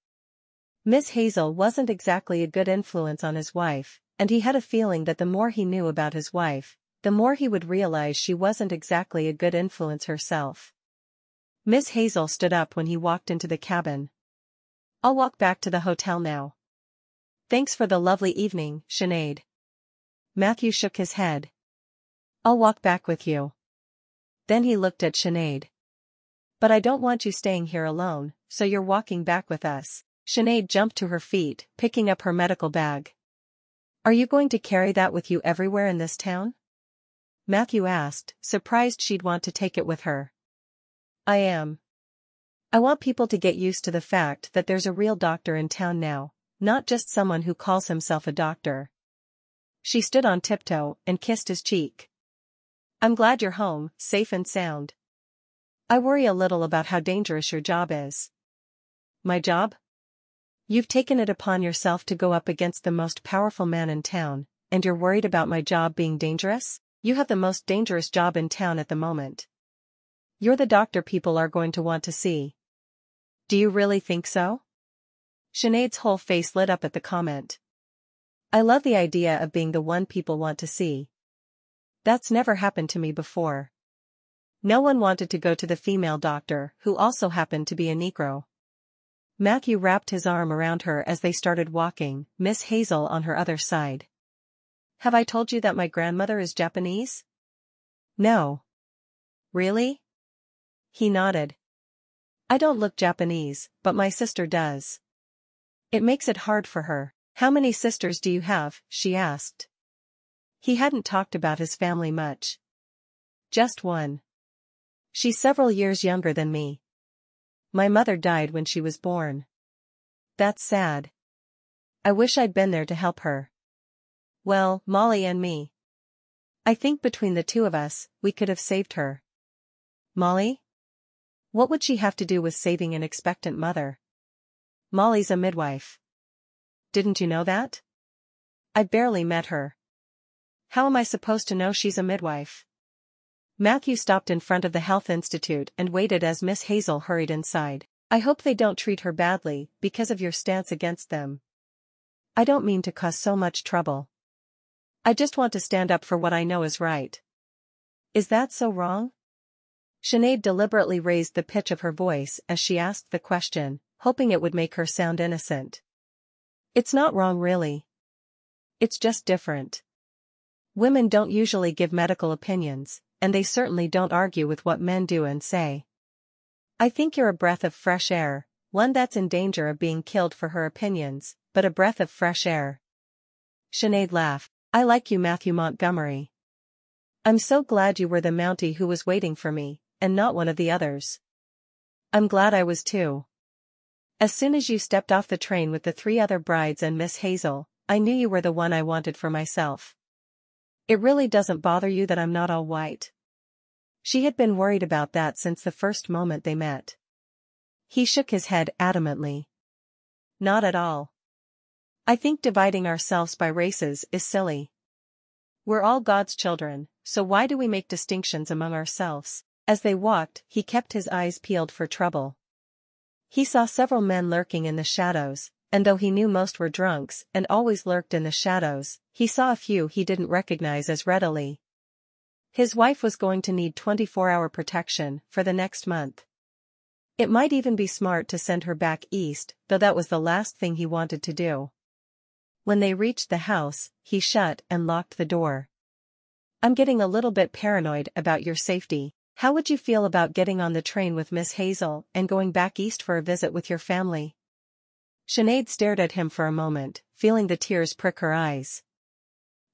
Miss Hazel wasn't exactly a good influence on his wife, and he had a feeling that the more he knew about his wife, the more he would realize she wasn't exactly a good influence herself. Miss Hazel stood up when he walked into the cabin. I'll walk back to the hotel now. Thanks for the lovely evening, Sinead. Matthew shook his head. I'll walk back with you. Then he looked at Sinead. But I don't want you staying here alone, so you're walking back with us. Sinead jumped to her feet, picking up her medical bag. Are you going to carry that with you everywhere in this town? Matthew asked, surprised she'd want to take it with her. I am. I want people to get used to the fact that there's a real doctor in town now, not just someone who calls himself a doctor. She stood on tiptoe and kissed his cheek. I'm glad you're home, safe and sound. I worry a little about how dangerous your job is. My job? You've taken it upon yourself to go up against the most powerful man in town, and you're worried about my job being dangerous? You have the most dangerous job in town at the moment. You're the doctor people are going to want to see. Do you really think so? Sinead's whole face lit up at the comment. I love the idea of being the one people want to see. That's never happened to me before. No one wanted to go to the female doctor, who also happened to be a Negro. Matthew wrapped his arm around her as they started walking, Miss Hazel on her other side. Have I told you that my grandmother is Japanese? No. Really? He nodded. I don't look Japanese, but my sister does. It makes it hard for her. How many sisters do you have? She asked. He hadn't talked about his family much. Just one. She's several years younger than me. My mother died when she was born. That's sad. I wish I'd been there to help her. Well, Molly and me. I think between the two of us, we could have saved her. Molly? What would she have to do with saving an expectant mother? Molly's a midwife. Didn't you know that? I barely met her. How am I supposed to know she's a midwife? Matthew stopped in front of the Health Institute and waited as Miss Hazel hurried inside. I hope they don't treat her badly, because of your stance against them. I don't mean to cause so much trouble. I just want to stand up for what I know is right. Is that so wrong? Sinead deliberately raised the pitch of her voice as she asked the question, hoping it would make her sound innocent. It's not wrong really. It's just different. Women don't usually give medical opinions, and they certainly don't argue with what men do and say. I think you're a breath of fresh air, one that's in danger of being killed for her opinions, but a breath of fresh air. Sinead laughed. I like you, Matthew Montgomery. I'm so glad you were the Mountie who was waiting for me, and not one of the others. I'm glad I was too. As soon as you stepped off the train with the 3 other brides and Miss Hazel, I knew you were the one I wanted for myself. It really doesn't bother you that I'm not all white? She had been worried about that since the first moment they met. He shook his head adamantly. Not at all. I think dividing ourselves by races is silly. We're all God's children, so why do we make distinctions among ourselves? As they walked, he kept his eyes peeled for trouble. He saw several men lurking in the shadows, and though he knew most were drunks and always lurked in the shadows, he saw a few he didn't recognize as readily. His wife was going to need 24-hour protection for the next month. It might even be smart to send her back east, though that was the last thing he wanted to do. When they reached the house, he shut and locked the door. I'm getting a little bit paranoid about your safety. How would you feel about getting on the train with Miss Hazel and going back east for a visit with your family? Sinead stared at him for a moment, feeling the tears prick her eyes.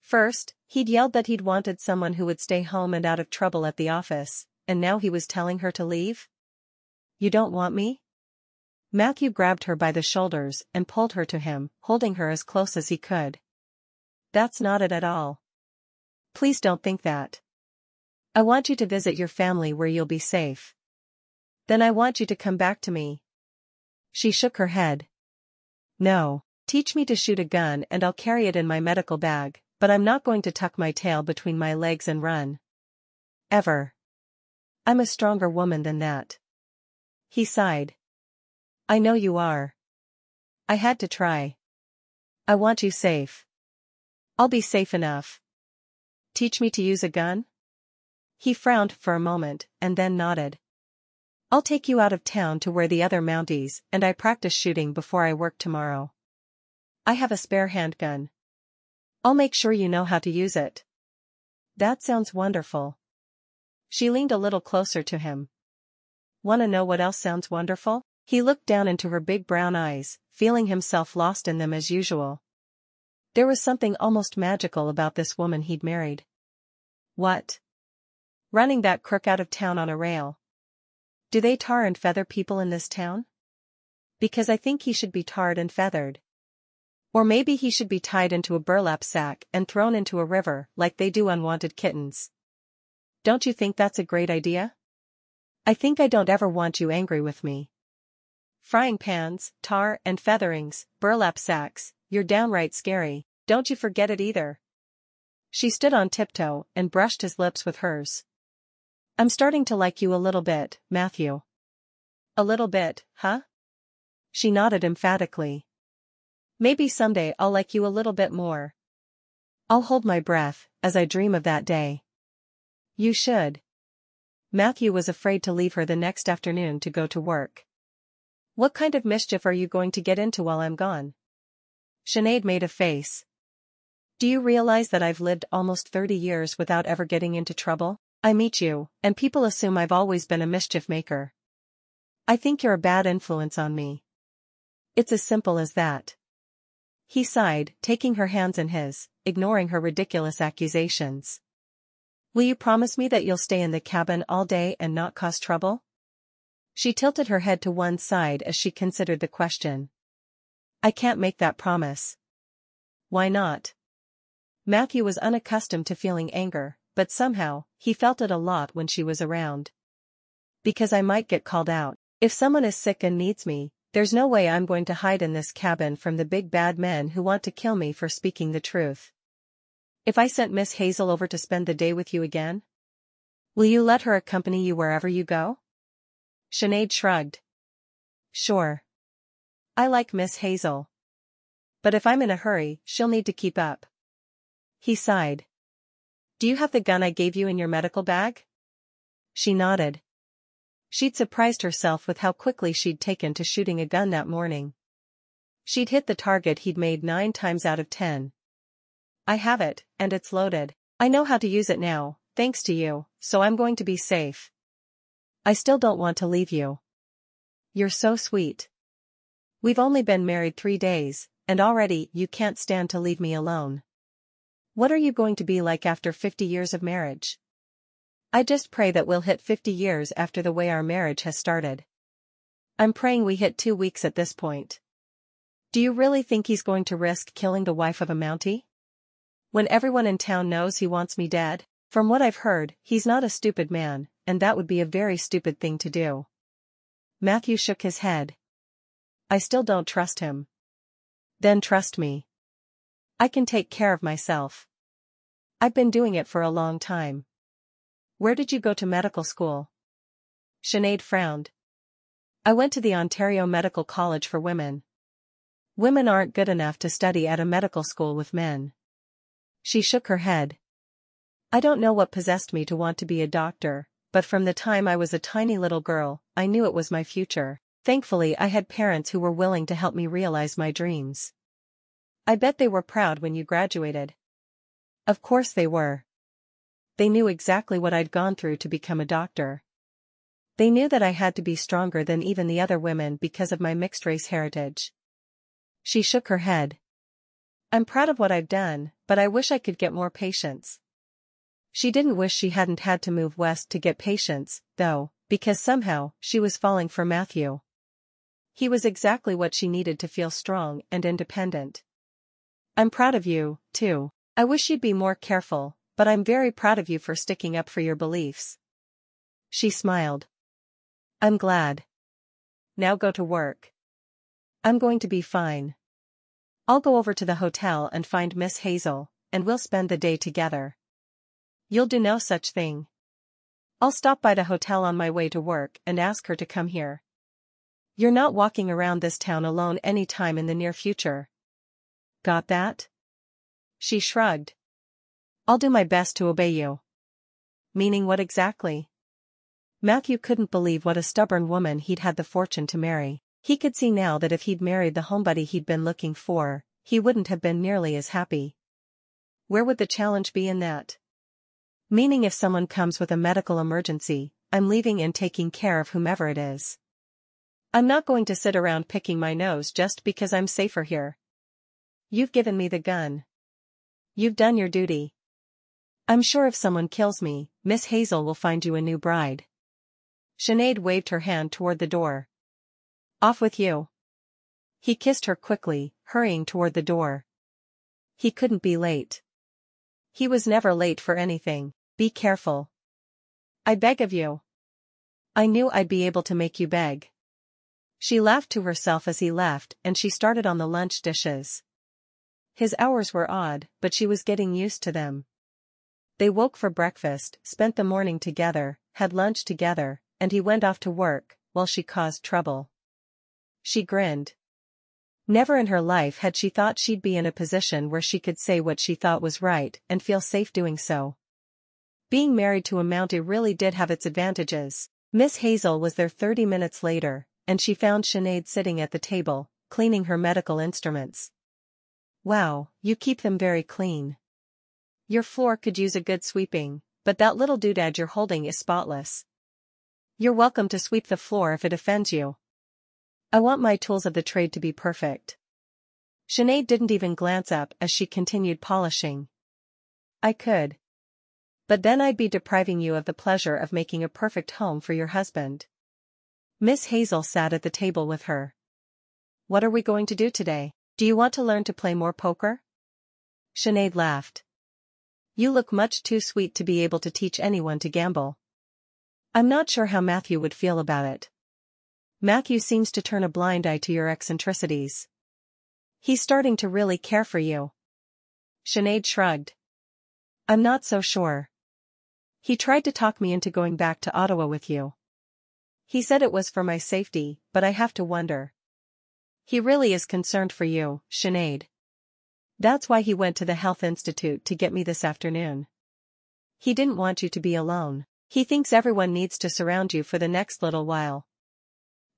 First, he'd yelled that he'd wanted someone who would stay home and out of trouble at the office, and now he was telling her to leave? You don't want me? Matthew grabbed her by the shoulders and pulled her to him, holding her as close as he could. That's not it at all. Please don't think that. I want you to visit your family where you'll be safe. Then I want you to come back to me. She shook her head. No, teach me to shoot a gun and I'll carry it in my medical bag, but I'm not going to tuck my tail between my legs and run. Ever. I'm a stronger woman than that. He sighed. I know you are. I had to try. I want you safe. I'll be safe enough. Teach me to use a gun? He frowned for a moment, and then nodded. I'll take you out of town to where the other Mounties and I practice shooting before I work tomorrow. I have a spare handgun. I'll make sure you know how to use it. That sounds wonderful. She leaned a little closer to him. Want to know what else sounds wonderful? He looked down into her big brown eyes, feeling himself lost in them as usual. There was something almost magical about this woman he'd married. What? Running that crook out of town on a rail. Do they tar and feather people in this town? Because I think he should be tarred and feathered. Or maybe he should be tied into a burlap sack and thrown into a river like they do unwanted kittens. Don't you think that's a great idea? I think I don't ever want you angry with me. Frying pans, tar and featherings, burlap sacks, you're downright scary, don't you forget it either. She stood on tiptoe and brushed his lips with hers. I'm starting to like you a little bit, Matthew. A little bit, huh? She nodded emphatically. Maybe someday I'll like you a little bit more. I'll hold my breath as I dream of that day. You should. Matthew was afraid to leave her the next afternoon to go to work. What kind of mischief are you going to get into while I'm gone? Sinead made a face. Do you realize that I've lived almost 30 years without ever getting into trouble? I meet you, and people assume I've always been a mischief maker. I think you're a bad influence on me. It's as simple as that. He sighed, taking her hands in his, ignoring her ridiculous accusations. Will you promise me that you'll stay in the cabin all day and not cause trouble? She tilted her head to one side as she considered the question. I can't make that promise. Why not? Matthew was unaccustomed to feeling anger, but somehow, he felt it a lot when she was around. Because I might get called out. If someone is sick and needs me, there's no way I'm going to hide in this cabin from the big bad men who want to kill me for speaking the truth. If I sent Miss Hazel over to spend the day with you again? Will you let her accompany you wherever you go? Sinead shrugged. Sure. I like Miss Hazel. But if I'm in a hurry, she'll need to keep up. He sighed. Do you have the gun I gave you in your medical bag? She nodded. She'd surprised herself with how quickly she'd taken to shooting a gun that morning. She'd hit the target he'd made 9 times out of 10. I have it, and it's loaded. I know how to use it now, thanks to you, so I'm going to be safe. I still don't want to leave you. You're so sweet. We've only been married 3 days, and already you can't stand to leave me alone. What are you going to be like after 50 years of marriage? I just pray that we'll hit 50 years after the way our marriage has started. I'm praying we hit 2 weeks at this point. Do you really think he's going to risk killing the wife of a Mountie? When everyone in town knows he wants me dead? From what I've heard, he's not a stupid man, and that would be a very stupid thing to do. Matthew shook his head. I still don't trust him. Then trust me. I can take care of myself. I've been doing it for a long time. Where did you go to medical school? Sinead frowned. I went to the Ontario Medical College for Women. Women aren't good enough to study at a medical school with men. She shook her head. I don't know what possessed me to want to be a doctor, but from the time I was a tiny little girl, I knew it was my future. Thankfully, I had parents who were willing to help me realize my dreams. I bet they were proud when you graduated. Of course they were. They knew exactly what I'd gone through to become a doctor. They knew that I had to be stronger than even the other women because of my mixed-race heritage. She shook her head. I'm proud of what I've done, but I wish I could get more patients. She didn't wish she hadn't had to move west to get patients, though, because somehow, she was falling for Matthew. He was exactly what she needed to feel strong and independent. I'm proud of you, too. I wish you'd be more careful, but I'm very proud of you for sticking up for your beliefs. She smiled. I'm glad. Now go to work. I'm going to be fine. I'll go over to the hotel and find Miss Hazel, and we'll spend the day together. You'll do no such thing. I'll stop by the hotel on my way to work and ask her to come here. You're not walking around this town alone any time in the near future. Got that? She shrugged. I'll do my best to obey you. Meaning what exactly? Matthew couldn't believe what a stubborn woman he'd had the fortune to marry. He could see now that if he'd married the homebody he'd been looking for, he wouldn't have been nearly as happy. Where would the challenge be in that? Meaning if someone comes with a medical emergency, I'm leaving and taking care of whomever it is. I'm not going to sit around picking my nose just because I'm safer here. You've given me the gun. You've done your duty. I'm sure if someone kills me, Miss Hazel will find you a new bride. Sinead waved her hand toward the door. Off with you. He kissed her quickly, hurrying toward the door. He couldn't be late. He was never late for anything. Be careful. I beg of you. I knew I'd be able to make you beg. She laughed to herself as he left and she started on the lunch dishes. His hours were odd, but she was getting used to them. They woke for breakfast, spent the morning together, had lunch together, and he went off to work, while she caused trouble. She grinned. Never in her life had she thought she'd be in a position where she could say what she thought was right and feel safe doing so. Being married to a Mountie really did have its advantages. Miss Hazel was there 30 minutes later, and she found Sinead sitting at the table, cleaning her medical instruments. Wow, you keep them very clean. Your floor could use a good sweeping, but that little doodad you're holding is spotless. You're welcome to sweep the floor if it offends you. I want my tools of the trade to be perfect. Sinead didn't even glance up as she continued polishing. I could. But then I'd be depriving you of the pleasure of making a perfect home for your husband. Miss Hazel sat at the table with her. What are we going to do today? Do you want to learn to play more poker? Sinead laughed. You look much too sweet to be able to teach anyone to gamble. I'm not sure how Matthew would feel about it. Matthew seems to turn a blind eye to your eccentricities. He's starting to really care for you. Sinead shrugged. I'm not so sure. He tried to talk me into going back to Ottawa with you. He said it was for my safety, but I have to wonder. He really is concerned for you, Sinead. That's why he went to the Health Institute to get me this afternoon. He didn't want you to be alone. He thinks everyone needs to surround you for the next little while.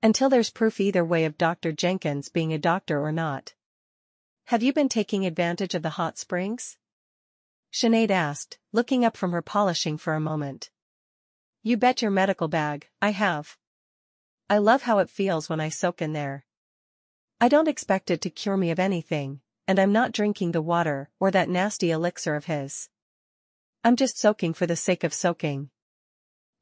Until there's proof either way of Dr. Jenkins being a doctor or not. Have you been taking advantage of the hot springs? Sinead asked, looking up from her polishing for a moment. You bet your medical bag, I have. I love how it feels when I soak in there. I don't expect it to cure me of anything, and I'm not drinking the water or that nasty elixir of his. I'm just soaking for the sake of soaking.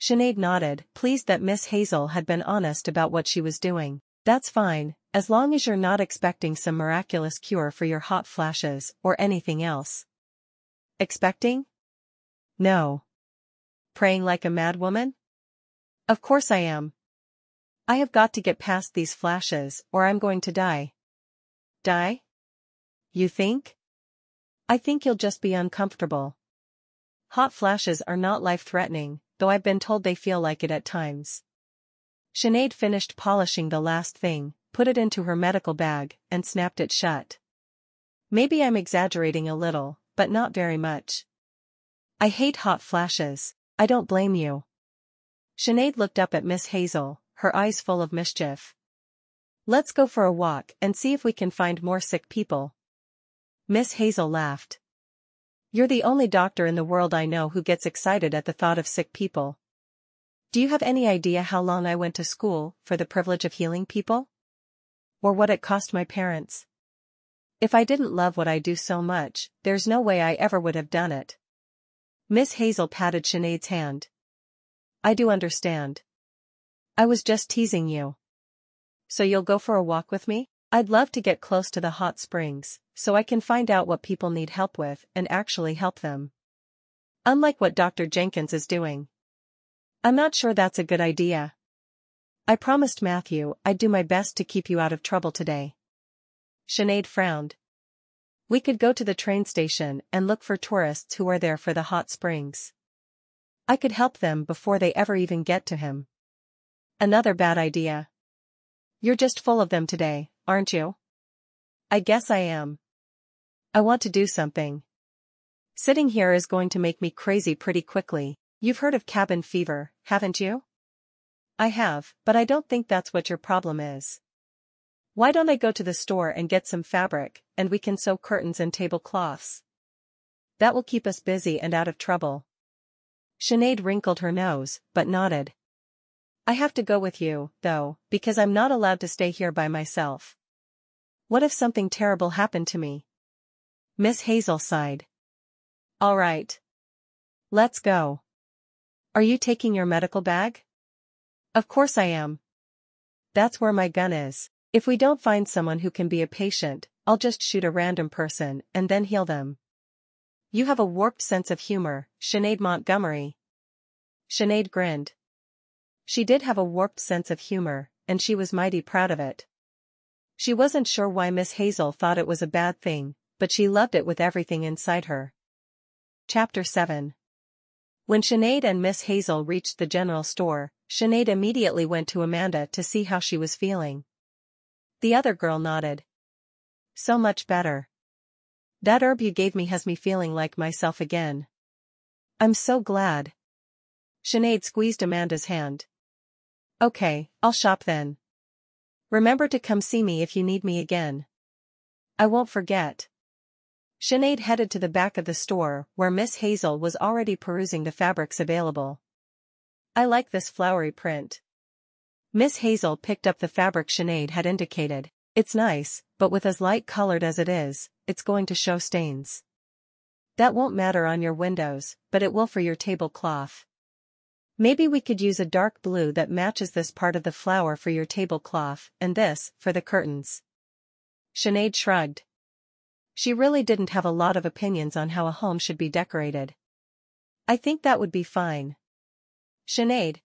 Sinead nodded, pleased that Miss Hazel had been honest about what she was doing. That's fine, as long as you're not expecting some miraculous cure for your hot flashes or anything else. Expecting? No. Praying like a madwoman? Of course I am. I have got to get past these flashes or I'm going to die. Die? You think? I think you'll just be uncomfortable. Hot flashes are not life-threatening, though I've been told they feel like it at times. Sinead finished polishing the last thing, put it into her medical bag, and snapped it shut. Maybe I'm exaggerating a little, but not very much. I hate hot flashes. I don't blame you. Sinead looked up at Miss Hazel, her eyes full of mischief. Let's go for a walk and see if we can find more sick people. Miss Hazel laughed. You're the only doctor in the world I know who gets excited at the thought of sick people. Do you have any idea how long I went to school for the privilege of healing people? Or what it cost my parents? If I didn't love what I do so much, there's no way I ever would have done it. Miss Hazel patted Sinead's hand. I do understand. I was just teasing you. So you'll go for a walk with me? I'd love to get close to the hot springs, so I can find out what people need help with and actually help them. Unlike what Dr. Jenkins is doing. I'm not sure that's a good idea. I promised Matthew I'd do my best to keep you out of trouble today. Sinead frowned. We could go to the train station and look for tourists who are there for the hot springs. I could help them before they ever even get to him. Another bad idea. You're just full of them today, aren't you? I guess I am. I want to do something. Sitting here is going to make me crazy pretty quickly. You've heard of cabin fever, haven't you? I have, but I don't think that's what your problem is. Why don't I go to the store and get some fabric, and we can sew curtains and tablecloths? That will keep us busy and out of trouble. Sinead wrinkled her nose, but nodded. I have to go with you, though, because I'm not allowed to stay here by myself. What if something terrible happened to me? Miss Hazel sighed. All right. Let's go. Are you taking your medical bag? Of course I am. That's where my gun is. If we don't find someone who can be a patient, I'll just shoot a random person and then heal them. You have a warped sense of humor, Sinead Montgomery. Sinead grinned. She did have a warped sense of humor, and she was mighty proud of it. She wasn't sure why Miss Hazel thought it was a bad thing, but she loved it with everything inside her. Chapter 7. When Sinead and Miss Hazel reached the general store, Sinead immediately went to Amanda to see how she was feeling. The other girl nodded. So much better. That herb you gave me has me feeling like myself again. I'm so glad. Sinead squeezed Amanda's hand. Okay, I'll shop then. Remember to come see me if you need me again. I won't forget. Sinead headed to the back of the store where Miss Hazel was already perusing the fabrics available. I like this flowery print. Miss Hazel picked up the fabric Sinead had indicated. It's nice, but with as light colored as it is, it's going to show stains. That won't matter on your windows, but it will for your tablecloth. Maybe we could use a dark blue that matches this part of the flower for your tablecloth, and this, for the curtains. Sinead shrugged. She really didn't have a lot of opinions on how a home should be decorated. I think that would be fine. Sinead.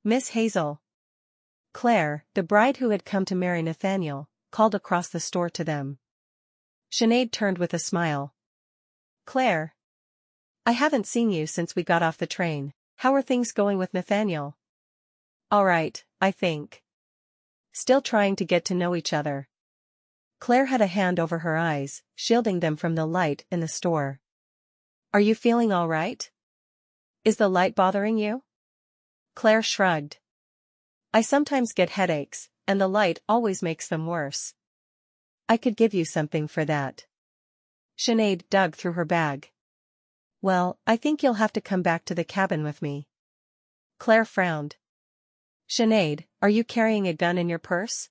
Miss Hazel. Claire, the bride who had come to marry Nathaniel, called across the store to them. Sinead turned with a smile. Claire. I haven't seen you since we got off the train. How are things going with Nathaniel? All right, I think. Still trying to get to know each other. Claire had a hand over her eyes, shielding them from the light in the store. Are you feeling all right? Is the light bothering you? Claire shrugged. I sometimes get headaches, and the light always makes them worse. I could give you something for that. Sinead dug through her bag. Well, I think you'll have to come back to the cabin with me. Claire frowned. Sinead, are you carrying a gun in your purse?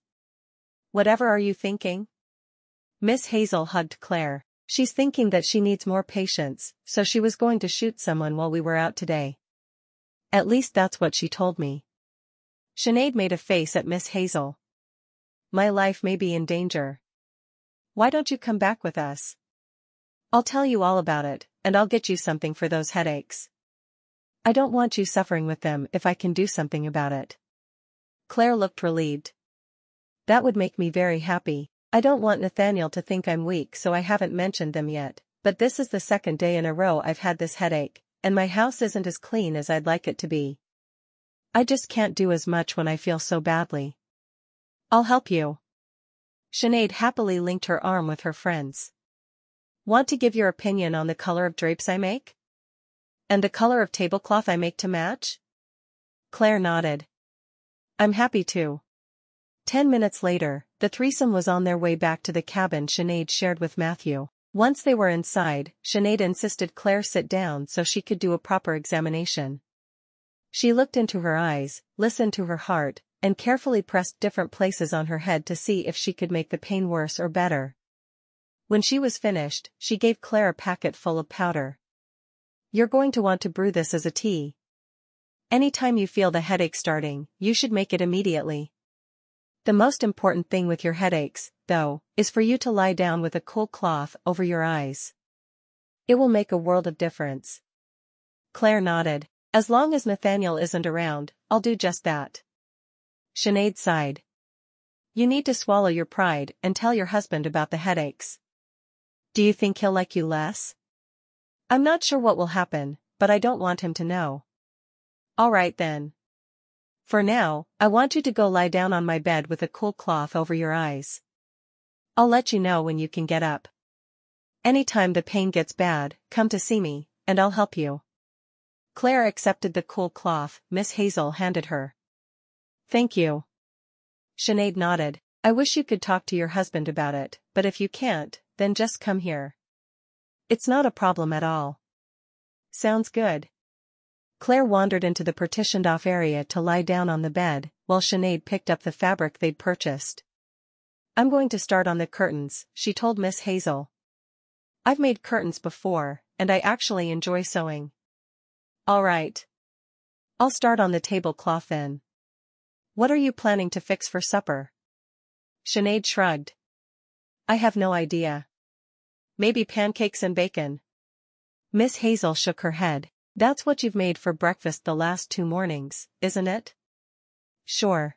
Whatever are you thinking? Miss Hazel hugged Claire. She's thinking that she needs more patience, so she was going to shoot someone while we were out today. At least that's what she told me. Sinead made a face at Miss Hazel. My life may be in danger. Why don't you come back with us? I'll tell you all about it, and I'll get you something for those headaches. I don't want you suffering with them if I can do something about it. Claire looked relieved. That would make me very happy. I don't want Nathaniel to think I'm weak, so I haven't mentioned them yet, but this is the second day in a row I've had this headache, and my house isn't as clean as I'd like it to be. I just can't do as much when I feel so badly. I'll help you. Sinead happily linked her arm with her friend's. Want to give your opinion on the color of drapes I make? And the color of tablecloth I make to match? Claire nodded. I'm happy to. 10 minutes later, the threesome was on their way back to the cabin Sinead shared with Matthew. Once they were inside, Sinead insisted Claire sit down so she could do a proper examination. She looked into her eyes, listened to her heart, and carefully pressed different places on her head to see if she could make the pain worse or better. When she was finished, she gave Claire a packet full of powder. You're going to want to brew this as a tea. Anytime you feel the headache starting, you should make it immediately. The most important thing with your headaches, though, is for you to lie down with a cool cloth over your eyes. It will make a world of difference. Claire nodded. As long as Nathaniel isn't around, I'll do just that. Sinead sighed. You need to swallow your pride and tell your husband about the headaches. Do you think he'll like you less? I'm not sure what will happen, but I don't want him to know. All right then. For now, I want you to go lie down on my bed with a cool cloth over your eyes. I'll let you know when you can get up. Anytime the pain gets bad, come to see me, and I'll help you. Claire accepted the cool cloth Miss Hazel handed her. Thank you. Sinead nodded. I wish you could talk to your husband about it, but if you can't, then just come here. It's not a problem at all. Sounds good. Claire wandered into the partitioned-off area to lie down on the bed, while Sinead picked up the fabric they'd purchased. I'm going to start on the curtains, she told Miss Hazel. I've made curtains before, and I actually enjoy sewing. All right. I'll start on the tablecloth then. What are you planning to fix for supper? Sinead shrugged. I have no idea. Maybe pancakes and bacon. Miss Hazel shook her head. That's what you've made for breakfast the last 2 mornings, isn't it? Sure.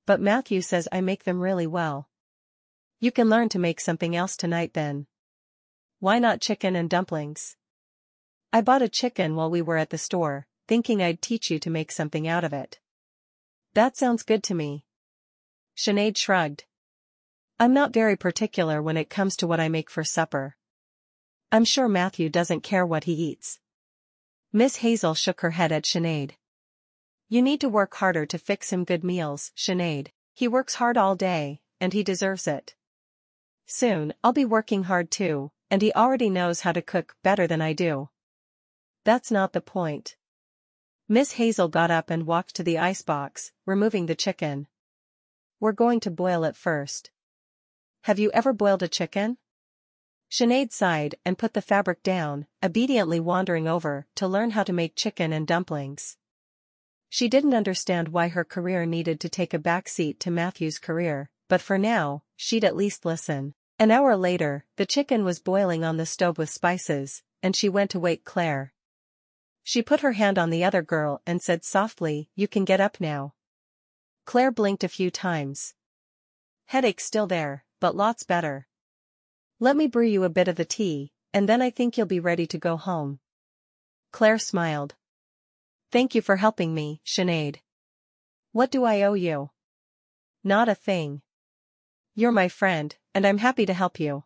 But Matthew says I make them really well. You can learn to make something else tonight then. Why not chicken and dumplings? I bought a chicken while we were at the store, thinking I'd teach you to make something out of it. That sounds good to me. Sinead shrugged. I'm not very particular when it comes to what I make for supper. I'm sure Matthew doesn't care what he eats. Miss Hazel shook her head at Sinead. You need to work harder to fix him good meals, Sinead. He works hard all day, and he deserves it. Soon, I'll be working hard too, and he already knows how to cook better than I do. That's not the point. Miss Hazel got up and walked to the icebox, removing the chicken. We're going to boil it first. Have you ever boiled a chicken? Sinead sighed and put the fabric down, obediently wandering over to learn how to make chicken and dumplings. She didn't understand why her career needed to take a back seat to Matthew's career, but for now, she'd at least listen. An hour later, the chicken was boiling on the stove with spices, and she went to wake Claire. She put her hand on the other girl and said softly, "You can get up now." Claire blinked a few times. Headache still there, but lots better. Let me brew you a bit of the tea, and then I think you'll be ready to go home. Claire smiled. Thank you for helping me, Sinead. What do I owe you? Not a thing. You're my friend, and I'm happy to help you.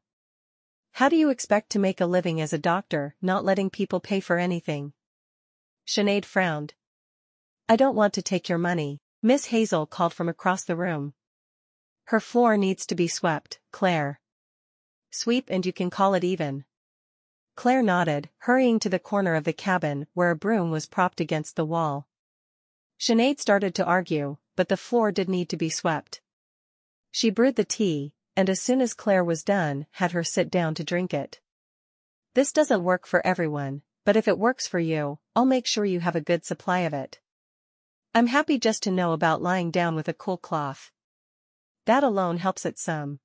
How do you expect to make a living as a doctor, not letting people pay for anything? Sinead frowned. I don't want to take your money, Miss Hazel called from across the room. Her floor needs to be swept, Claire. Sweep and you can call it even. Claire nodded, hurrying to the corner of the cabin where a broom was propped against the wall. Sinead started to argue, but the floor did need to be swept. She brewed the tea, and as soon as Claire was done, had her sit down to drink it. This doesn't work for everyone, but if it works for you, I'll make sure you have a good supply of it. I'm happy just to know about lying down with a cool cloth. That alone helps it some.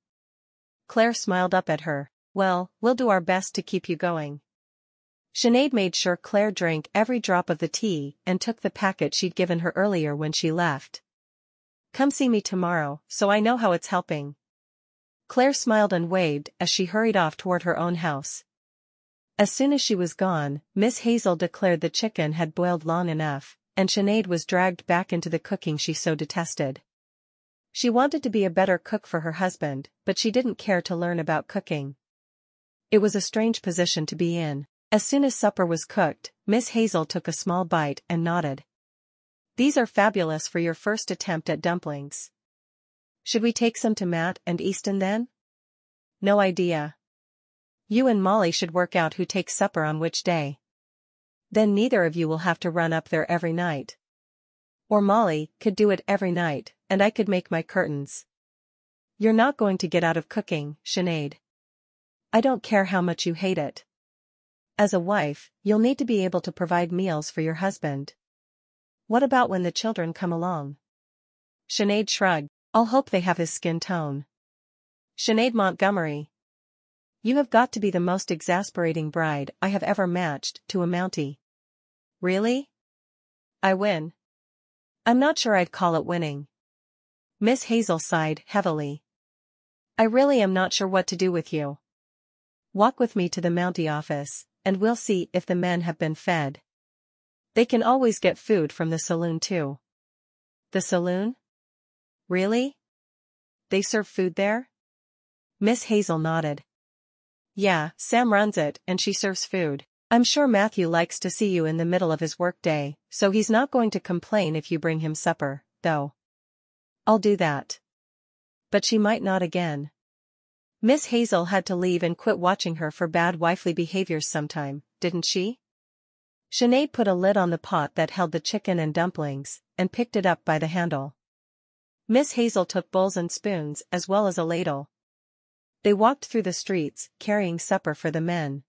Claire smiled up at her. Well, we'll do our best to keep you going. Sinead made sure Claire drank every drop of the tea and took the packet she'd given her earlier when she left. Come see me tomorrow, so I know how it's helping. Claire smiled and waved as she hurried off toward her own house. As soon as she was gone, Miss Hazel declared the chicken had boiled long enough, and Sinead was dragged back into the cooking she so detested. She wanted to be a better cook for her husband, but she didn't care to learn about cooking. It was a strange position to be in. As soon as supper was cooked, Miss Hazel took a small bite and nodded. These are fabulous for your first attempt at dumplings. Should we take some to Matt and Easton then? No idea. You and Molly should work out who takes supper on which day. Then neither of you will have to run up there every night. Or Molly could do it every night, and I could make my curtains. You're not going to get out of cooking, Sinead. I don't care how much you hate it. As a wife, you'll need to be able to provide meals for your husband. What about when the children come along? Sinead shrugged. I'll hope they have his skin tone. Sinead Montgomery. You have got to be the most exasperating bride I have ever matched to a Mountie. Really? I win. I'm not sure I'd call it winning. Miss Hazel sighed heavily. I really am not sure what to do with you. Walk with me to the Mountie office, and we'll see if the men have been fed. They can always get food from the saloon too. The saloon? Really? They serve food there? Miss Hazel nodded. Yeah, Sam runs it and she serves food. I'm sure Matthew likes to see you in the middle of his workday, so he's not going to complain if you bring him supper, though. I'll do that. But she might not again. Miss Hazel had to leave and quit watching her for bad wifely behaviors sometime, didn't she? Sinead put a lid on the pot that held the chicken and dumplings, and picked it up by the handle. Miss Hazel took bowls and spoons as well as a ladle. They walked through the streets, carrying supper for the men.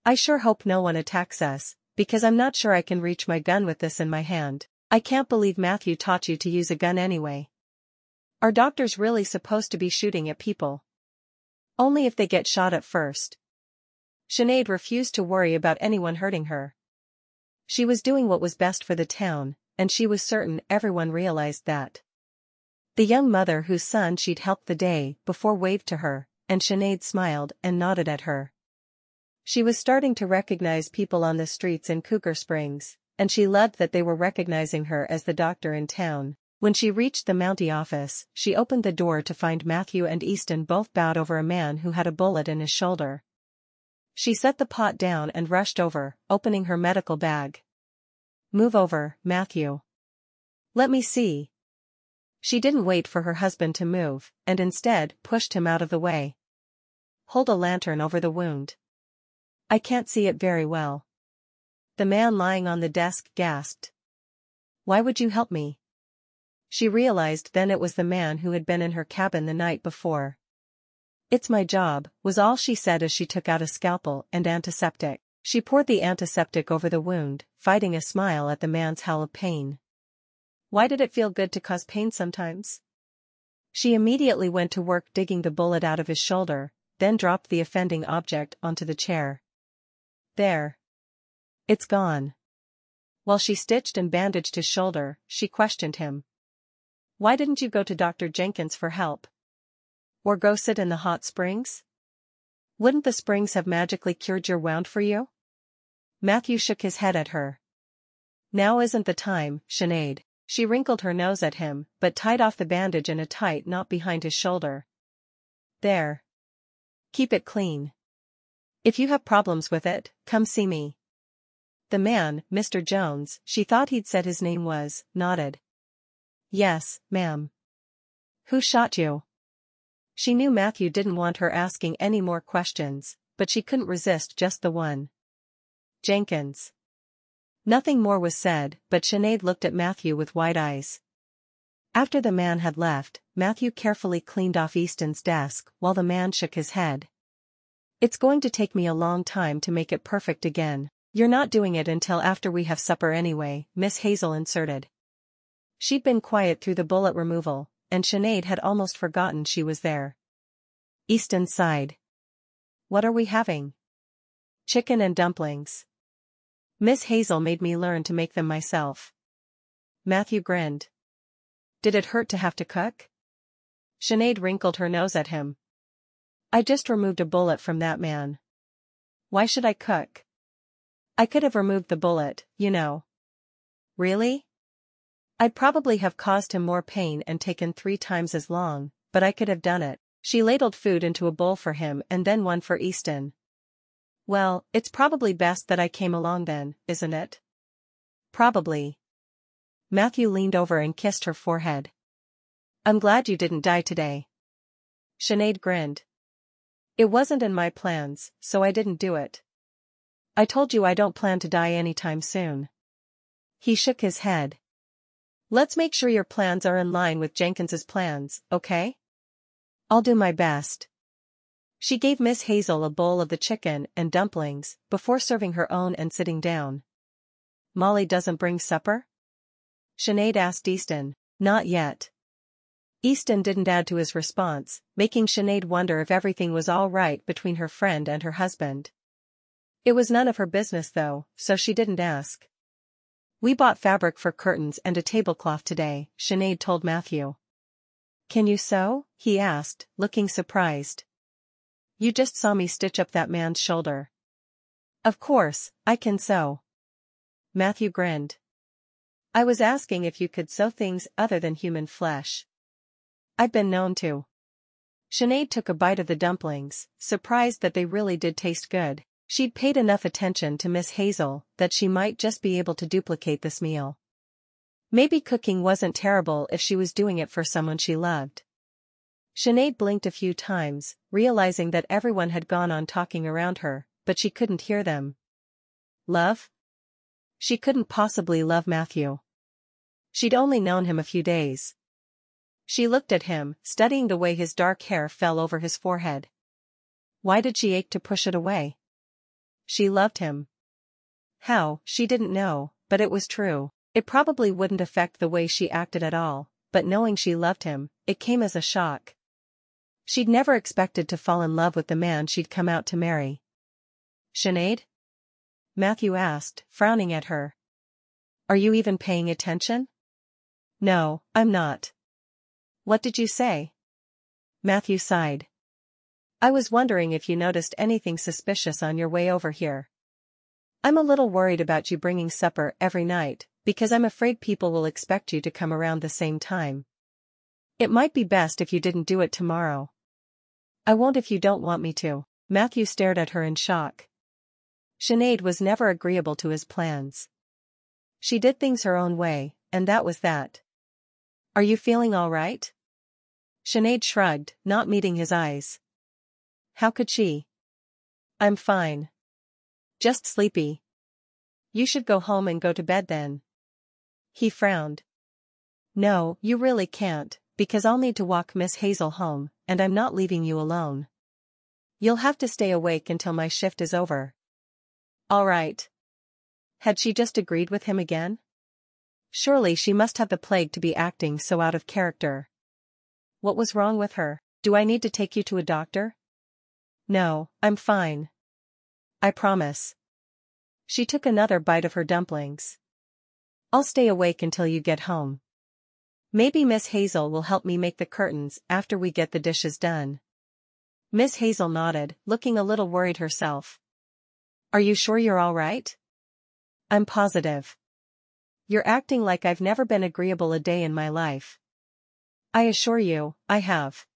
I sure hope no one attacks us, because I'm not sure I can reach my gun with this in my hand. I can't believe Matthew taught you to use a gun anyway. Are doctors really supposed to be shooting at people? Only if they get shot at first. Sinead refused to worry about anyone hurting her. She was doing what was best for the town, and she was certain everyone realized that. The young mother whose son she'd helped the day before waved to her, and Sinead smiled and nodded at her. She was starting to recognize people on the streets in Cougar Springs, and she loved that they were recognizing her as the doctor in town. When she reached the Mountie office, she opened the door to find Matthew and Easton both bowed over a man who had a bullet in his shoulder. She set the pot down and rushed over, opening her medical bag. "Move over, Matthew. Let me see." She didn't wait for her husband to move, and instead pushed him out of the way. "Hold a lantern over the wound. I can't see it very well." The man lying on the desk gasped. "Why would you help me?" She realized then it was the man who had been in her cabin the night before. "It's my job," was all she said as she took out a scalpel and antiseptic. She poured the antiseptic over the wound, fighting a smile at the man's howl of pain. Why did it feel good to cause pain sometimes? She immediately went to work digging the bullet out of his shoulder, then dropped the offending object onto the chair. "There. It's gone." While she stitched and bandaged his shoulder, she questioned him. "Why didn't you go to Dr. Jenkins for help? Or go sit in the hot springs? Wouldn't the springs have magically cured your wound for you?" Matthew shook his head at her. "Now isn't the time, Sinead." She wrinkled her nose at him, but tied off the bandage in a tight knot behind his shoulder. "There. Keep it clean. If you have problems with it, come see me." The man, Mr. Jones, she thought he'd said his name was, nodded. "Yes, ma'am." "Who shot you?" She knew Matthew didn't want her asking any more questions, but she couldn't resist just the one. "Jenkins." Nothing more was said, but Sinead looked at Matthew with wide eyes. After the man had left, Matthew carefully cleaned off Easton's desk while the man shook his head. "It's going to take me a long time to make it perfect again. You're not doing it until after we have supper anyway," Miss Hazel inserted. She'd been quiet through the bullet removal, and Sinead had almost forgotten she was there. Easton sighed. "What are we having?" "Chicken and dumplings. Miss Hazel made me learn to make them myself." Matthew grinned. "Did it hurt to have to cook?" Sinead wrinkled her nose at him. "I just removed a bullet from that man. Why should I cook? I could have removed the bullet, you know." "Really?" "I'd probably have caused him more pain and taken 3 times as long, but I could have done it." She ladled food into a bowl for him and then one for Easton. "Well, it's probably best that I came along then, isn't it?" "Probably." Matthew leaned over and kissed her forehead. "I'm glad you didn't die today." Sinead grinned. "It wasn't in my plans, so I didn't do it." "I told you I don't plan to die anytime soon." He shook his head. "Let's make sure your plans are in line with Jenkins's plans, okay?" "I'll do my best." She gave Miss Hazel a bowl of the chicken and dumplings before serving her own and sitting down. "Molly doesn't bring supper?" Sinead asked Easton. "Not yet." Easton didn't add to his response, making Sinead wonder if everything was all right between her friend and her husband. It was none of her business though, so she didn't ask. "We bought fabric for curtains and a tablecloth today," Sinead told Matthew. "Can you sew?" he asked, looking surprised. "You just saw me stitch up that man's shoulder." "Of course, I can sew." Matthew grinned. "I was asking if you could sew things other than human flesh." "I've been known to." Sinead took a bite of the dumplings, surprised that they really did taste good. She'd paid enough attention to Miss Hazel that she might just be able to duplicate this meal. Maybe cooking wasn't terrible if she was doing it for someone she loved. Sinead blinked a few times, realizing that everyone had gone on talking around her, but she couldn't hear them. Love? She couldn't possibly love Matthew. She'd only known him a few days. She looked at him, studying the way his dark hair fell over his forehead. Why did she ache to push it away? She loved him. How, she didn't know, but it was true. It probably wouldn't affect the way she acted at all, but knowing she loved him, it came as a shock. She'd never expected to fall in love with the man she'd come out to marry. "Sinead?" Matthew asked, frowning at her. "Are you even paying attention?" "No, I'm not." What did you say? Matthew sighed. I was wondering if you noticed anything suspicious on your way over here. I'm a little worried about you bringing supper every night, because I'm afraid people will expect you to come around the same time. It might be best if you didn't do it tomorrow. I won't if you don't want me to. Matthew stared at her in shock. Sinead was never agreeable to his plans. She did things her own way, and that was that. Are you feeling all right? Sinead shrugged, not meeting his eyes. How could she? I'm fine. Just sleepy. You should go home and go to bed then. He frowned. No, you really can't, because I'll need to walk Miss Hazel home, and I'm not leaving you alone. You'll have to stay awake until my shift is over. All right. Had she just agreed with him again? Surely she must have the plague to be acting so out of character. What was wrong with her? Do I need to take you to a doctor? No, I'm fine. I promise. She took another bite of her dumplings. I'll stay awake until you get home. Maybe Miss Hazel will help me make the curtains after we get the dishes done. Miss Hazel nodded, looking a little worried herself. Are you sure you're all right? I'm positive. You're acting like I've never been agreeable a day in my life. I assure you, I have.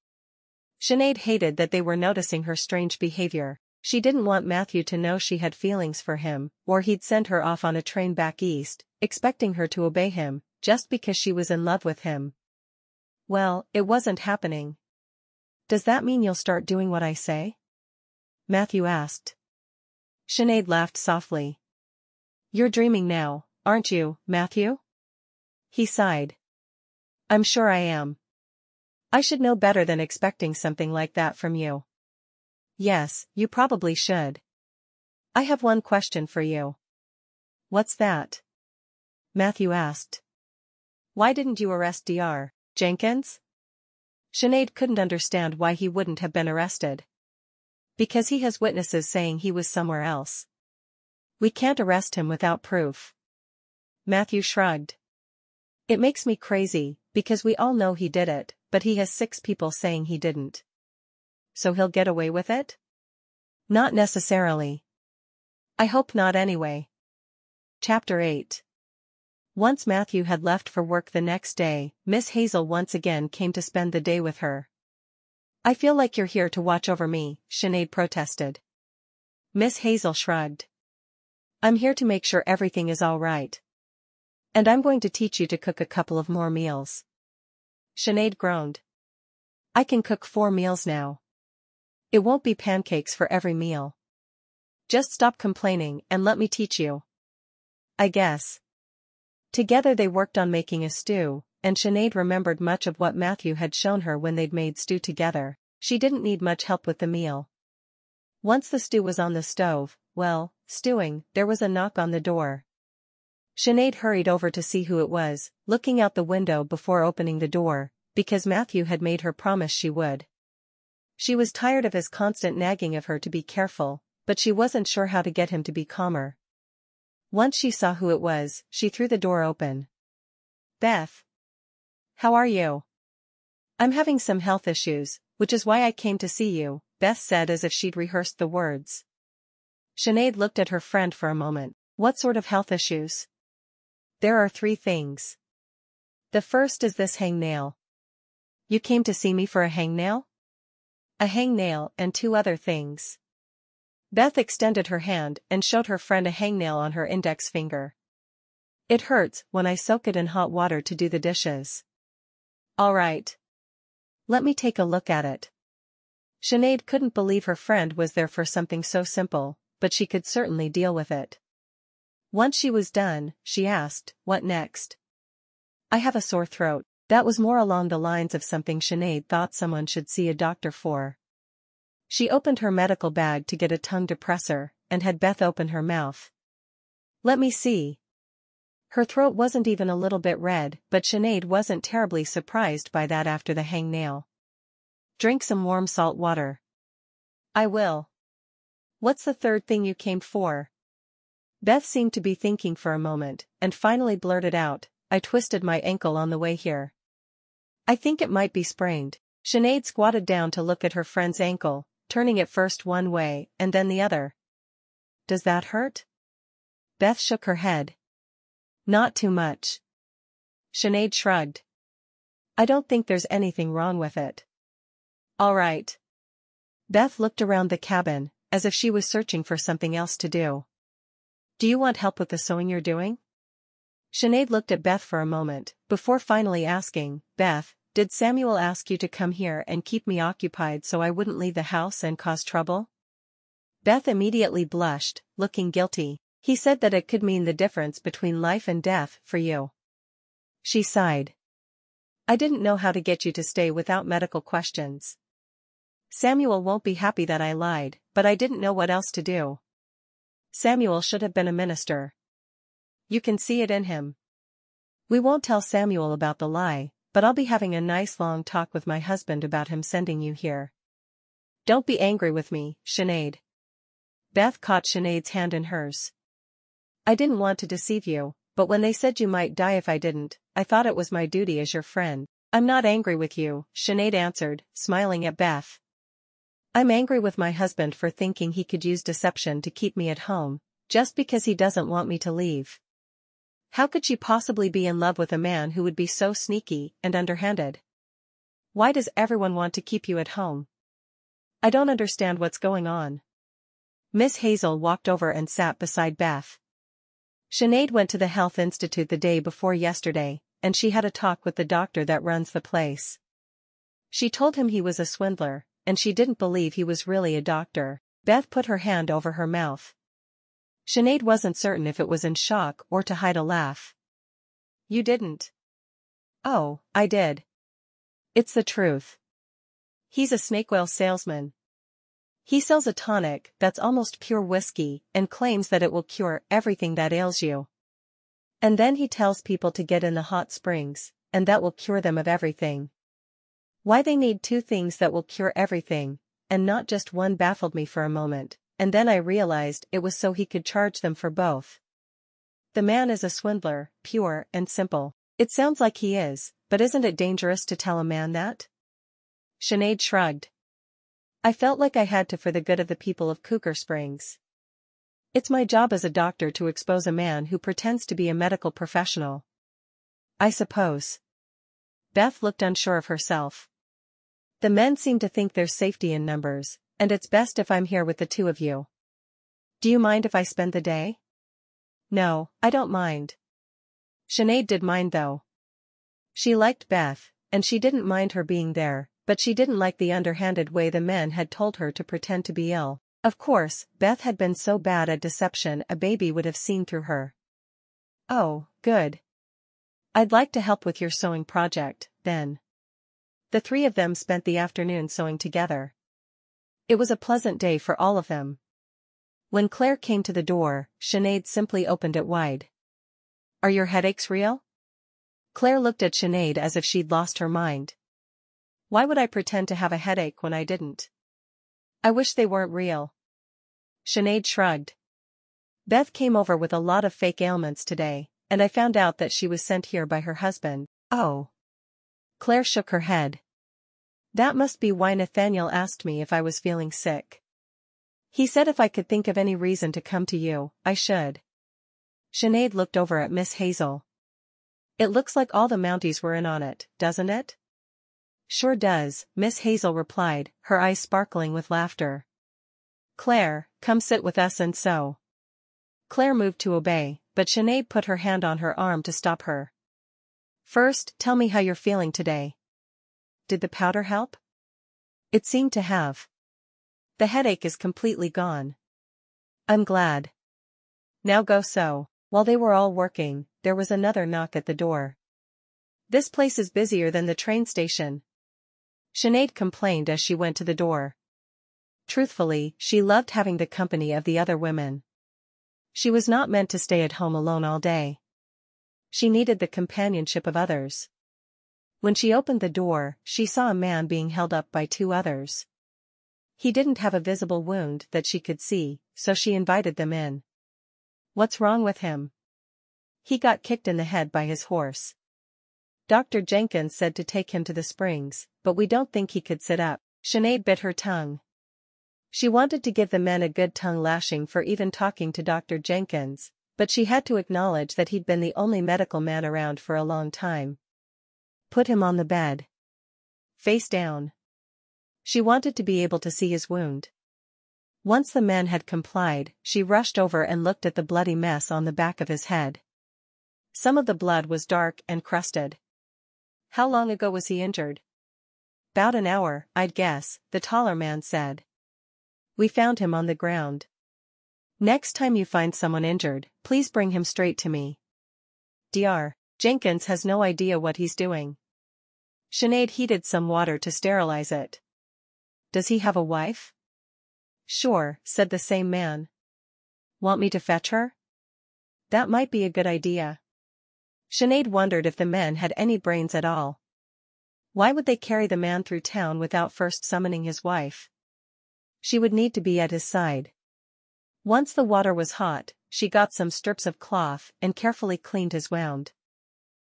Sinead hated that they were noticing her strange behavior. She didn't want Matthew to know she had feelings for him, or he'd send her off on a train back east, expecting her to obey him, just because she was in love with him. Well, it wasn't happening. Does that mean you'll start doing what I say? Matthew asked. Sinead laughed softly. You're dreaming now, aren't you, Matthew? He sighed. I'm sure I am. I should know better than expecting something like that from you. Yes, you probably should. I have one question for you. What's that? Matthew asked. Why didn't you arrest Dr. Jenkins? Sinead couldn't understand why he wouldn't have been arrested. Because he has witnesses saying he was somewhere else. We can't arrest him without proof. Matthew shrugged. It makes me crazy, because we all know he did it, but he has 6 people saying he didn't. So he'll get away with it? Not necessarily. I hope not anyway. Chapter 8. Once Matthew had left for work the next day, Miss Hazel once again came to spend the day with her. I feel like you're here to watch over me, Sinead protested. Miss Hazel shrugged. I'm here to make sure everything is all right. And I'm going to teach you to cook a couple of more meals. Sinead groaned. I can cook 4 meals now. It won't be pancakes for every meal. Just stop complaining and let me teach you. I guess. Together they worked on making a stew, and Sinead remembered much of what Matthew had shown her when they'd made stew together. She didn't need much help with the meal. Once the stew was on the stove, stewing, there was a knock on the door. Sinead hurried over to see who it was, looking out the window before opening the door, because Matthew had made her promise she would. She was tired of his constant nagging of her to be careful, but she wasn't sure how to get him to be calmer. Once she saw who it was, she threw the door open. Beth. How are you? I'm having some health issues, which is why I came to see you, Beth said as if she'd rehearsed the words. Sinead looked at her friend for a moment. What sort of health issues? There are 3 things. The first is this hangnail. You came to see me for a hangnail? A hangnail and 2 other things. Beth extended her hand and showed her friend a hangnail on her index finger. It hurts when I soak it in hot water to do the dishes. All right. Let me take a look at it. Sinead couldn't believe her friend was there for something so simple, but she could certainly deal with it. Once she was done, she asked, what next? I have a sore throat. That was more along the lines of something Sinead thought someone should see a doctor for. She opened her medical bag to get a tongue depressor, and had Beth open her mouth. Let me see. Her throat wasn't even a little bit red, but Sinead wasn't terribly surprised by that after the hangnail. Drink some warm salt water. I will. What's the third thing you came for? Beth seemed to be thinking for a moment, and finally blurted out, I twisted my ankle on the way here. I think it might be sprained. Sinead squatted down to look at her friend's ankle, turning it first one way and then the other. Does that hurt? Beth shook her head. Not too much. Sinead shrugged. I don't think there's anything wrong with it. All right. Beth looked around the cabin, as if she was searching for something else to do. Do you want help with the sewing you're doing? Sinead looked at Beth for a moment, before finally asking, Beth, did Samuel ask you to come here and keep me occupied so I wouldn't leave the house and cause trouble? Beth immediately blushed, looking guilty. He said that it could mean the difference between life and death for you. She sighed. I didn't know how to get you to stay without medical questions. Samuel won't be happy that I lied, but I didn't know what else to do. Samuel should have been a minister. You can see it in him. We won't tell Samuel about the lie, but I'll be having a nice long talk with my husband about him sending you here. Don't be angry with me, Sinead. Beth caught Sinead's hand in hers. I didn't want to deceive you, but when they said you might die if I didn't, I thought it was my duty as your friend. I'm not angry with you, Sinead answered, smiling at Beth. I'm angry with my husband for thinking he could use deception to keep me at home, just because he doesn't want me to leave. How could she possibly be in love with a man who would be so sneaky and underhanded? Why does everyone want to keep you at home? I don't understand what's going on. Miss Hazel walked over and sat beside Beth. Sinead went to the Health Institute the day before yesterday, and she had a talk with the doctor that runs the place. She told him he was a swindler, and she didn't believe he was really a doctor. Beth put her hand over her mouth. Sinead wasn't certain if it was in shock or to hide a laugh. You didn't? Oh, I did. It's the truth. He's a snake oil salesman. He sells a tonic that's almost pure whiskey and claims that it will cure everything that ails you. And then he tells people to get in the hot springs, and that will cure them of everything. Why they need two things that will cure everything, and not just one, baffled me for a moment, and then I realized it was so he could charge them for both. The man is a swindler, pure and simple. It sounds like he is, but isn't it dangerous to tell a man that? Sinead shrugged. I felt like I had to for the good of the people of Cougar Springs. It's my job as a doctor to expose a man who pretends to be a medical professional. I suppose. Beth looked unsure of herself. The men seem to think there's safety in numbers, and it's best if I'm here with the two of you. Do you mind if I spend the day? No, I don't mind. Sinead did mind though. She liked Beth, and she didn't mind her being there, but she didn't like the underhanded way the men had told her to pretend to be ill. Of course, Beth had been so bad at deception a baby would have seen through her. Oh, good. I'd like to help with your sewing project, then. The three of them spent the afternoon sewing together. It was a pleasant day for all of them. When Claire came to the door, Sinead simply opened it wide. Are your headaches real? Claire looked at Sinead as if she'd lost her mind. Why would I pretend to have a headache when I didn't? I wish they weren't real. Sinead shrugged. Beth came over with a lot of fake ailments today, and I found out that she was sent here by her husband. Oh. Claire shook her head. That must be why Nathaniel asked me if I was feeling sick. He said if I could think of any reason to come to you, I should. Sinead looked over at Miss Hazel. It looks like all the Mounties were in on it, doesn't it? Sure does, Miss Hazel replied, her eyes sparkling with laughter. Claire, come sit with us and sew. Claire moved to obey, but Sinead put her hand on her arm to stop her. First, tell me how you're feeling today. Did the powder help? It seemed to have. The headache is completely gone. I'm glad. Now go sew. While they were all working, there was another knock at the door. This place is busier than the train station. Sinead complained as she went to the door. Truthfully, she loved having the company of the other women. She was not meant to stay at home alone all day. She needed the companionship of others. When she opened the door, she saw a man being held up by two others. He didn't have a visible wound that she could see, so she invited them in. What's wrong with him? He got kicked in the head by his horse. Dr. Jenkins said to take him to the springs, but we don't think he could sit up. Sinead bit her tongue. She wanted to give the men a good tongue lashing for even talking to Dr. Jenkins, but she had to acknowledge that he'd been the only medical man around for a long time. Put him on the bed. Face down. She wanted to be able to see his wound. Once the man had complied, she rushed over and looked at the bloody mess on the back of his head. Some of the blood was dark and crusted. How long ago was he injured? "'Bout an hour, I'd guess," the taller man said. "We found him on the ground. Next time you find someone injured, please bring him straight to me. Dr. Jenkins has no idea what he's doing." Sinead heated some water to sterilize it. "Does he have a wife?" "Sure," said the same man. "Want me to fetch her?" "That might be a good idea." Sinead wondered if the men had any brains at all. Why would they carry the man through town without first summoning his wife? She would need to be at his side. Once the water was hot, she got some strips of cloth and carefully cleaned his wound.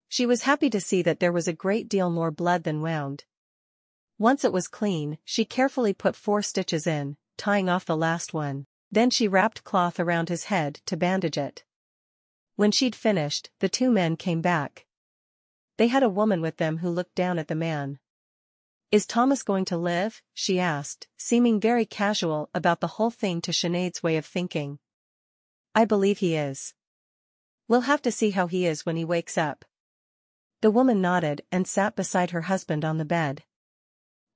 She was happy to see that there was a great deal more blood than wound. Once it was clean, she carefully put 4 stitches in, tying off the last one. Then she wrapped cloth around his head to bandage it. When she'd finished, the 2 men came back. They had a woman with them who looked down at the man. "Is Thomas going to live?" she asked, seeming very casual about the whole thing to Sinead's way of thinking. "I believe he is. We'll have to see how he is when he wakes up." The woman nodded and sat beside her husband on the bed.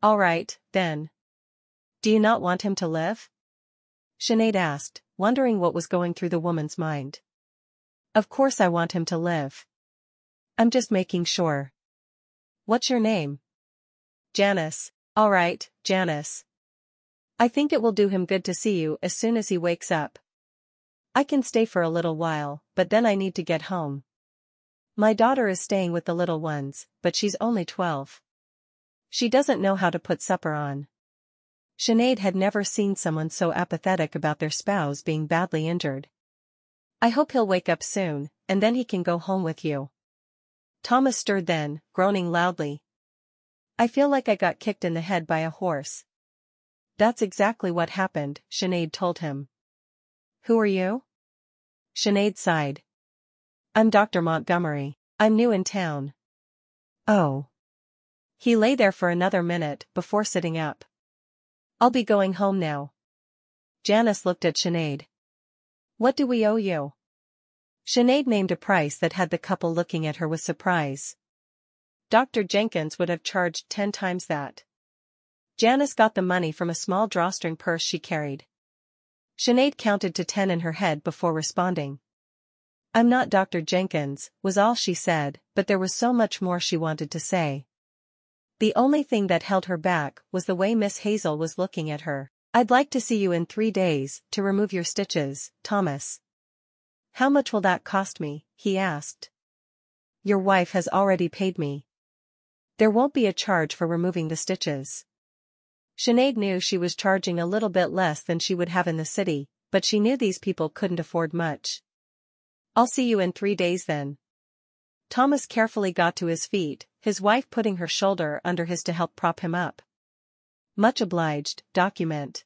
"All right, then. Do you not want him to live?" Sinead asked, wondering what was going through the woman's mind. "Of course I want him to live. I'm just making sure." "What's your name?" "Janice." "All right, Janice. I think it will do him good to see you as soon as he wakes up. I can stay for a little while, but then I need to get home. My daughter is staying with the little ones, but she's only 12. She doesn't know how to put supper on." Sinead had never seen someone so apathetic about their spouse being badly injured. "I hope he'll wake up soon, and then he can go home with you." Thomas stirred then, groaning loudly. "I feel like I got kicked in the head by a horse." "That's exactly what happened," Sinead told him. "Who are you?" Sinead sighed. "I'm Dr. Montgomery. I'm new in town." "Oh." He lay there for another minute before sitting up. "I'll be going home now." Janice looked at Sinead. "What do we owe you?" Sinead named a price that had the couple looking at her with surprise. Dr. Jenkins would have charged 10 times that. Janice got the money from a small drawstring purse she carried. Sinead counted to 10 in her head before responding. "I'm not Dr. Jenkins," was all she said, but there was so much more she wanted to say. The only thing that held her back was the way Miss Hazel was looking at her. "I'd like to see you in 3 days, to remove your stitches, Thomas." "How much will that cost me?" he asked. "Your wife has already paid me. There won't be a charge for removing the stitches." Sinead knew she was charging a little bit less than she would have in the city, but she knew these people couldn't afford much. "I'll see you in 3 days then." Thomas carefully got to his feet, his wife putting her shoulder under his to help prop him up. "Much obliged, document."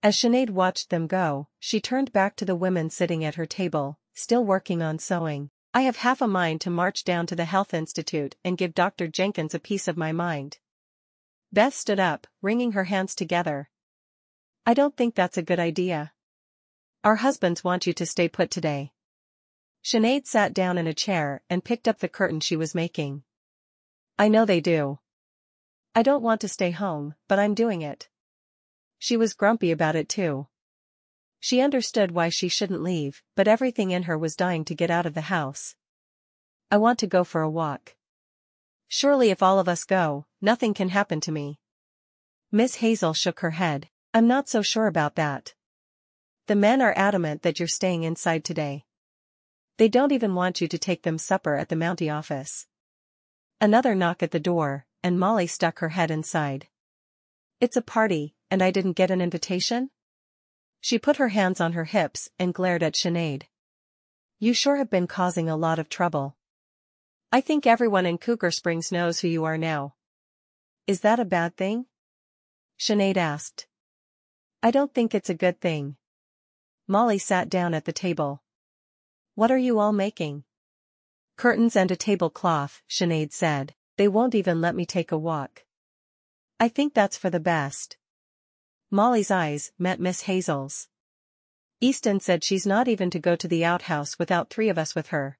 As Sinead watched them go, she turned back to the women sitting at her table, still working on sewing. "I have half a mind to march down to the Health Institute and give Dr. Jenkins a piece of my mind." Beth stood up, wringing her hands together. "I don't think that's a good idea. Our husbands want you to stay put today." Sinead sat down in a chair and picked up the curtain she was making. "I know they do. I don't want to stay home, but I'm doing it." She was grumpy about it too. She understood why she shouldn't leave, but everything in her was dying to get out of the house. "I want to go for a walk. Surely if all of us go, nothing can happen to me." Miss Hazel shook her head. "I'm not so sure about that. The men are adamant that you're staying inside today. They don't even want you to take them supper at the Mountie office." Another knock at the door, and Molly stuck her head inside. "It's a party, and I didn't get an invitation?" She put her hands on her hips and glared at Sinead. "You sure have been causing a lot of trouble." I think everyone in Cougar Springs knows who you are now. Is that a bad thing? Sinead asked. I don't think it's a good thing. Molly sat down at the table. What are you all making? Curtains and a tablecloth, Sinead said. They won't even let me take a walk. I think that's for the best. Molly's eyes met Miss Hazel's. Easton said she's not even to go to the outhouse without 3 of us with her.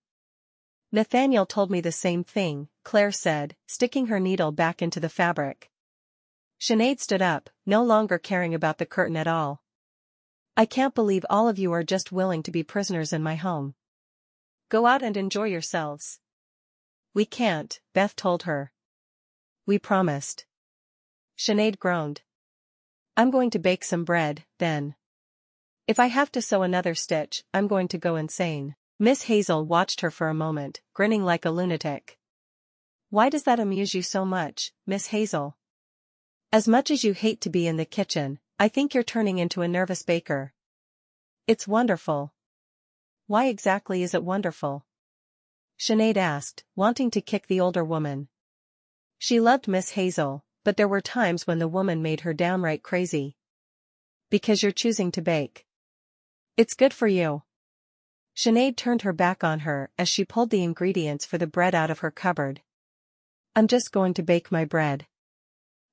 Nathaniel told me the same thing, Claire said, sticking her needle back into the fabric. Sinead stood up, no longer caring about the curtain at all. I can't believe all of you are just willing to be prisoners in my home. Go out and enjoy yourselves. We can't, Beth told her. We promised. Sinead groaned. I'm going to bake some bread, then. If I have to sew another stitch, I'm going to go insane. Miss Hazel watched her for a moment, grinning like a lunatic. Why does that amuse you so much, Miss Hazel? As much as you hate to be in the kitchen, I think you're turning into a nervous baker. It's wonderful. Why exactly is it wonderful? Sinead asked, wanting to kick the older woman. She loved Miss Hazel, but there were times when the woman made her downright crazy. Because you're choosing to bake. It's good for you. Sinead turned her back on her as she pulled the ingredients for the bread out of her cupboard. I'm just going to bake my bread.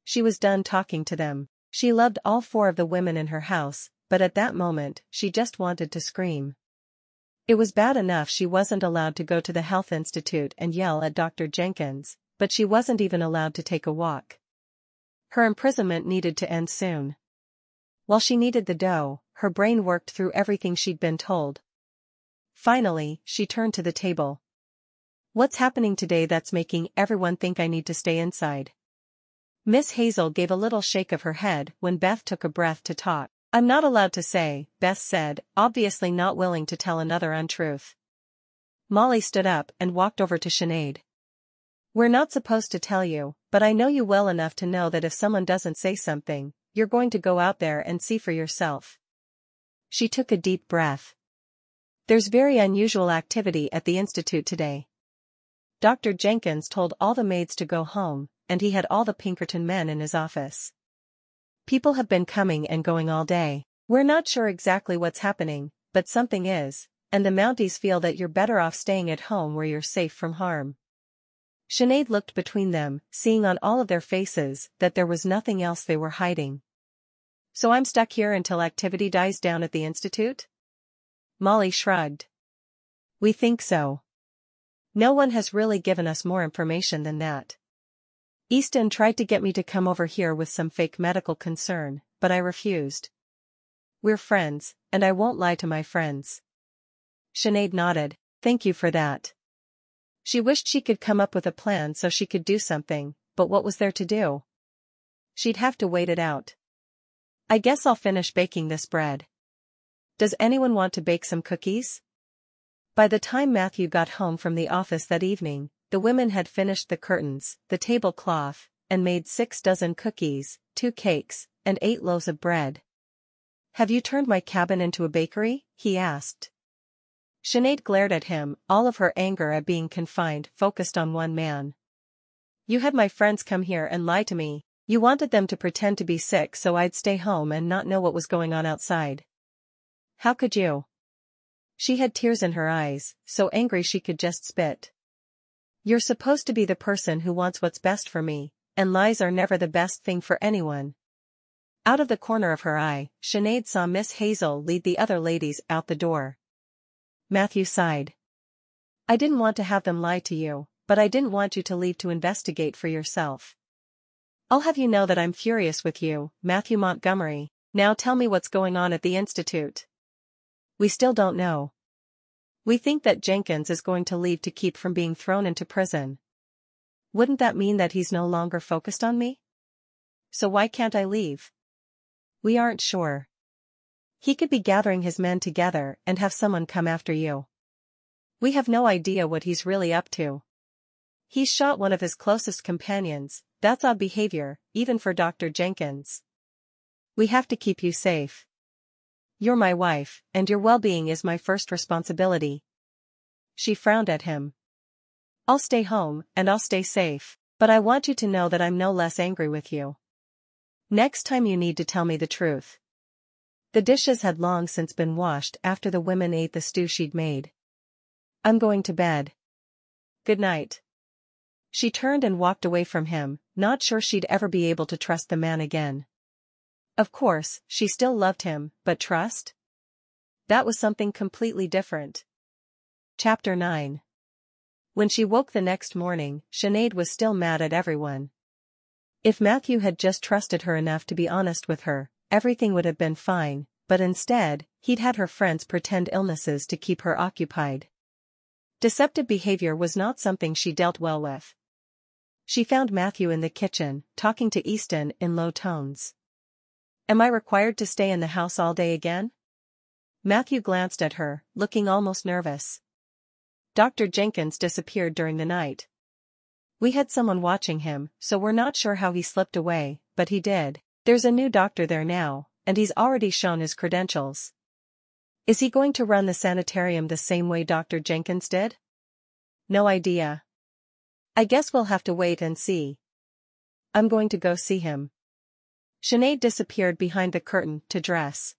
She was done talking to them. She loved all 4 of the women in her house, but at that moment, she just wanted to scream. It was bad enough she wasn't allowed to go to the health institute and yell at Dr. Jenkins, but she wasn't even allowed to take a walk. Her imprisonment needed to end soon. While she kneaded the dough, her brain worked through everything she'd been told. Finally, she turned to the table. What's happening today that's making everyone think I need to stay inside? Miss Hazel gave a little shake of her head when Beth took a breath to talk. I'm not allowed to say, Beth said, obviously not willing to tell another untruth. Molly stood up and walked over to Sinead. We're not supposed to tell you, but I know you well enough to know that if someone doesn't say something, you're going to go out there and see for yourself. She took a deep breath. There's very unusual activity at the institute today. Dr. Jenkins told all the maids to go home, and he had all the Pinkerton men in his office. People have been coming and going all day. We're not sure exactly what's happening, but something is, and the Mounties feel that you're better off staying at home where you're safe from harm. Sinead looked between them, seeing on all of their faces that there was nothing else they were hiding. So I'm stuck here until activity dies down at the institute? Molly shrugged. We think so. No one has really given us more information than that. Easton tried to get me to come over here with some fake medical concern, but I refused. We're friends, and I won't lie to my friends. Sinead nodded. Thank you for that. She wished she could come up with a plan so she could do something, but what was there to do? She'd have to wait it out. I guess I'll finish baking this bread. Does anyone want to bake some cookies? By the time Matthew got home from the office that evening, the women had finished the curtains, the tablecloth, and made 6 dozen cookies, 2 cakes, and 8 loaves of bread. Have you turned my cabin into a bakery? He asked. Sinead glared at him, all of her anger at being confined focused on one man. You had my friends come here and lie to me. You wanted them to pretend to be sick so I'd stay home and not know what was going on outside. How could you? She had tears in her eyes, so angry she could just spit. You're supposed to be the person who wants what's best for me, and lies are never the best thing for anyone. Out of the corner of her eye, Sinead saw Miss Hazel lead the other ladies out the door. Matthew sighed. I didn't want to have them lie to you, but I didn't want you to leave to investigate for yourself. I'll have you know that I'm furious with you, Matthew Montgomery. Now tell me what's going on at the institute. We still don't know. We think that Jenkins is going to leave to keep from being thrown into prison. Wouldn't that mean that he's no longer focused on me? So why can't I leave? We aren't sure. He could be gathering his men together and have someone come after you. We have no idea what he's really up to. He's shot one of his closest companions. That's odd behavior, even for Dr. Jenkins. We have to keep you safe. You're my wife, and your well-being is my first responsibility. She frowned at him. I'll stay home, and I'll stay safe, but I want you to know that I'm no less angry with you. Next time you need to tell me the truth. The dishes had long since been washed after the women ate the stew she'd made. I'm going to bed. Good night. She turned and walked away from him, not sure she'd ever be able to trust the man again. Of course, she still loved him, but trust? That was something completely different. Chapter 9. When she woke the next morning, Sinead was still mad at everyone. If Matthew had just trusted her enough to be honest with her, everything would have been fine, but instead, he'd had her friends pretend illnesses to keep her occupied. Deceptive behavior was not something she dealt well with. She found Matthew in the kitchen, talking to Easton in low tones. Am I required to stay in the house all day again? Matthew glanced at her, looking almost nervous. Dr. Jenkins disappeared during the night. We had someone watching him, so we're not sure how he slipped away, but he did. There's a new doctor there now, and he's already shown his credentials. Is he going to run the sanitarium the same way Dr. Jenkins did? No idea. I guess we'll have to wait and see. I'm going to go see him. Sinead disappeared behind the curtain to dress.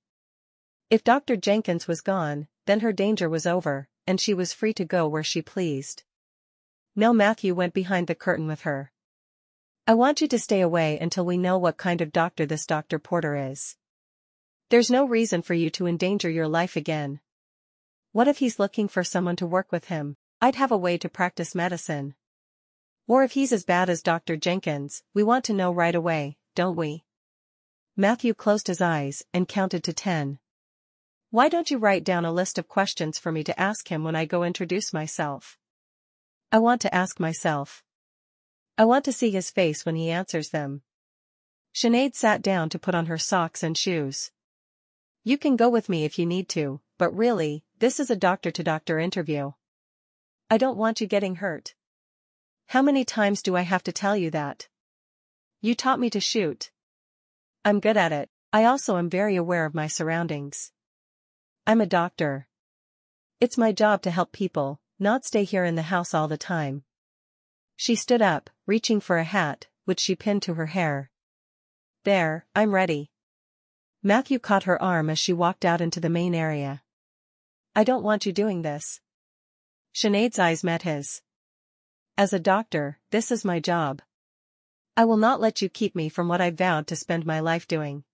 If Dr. Jenkins was gone, then her danger was over, and she was free to go where she pleased. No, Matthew went behind the curtain with her. I want you to stay away until we know what kind of doctor this Dr. Porter is. There's no reason for you to endanger your life again. What if he's looking for someone to work with him? I'd have a way to practice medicine. Or if he's as bad as Dr. Jenkins, we want to know right away, don't we? Matthew closed his eyes and counted to 10. Why don't you write down a list of questions for me to ask him when I go introduce myself? I want to ask myself. I want to see his face when he answers them. Sinead sat down to put on her socks and shoes. You can go with me if you need to, but really, this is a doctor-to-doctor interview. I don't want you getting hurt. How many times do I have to tell you that? You taught me to shoot. I'm good at it. I also am very aware of my surroundings. I'm a doctor. It's my job to help people, not stay here in the house all the time. She stood up, reaching for a hat, which she pinned to her hair. There, I'm ready. Matthew caught her arm as she walked out into the main area. I don't want you doing this. Sinead's eyes met his. As a doctor, this is my job. I will not let you keep me from what I vowed to spend my life doing.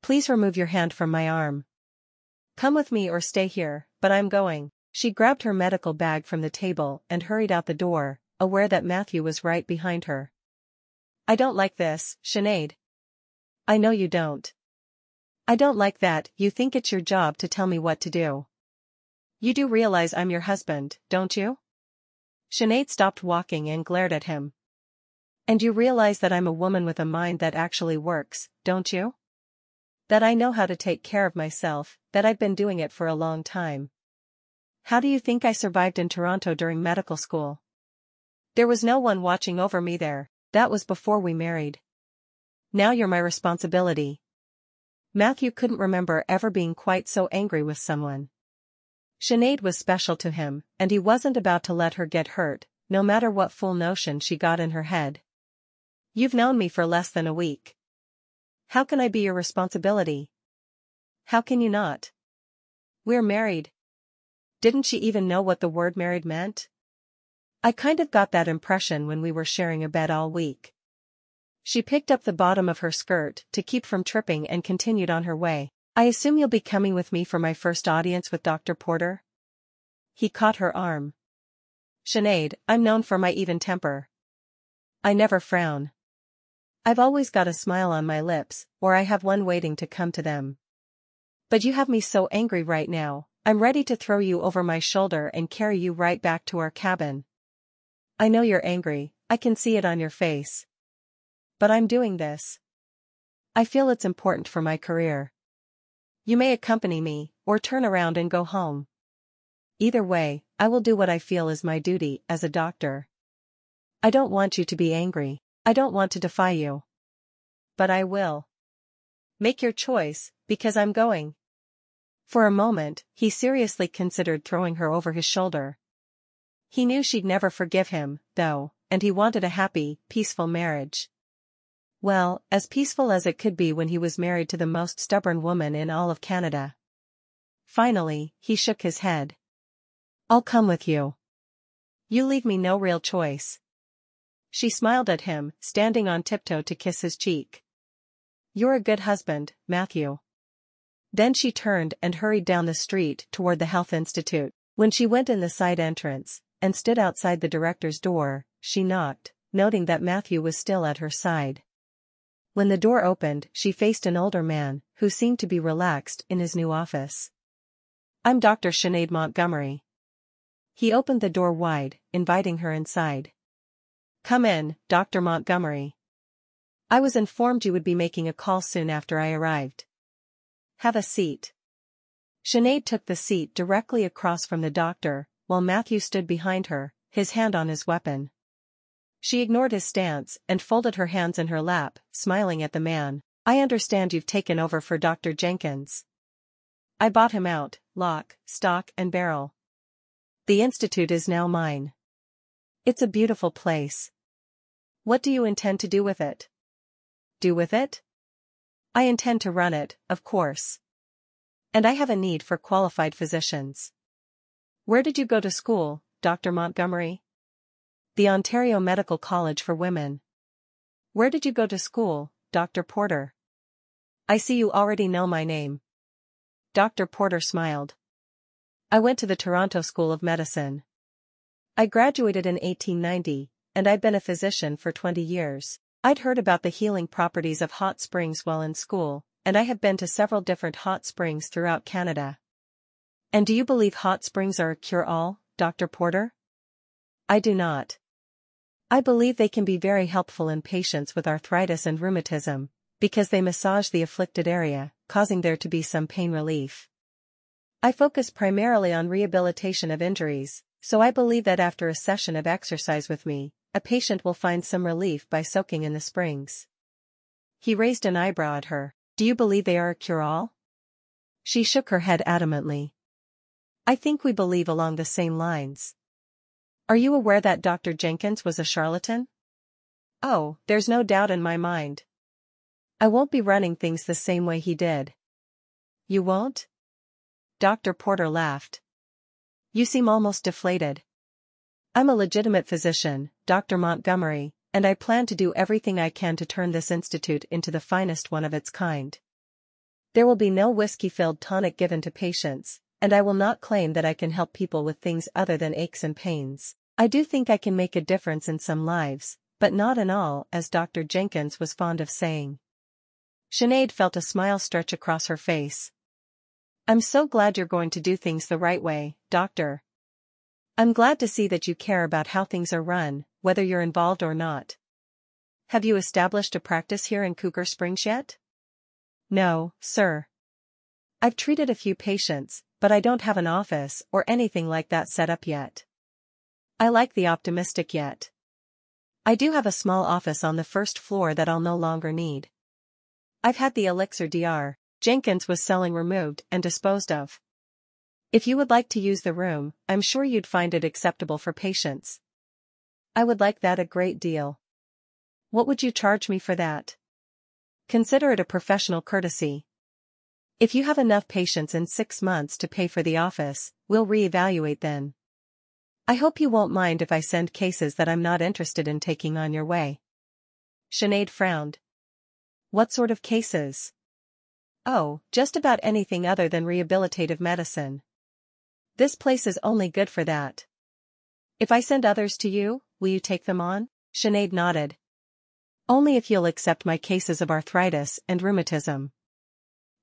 Please remove your hand from my arm. Come with me or stay here, but I'm going. She grabbed her medical bag from the table and hurried out the door, aware that Matthew was right behind her. I don't like this, Sinead. I know you don't. I don't like that you think it's your job to tell me what to do. You do realize I'm your husband, don't you? Sinead stopped walking and glared at him. And you realize that I'm a woman with a mind that actually works, don't you? That I know how to take care of myself, that I've been doing it for a long time. How do you think I survived in Toronto during medical school? There was no one watching over me there. That was before we married. Now you're my responsibility. Matthew couldn't remember ever being quite so angry with someone. Sinead was special to him, and he wasn't about to let her get hurt, no matter what fool notion she got in her head. You've known me for less than a week. How can I be your responsibility? How can you not? We're married. Didn't she even know what the word married meant? I kind of got that impression when we were sharing a bed all week. She picked up the bottom of her skirt to keep from tripping and continued on her way. I assume you'll be coming with me for my first audience with Dr. Porter? He caught her arm. Sinead, I'm known for my even temper. I never frown. I've always got a smile on my lips, or I have one waiting to come to them. But you have me so angry right now, I'm ready to throw you over my shoulder and carry you right back to our cabin. I know you're angry, I can see it on your face. But I'm doing this. I feel it's important for my career. You may accompany me, or turn around and go home. Either way, I will do what I feel is my duty as a doctor. I don't want you to be angry. I don't want to defy you. But I will. Make your choice, because I'm going. For a moment, he seriously considered throwing her over his shoulder. He knew she'd never forgive him, though, and he wanted a happy, peaceful marriage. Well, as peaceful as it could be when he was married to the most stubborn woman in all of Canada. Finally, he shook his head. I'll come with you. You leave me no real choice. She smiled at him, standing on tiptoe to kiss his cheek. You're a good husband, Matthew. Then she turned and hurried down the street toward the Health Institute. When she went in the side entrance, and stood outside the director's door, she knocked, noting that Matthew was still at her side. When the door opened, she faced an older man, who seemed to be relaxed in his new office. I'm Dr. Sinead Montgomery. He opened the door wide, inviting her inside. Come in, Dr. Montgomery. I was informed you would be making a call soon after I arrived. Have a seat. Sinead took the seat directly across from the doctor, while Matthew stood behind her, his hand on his weapon. She ignored his stance and folded her hands in her lap, smiling at the man. I understand you've taken over for Dr. Jenkins. I bought him out, lock, stock and barrel. The institute is now mine. It's a beautiful place. What do you intend to do with it? Do with it? I intend to run it, of course. And I have a need for qualified physicians. Where did you go to school, Dr. Montgomery? The Ontario Medical College for Women. Where did you go to school, Dr. Porter? I see you already know my name. Dr. Porter smiled. I went to the Toronto School of Medicine. I graduated in 1890, and I'd been a physician for 20 years. I'd heard about the healing properties of hot springs while in school, and I have been to several different hot springs throughout Canada. And do you believe hot springs are a cure-all, Dr. Porter? I do not. I believe they can be very helpful in patients with arthritis and rheumatism, because they massage the afflicted area, causing there to be some pain relief. I focus primarily on rehabilitation of injuries, so I believe that after a session of exercise with me, a patient will find some relief by soaking in the springs. He raised an eyebrow at her. Do you believe they are a cure-all? She shook her head adamantly. I think we believe along the same lines. Are you aware that Dr. Jenkins was a charlatan? Oh, there's no doubt in my mind. I won't be running things the same way he did. You won't? Dr. Porter laughed. You seem almost deflated. I'm a legitimate physician, Dr. Montgomery, and I plan to do everything I can to turn this institute into the finest one of its kind. There will be no whiskey-filled tonic given to patients, and I will not claim that I can help people with things other than aches and pains. I do think I can make a difference in some lives, but not in all, as Dr. Jenkins was fond of saying. Sinead felt a smile stretch across her face. I'm so glad you're going to do things the right way, Doctor. I'm glad to see that you care about how things are run, whether you're involved or not. Have you established a practice here in Cougar Springs yet? No, sir. I've treated a few patients, but I don't have an office or anything like that set up yet. I like the optimistic yet. I do have a small office on the first floor that I'll no longer need. I've had the Elixir Dr. Jenkins was selling removed and disposed of. If you would like to use the room, I'm sure you'd find it acceptable for patients. I would like that a great deal. What would you charge me for that? Consider it a professional courtesy. If you have enough patients in 6 months to pay for the office, we'll reevaluate then. I hope you won't mind if I send cases that I'm not interested in taking on your way. Sinead frowned. What sort of cases? Oh, just about anything other than rehabilitative medicine. This place is only good for that. If I send others to you, will you take them on? Sinead nodded. Only if you'll accept my cases of arthritis and rheumatism.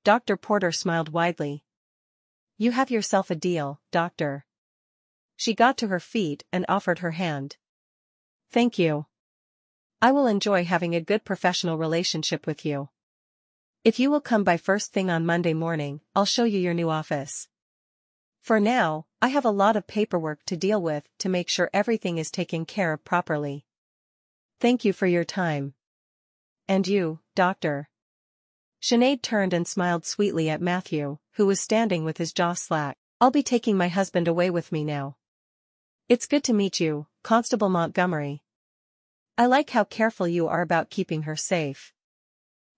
Dr. Porter smiled widely. You have yourself a deal, Doctor. She got to her feet and offered her hand. Thank you. I will enjoy having a good professional relationship with you. If you will come by first thing on Monday morning, I'll show you your new office. For now, I have a lot of paperwork to deal with to make sure everything is taken care of properly. Thank you for your time. And you, Doctor. Sinead turned and smiled sweetly at Matthew, who was standing with his jaw slack. I'll be taking my husband away with me now. It's good to meet you, Constable Montgomery. I like how careful you are about keeping her safe.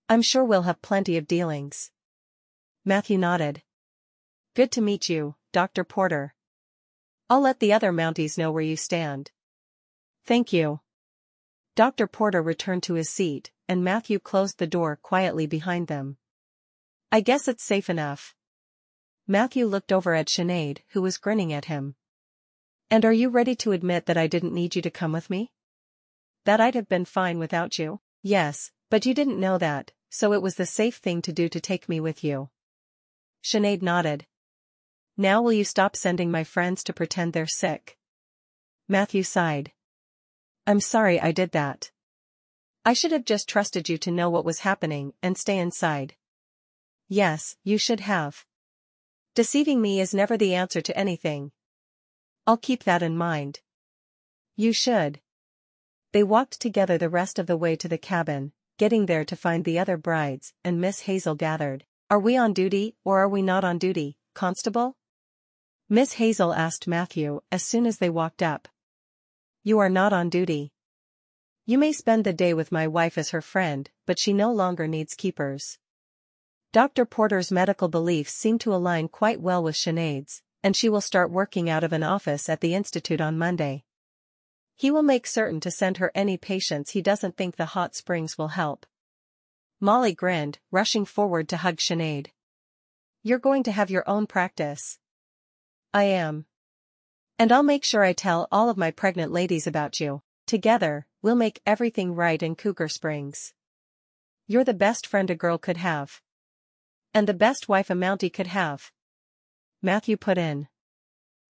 I'm sure we'll have plenty of dealings. Matthew nodded. Good to meet you, Dr. Porter. I'll let the other Mounties know where you stand. Thank you. Dr. Porter returned to his seat, and Matthew closed the door quietly behind them. I guess it's safe enough. Matthew looked over at Sinead, who was grinning at him. And are you ready to admit that I didn't need you to come with me? That I'd have been fine without you? Yes, but you didn't know that, so it was the safe thing to do to take me with you. Sinead nodded. Now will you stop sending my friends to pretend they're sick? Matthew sighed. I'm sorry I did that. I should have just trusted you to know what was happening and stay inside. Yes, you should have. Deceiving me is never the answer to anything. I'll keep that in mind. You should. They walked together the rest of the way to the cabin, getting there to find the other brides, and Miss Hazel gathered. Are we on duty or are we not on duty, Constable? Miss Hazel asked Matthew as soon as they walked up. You are not on duty. You may spend the day with my wife as her friend, but she no longer needs keepers. Dr. Porter's medical beliefs seem to align quite well with Sinead's, and she will start working out of an office at the Institute on Monday. He will make certain to send her any patients he doesn't think the hot springs will help. Molly grinned, rushing forward to hug Sinead. You're going to have your own practice. I am. And I'll make sure I tell all of my pregnant ladies about you. Together, we'll make everything right in Cougar Springs. You're the best friend a girl could have. And the best wife a Mountie could have. Matthew put in.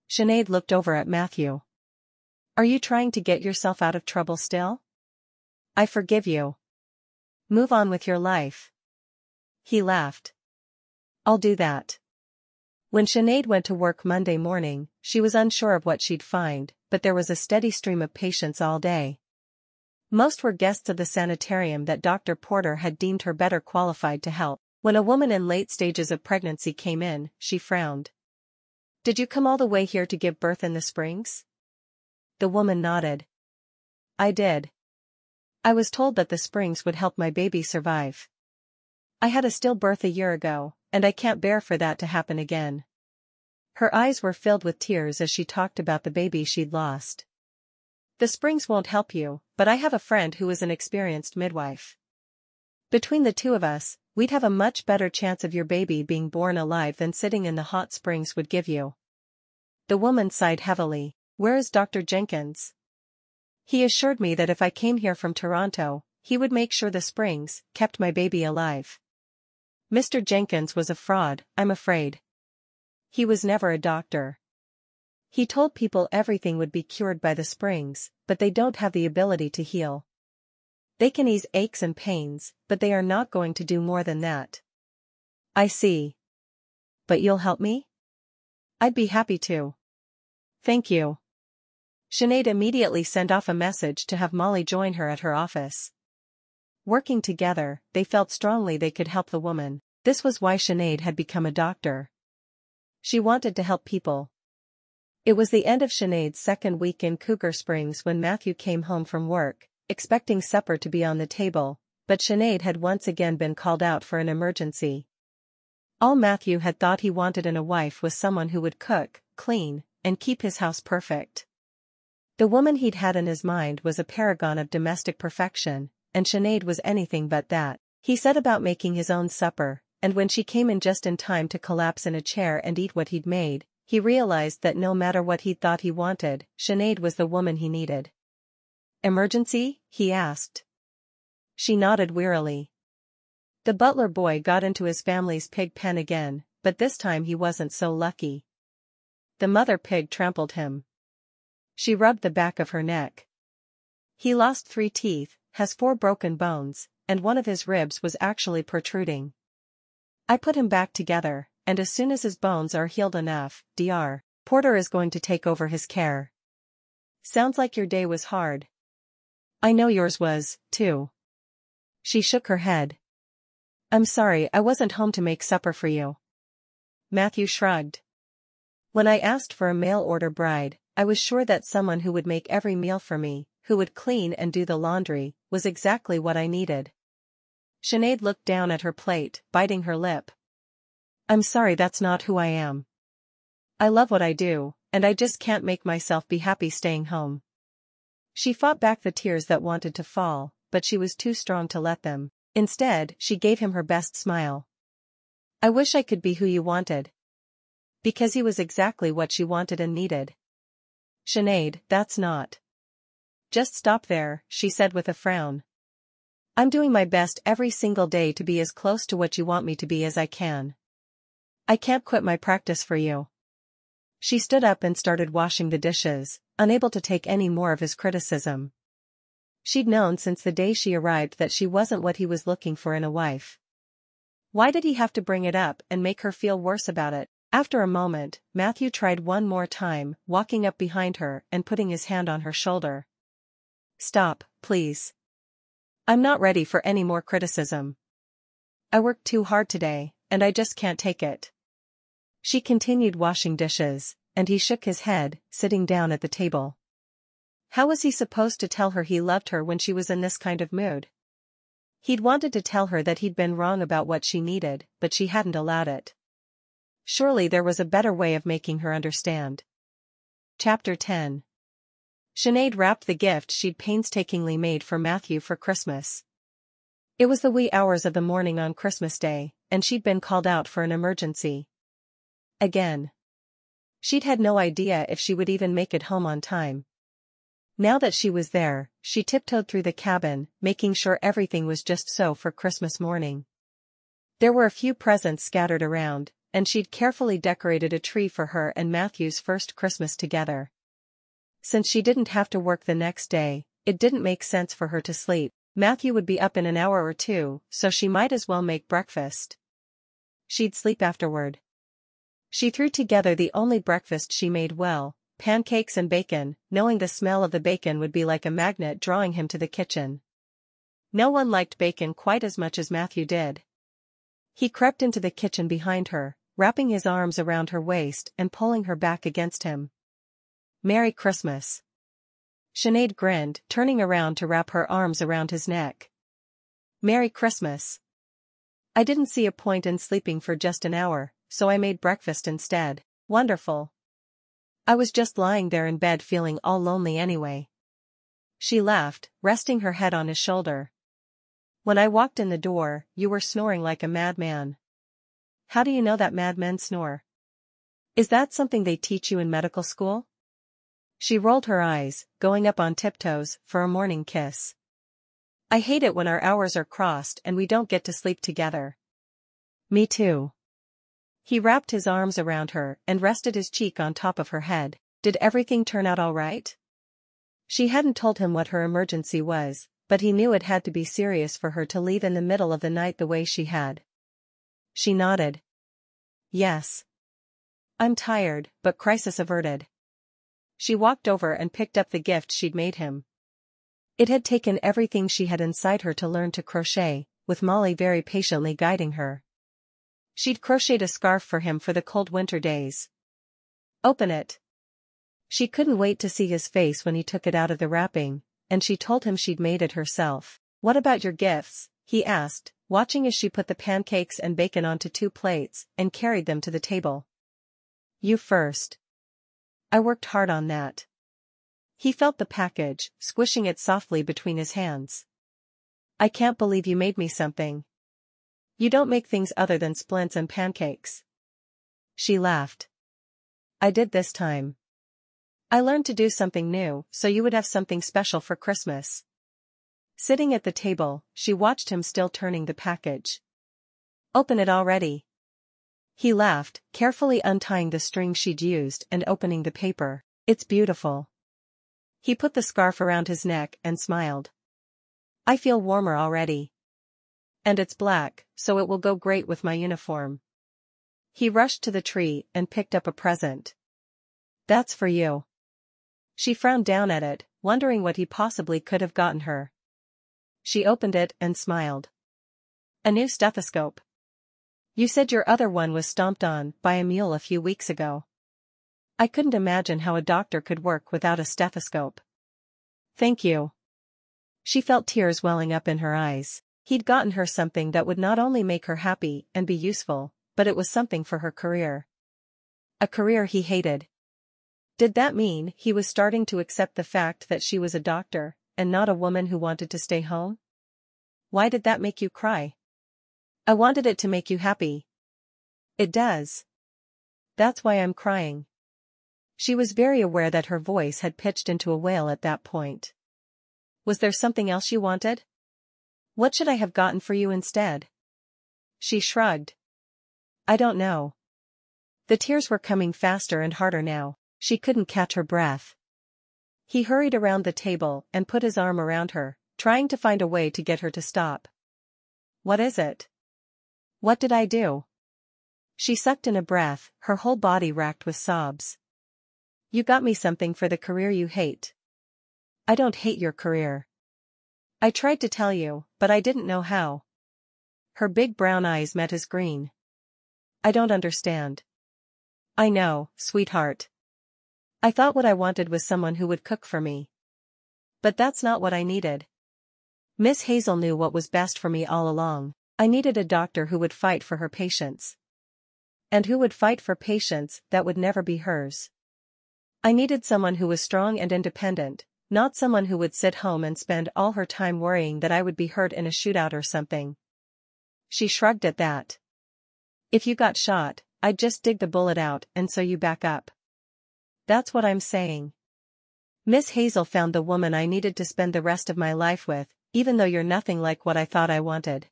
Sinead looked over at Matthew. Are you trying to get yourself out of trouble still? I forgive you. Move on with your life. He laughed. I'll do that. When Sinead went to work Monday morning, she was unsure of what she'd find, but there was a steady stream of patients all day. Most were guests of the sanitarium that Dr. Porter had deemed her better qualified to help. When a woman in late stages of pregnancy came in, she frowned. Did you come all the way here to give birth in the Springs? The woman nodded. I did. I was told that the Springs would help my baby survive. I had a stillbirth a year ago, and I can't bear for that to happen again. Her eyes were filled with tears as she talked about the baby she'd lost. The Springs won't help you, but I have a friend who is an experienced midwife. Between the two of us, we'd have a much better chance of your baby being born alive than sitting in the hot springs would give you. The woman sighed heavily. Where is Dr. Jenkins? He assured me that if I came here from Toronto, he would make sure the Springs kept my baby alive. Mr. Jenkins was a fraud, I'm afraid. He was never a doctor. He told people everything would be cured by the Springs, but they don't have the ability to heal. They can ease aches and pains, but they are not going to do more than that. I see. But you'll help me? I'd be happy to. Thank you. Sinead immediately sent off a message to have Molly join her at her office. Working together, they felt strongly they could help the woman. This was why Sinead had become a doctor. She wanted to help people. It was the end of Sinead's second week in Cougar Springs when Matthew came home from work, expecting supper to be on the table, but Sinead had once again been called out for an emergency. All Matthew had thought he wanted in a wife was someone who would cook, clean, and keep his house perfect. The woman he'd had in his mind was a paragon of domestic perfection, and Sinead was anything but that. He set about making his own supper, and when she came in just in time to collapse in a chair and eat what he'd made, he realized that no matter what he'd thought he wanted, Sinead was the woman he needed. Emergency? He asked. She nodded wearily. The butler boy got into his family's pig pen again, but this time he wasn't so lucky. The mother pig trampled him. She rubbed the back of her neck. He lost 3 teeth, has 4 broken bones, and one of his ribs was actually protruding. I put him back together, and as soon as his bones are healed enough, Dr. Porter is going to take over his care. Sounds like your day was hard. I know yours was, too. She shook her head. I'm sorry I wasn't home to make supper for you. Matthew shrugged. When I asked for a mail-order bride, I was sure that someone who would make every meal for me, who would clean and do the laundry, was exactly what I needed. Sinead looked down at her plate, biting her lip. I'm sorry, that's not who I am. I love what I do, and I just can't make myself be happy staying home. She fought back the tears that wanted to fall, but she was too strong to let them. Instead, she gave him her best smile. I wish I could be who you wanted. Because he was exactly what she wanted and needed. Sinead, that's not. Just stop there, she said with a frown. I'm doing my best every single day to be as close to what you want me to be as I can. I can't quit my practice for you. She stood up and started washing the dishes, unable to take any more of his criticism. She'd known since the day she arrived that she wasn't what he was looking for in a wife. Why did he have to bring it up and make her feel worse about it? After a moment, Matthew tried one more time, walking up behind her and putting his hand on her shoulder. Stop, please. I'm not ready for any more criticism. I worked too hard today, and I just can't take it. She continued washing dishes, and he shook his head, sitting down at the table. How was he supposed to tell her he loved her when she was in this kind of mood? He'd wanted to tell her that he'd been wrong about what she needed, but she hadn't allowed it. Surely there was a better way of making her understand. Chapter 10. Sinead wrapped the gift she'd painstakingly made for Matthew for Christmas. It was the wee hours of the morning on Christmas Day, and she'd been called out for an emergency. Again. She'd had no idea if she would even make it home on time. Now that she was there, she tiptoed through the cabin, making sure everything was just so for Christmas morning. There were a few presents scattered around, and she'd carefully decorated a tree for her and Matthew's first Christmas together. Since she didn't have to work the next day, it didn't make sense for her to sleep. Matthew would be up in an hour or two, so she might as well make breakfast. She'd sleep afterward. She threw together the only breakfast she made well, pancakes and bacon, knowing the smell of the bacon would be like a magnet drawing him to the kitchen. No one liked bacon quite as much as Matthew did. He crept into the kitchen behind her, wrapping his arms around her waist and pulling her back against him. Merry Christmas. Sinead grinned, turning around to wrap her arms around his neck. Merry Christmas. I didn't see a point in sleeping for just an hour, so I made breakfast instead. Wonderful. I was just lying there in bed feeling all lonely anyway. She laughed, resting her head on his shoulder. When I walked in the door, you were snoring like a madman. How do you know that madmen snore? Is that something they teach you in medical school? She rolled her eyes, going up on tiptoes for a morning kiss. I hate it when our hours are crossed and we don't get to sleep together. Me too. He wrapped his arms around her and rested his cheek on top of her head. Did everything turn out all right? She hadn't told him what her emergency was, but he knew it had to be serious for her to leave in the middle of the night the way she had. She nodded. Yes. I'm tired, but crisis averted. She walked over and picked up the gift she'd made him. It had taken everything she had inside her to learn to crochet, with Molly very patiently guiding her. She'd crocheted a scarf for him for the cold winter days. Open it. She couldn't wait to see his face when he took it out of the wrapping, and she told him she'd made it herself. What about your gifts? He asked, watching as she put the pancakes and bacon onto 2 plates and carried them to the table. You first. I worked hard on that. He felt the package, squishing it softly between his hands. I can't believe you made me something. You don't make things other than splints and pancakes. She laughed. I did this time. I learned to do something new, so you would have something special for Christmas. Sitting at the table, she watched him still turning the package. Open it already. He laughed, carefully untying the string she'd used and opening the paper. It's beautiful. He put the scarf around his neck and smiled. I feel warmer already. And it's black, so it will go great with my uniform. He rushed to the tree and picked up a present. That's for you. She frowned down at it, wondering what he possibly could have gotten her. She opened it and smiled. A new stethoscope. You said your other one was stomped on by a mule a few weeks ago. I couldn't imagine how a doctor could work without a stethoscope. Thank you. She felt tears welling up in her eyes. He'd gotten her something that would not only make her happy and be useful, but it was something for her career. A career he hated. Did that mean he was starting to accept the fact that she was a doctor, and not a woman who wanted to stay home? Why did that make you cry? I wanted it to make you happy. It does. That's why I'm crying. She was very aware that her voice had pitched into a wail at that point. Was there something else you wanted? What should I have gotten for you instead? She shrugged. I don't know. The tears were coming faster and harder now. She couldn't catch her breath. He hurried around the table and put his arm around her, trying to find a way to get her to stop. What is it? What did I do? She sucked in a breath, her whole body racked with sobs. You got me something for the career you hate. I don't hate your career. I tried to tell you, but I didn't know how. Her big brown eyes met his green. I don't understand. I know, sweetheart. I thought what I wanted was someone who would cook for me. But that's not what I needed. Miss Hazel knew what was best for me all along. I needed a doctor who would fight for her patients. And who would fight for patients that would never be hers. I needed someone who was strong and independent, not someone who would sit home and spend all her time worrying that I would be hurt in a shootout or something. She shrugged at that. If you got shot, I'd just dig the bullet out and sew you back up. That's what I'm saying. Miss Hazel found the woman I needed to spend the rest of my life with, even though you're nothing like what I thought I wanted.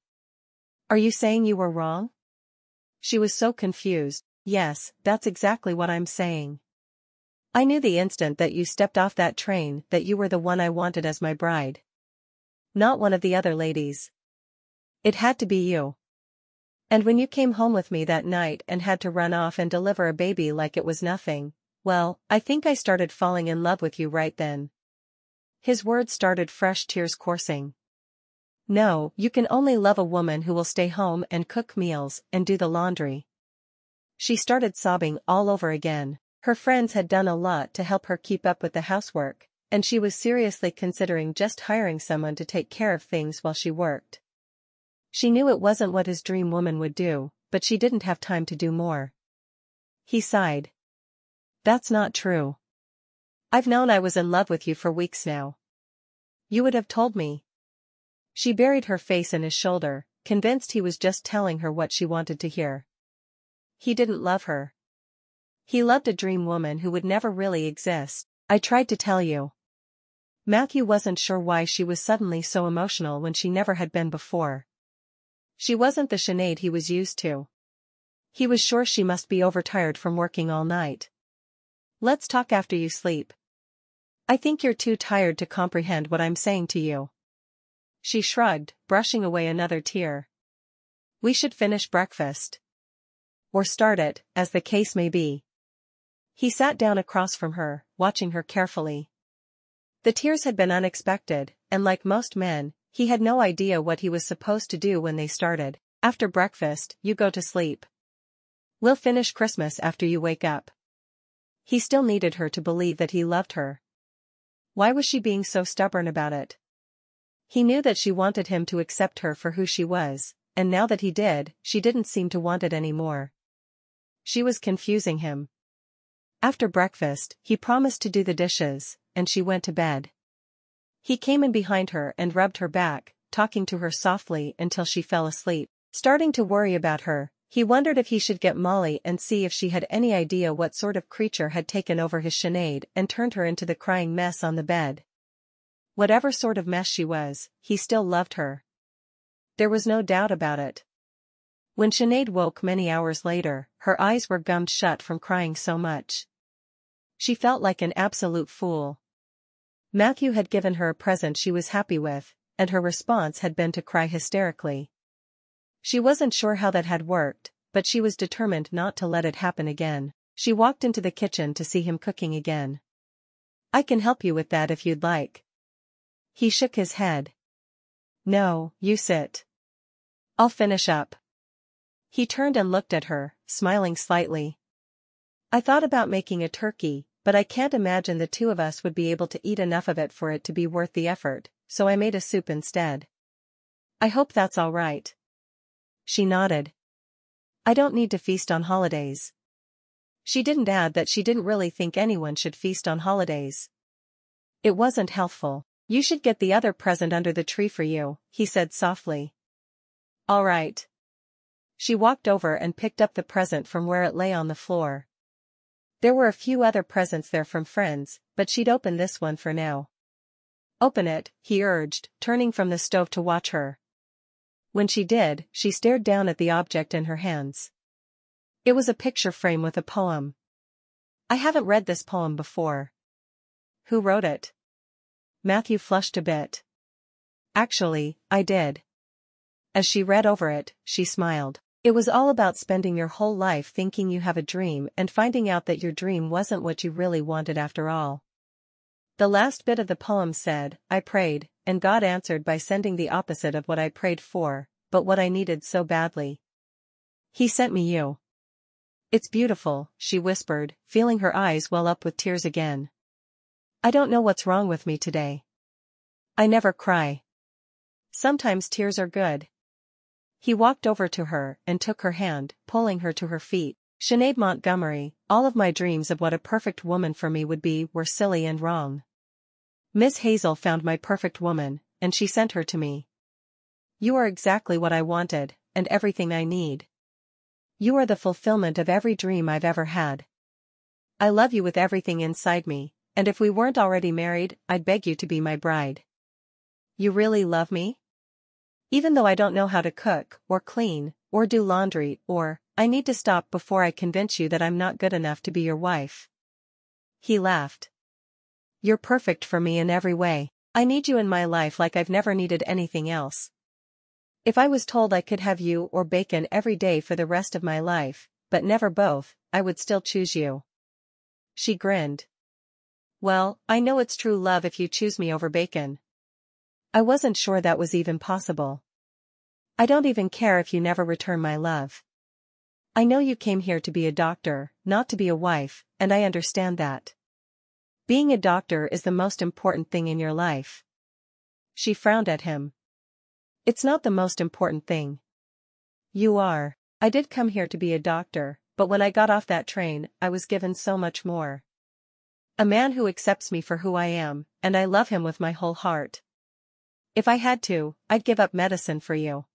Are you saying you were wrong? She was so confused. Yes, that's exactly what I'm saying. I knew the instant that you stepped off that train that you were the one I wanted as my bride. Not one of the other ladies. It had to be you. And when you came home with me that night and had to run off and deliver a baby like it was nothing, well, I think I started falling in love with you right then. His words started fresh tears coursing. No, you can only love a woman who will stay home and cook meals and do the laundry. She started sobbing all over again. Her friends had done a lot to help her keep up with the housework, and she was seriously considering just hiring someone to take care of things while she worked. She knew it wasn't what his dream woman would do, but she didn't have time to do more. He sighed. That's not true. I've known I was in love with you for weeks now. You would have told me. She buried her face in his shoulder, convinced he was just telling her what she wanted to hear. He didn't love her. He loved a dream woman who would never really exist. I tried to tell you. Matthew wasn't sure why she was suddenly so emotional when she never had been before. She wasn't the Sinead he was used to. He was sure she must be overtired from working all night. Let's talk after you sleep. I think you're too tired to comprehend what I'm saying to you. She shrugged, brushing away another tear. We should finish breakfast. Or start it, as the case may be. He sat down across from her, watching her carefully. The tears had been unexpected, and like most men, he had no idea what he was supposed to do when they started. After breakfast, you go to sleep. We'll finish Christmas after you wake up. He still needed her to believe that he loved her. Why was she being so stubborn about it? He knew that she wanted him to accept her for who she was, and now that he did, she didn't seem to want it anymore. She was confusing him. After breakfast, he promised to do the dishes, and she went to bed. He came in behind her and rubbed her back, talking to her softly until she fell asleep. Starting to worry about her, he wondered if he should get Molly and see if she had any idea what sort of creature had taken over his Sinead and turned her into the crying mess on the bed. Whatever sort of mess she was, he still loved her. There was no doubt about it. When Sinead woke many hours later, her eyes were gummed shut from crying so much. She felt like an absolute fool. Matthew had given her a present she was happy with, and her response had been to cry hysterically. She wasn't sure how that had worked, but she was determined not to let it happen again. She walked into the kitchen to see him cooking again. I can help you with that if you'd like. He shook his head. No, you sit. I'll finish up. He turned and looked at her, smiling slightly. I thought about making a turkey, but I can't imagine the two of us would be able to eat enough of it for it to be worth the effort, so I made a soup instead. I hope that's all right. She nodded. I don't need to feast on holidays. She didn't add that she didn't really think anyone should feast on holidays. It wasn't healthful. You should get the other present under the tree for you, he said softly. All right. She walked over and picked up the present from where it lay on the floor. There were a few other presents there from friends, but she'd open this one for now. Open it, he urged, turning from the stove to watch her. When she did, she stared down at the object in her hands. It was a picture frame with a poem. I haven't read this poem before. Who wrote it? Matthew flushed a bit. Actually, I did. As she read over it, she smiled. It was all about spending your whole life thinking you have a dream and finding out that your dream wasn't what you really wanted after all. The last bit of the poem said, I prayed, and God answered by sending the opposite of what I prayed for, but what I needed so badly. He sent me you. It's beautiful, she whispered, feeling her eyes well up with tears again. I don't know what's wrong with me today. I never cry. Sometimes tears are good. He walked over to her and took her hand, pulling her to her feet. Sinead Montgomery, all of my dreams of what a perfect woman for me would be were silly and wrong. Miss Hazel found my perfect woman, and she sent her to me. You are exactly what I wanted, and everything I need. You are the fulfillment of every dream I've ever had. I love you with everything inside me, and if we weren't already married, I'd beg you to be my bride. You really love me? Even though I don't know how to cook, or clean, or do laundry, or, I need to stop before I convince you that I'm not good enough to be your wife. He laughed. You're perfect for me in every way. I need you in my life like I've never needed anything else. If I was told I could have you or bacon every day for the rest of my life, but never both, I would still choose you. She grinned. Well, I know it's true love if you choose me over bacon. I wasn't sure that was even possible. I don't even care if you never return my love. I know you came here to be a doctor, not to be a wife, and I understand that. Being a doctor is the most important thing in your life. She frowned at him. It's not the most important thing. You are. I did come here to be a doctor, but when I got off that train, I was given so much more. A man who accepts me for who I am, and I love him with my whole heart. If I had to, I'd give up medicine for you.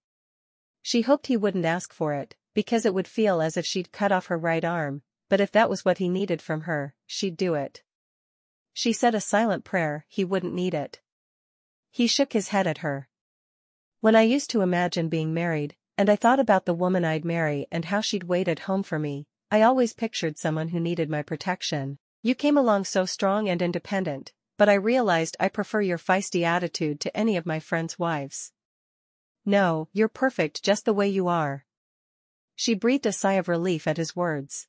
She hoped he wouldn't ask for it, because it would feel as if she'd cut off her right arm, but if that was what he needed from her, she'd do it. She said a silent prayer, he wouldn't need it. He shook his head at her. When I used to imagine being married, and I thought about the woman I'd marry and how she'd wait at home for me, I always pictured someone who needed my protection. You came along so strong and independent, but I realized I prefer your feisty attitude to any of my friends' wives. No, you're perfect just the way you are. She breathed a sigh of relief at his words.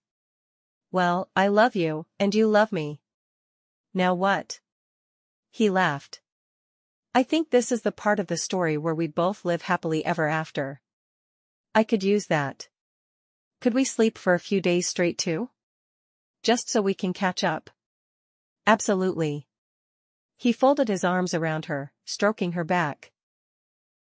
Well, I love you, and you love me. Now what? He laughed. I think this is the part of the story where we both live happily ever after. I could use that. Could we sleep for a few days straight too? Just so we can catch up. Absolutely. He folded his arms around her, stroking her back.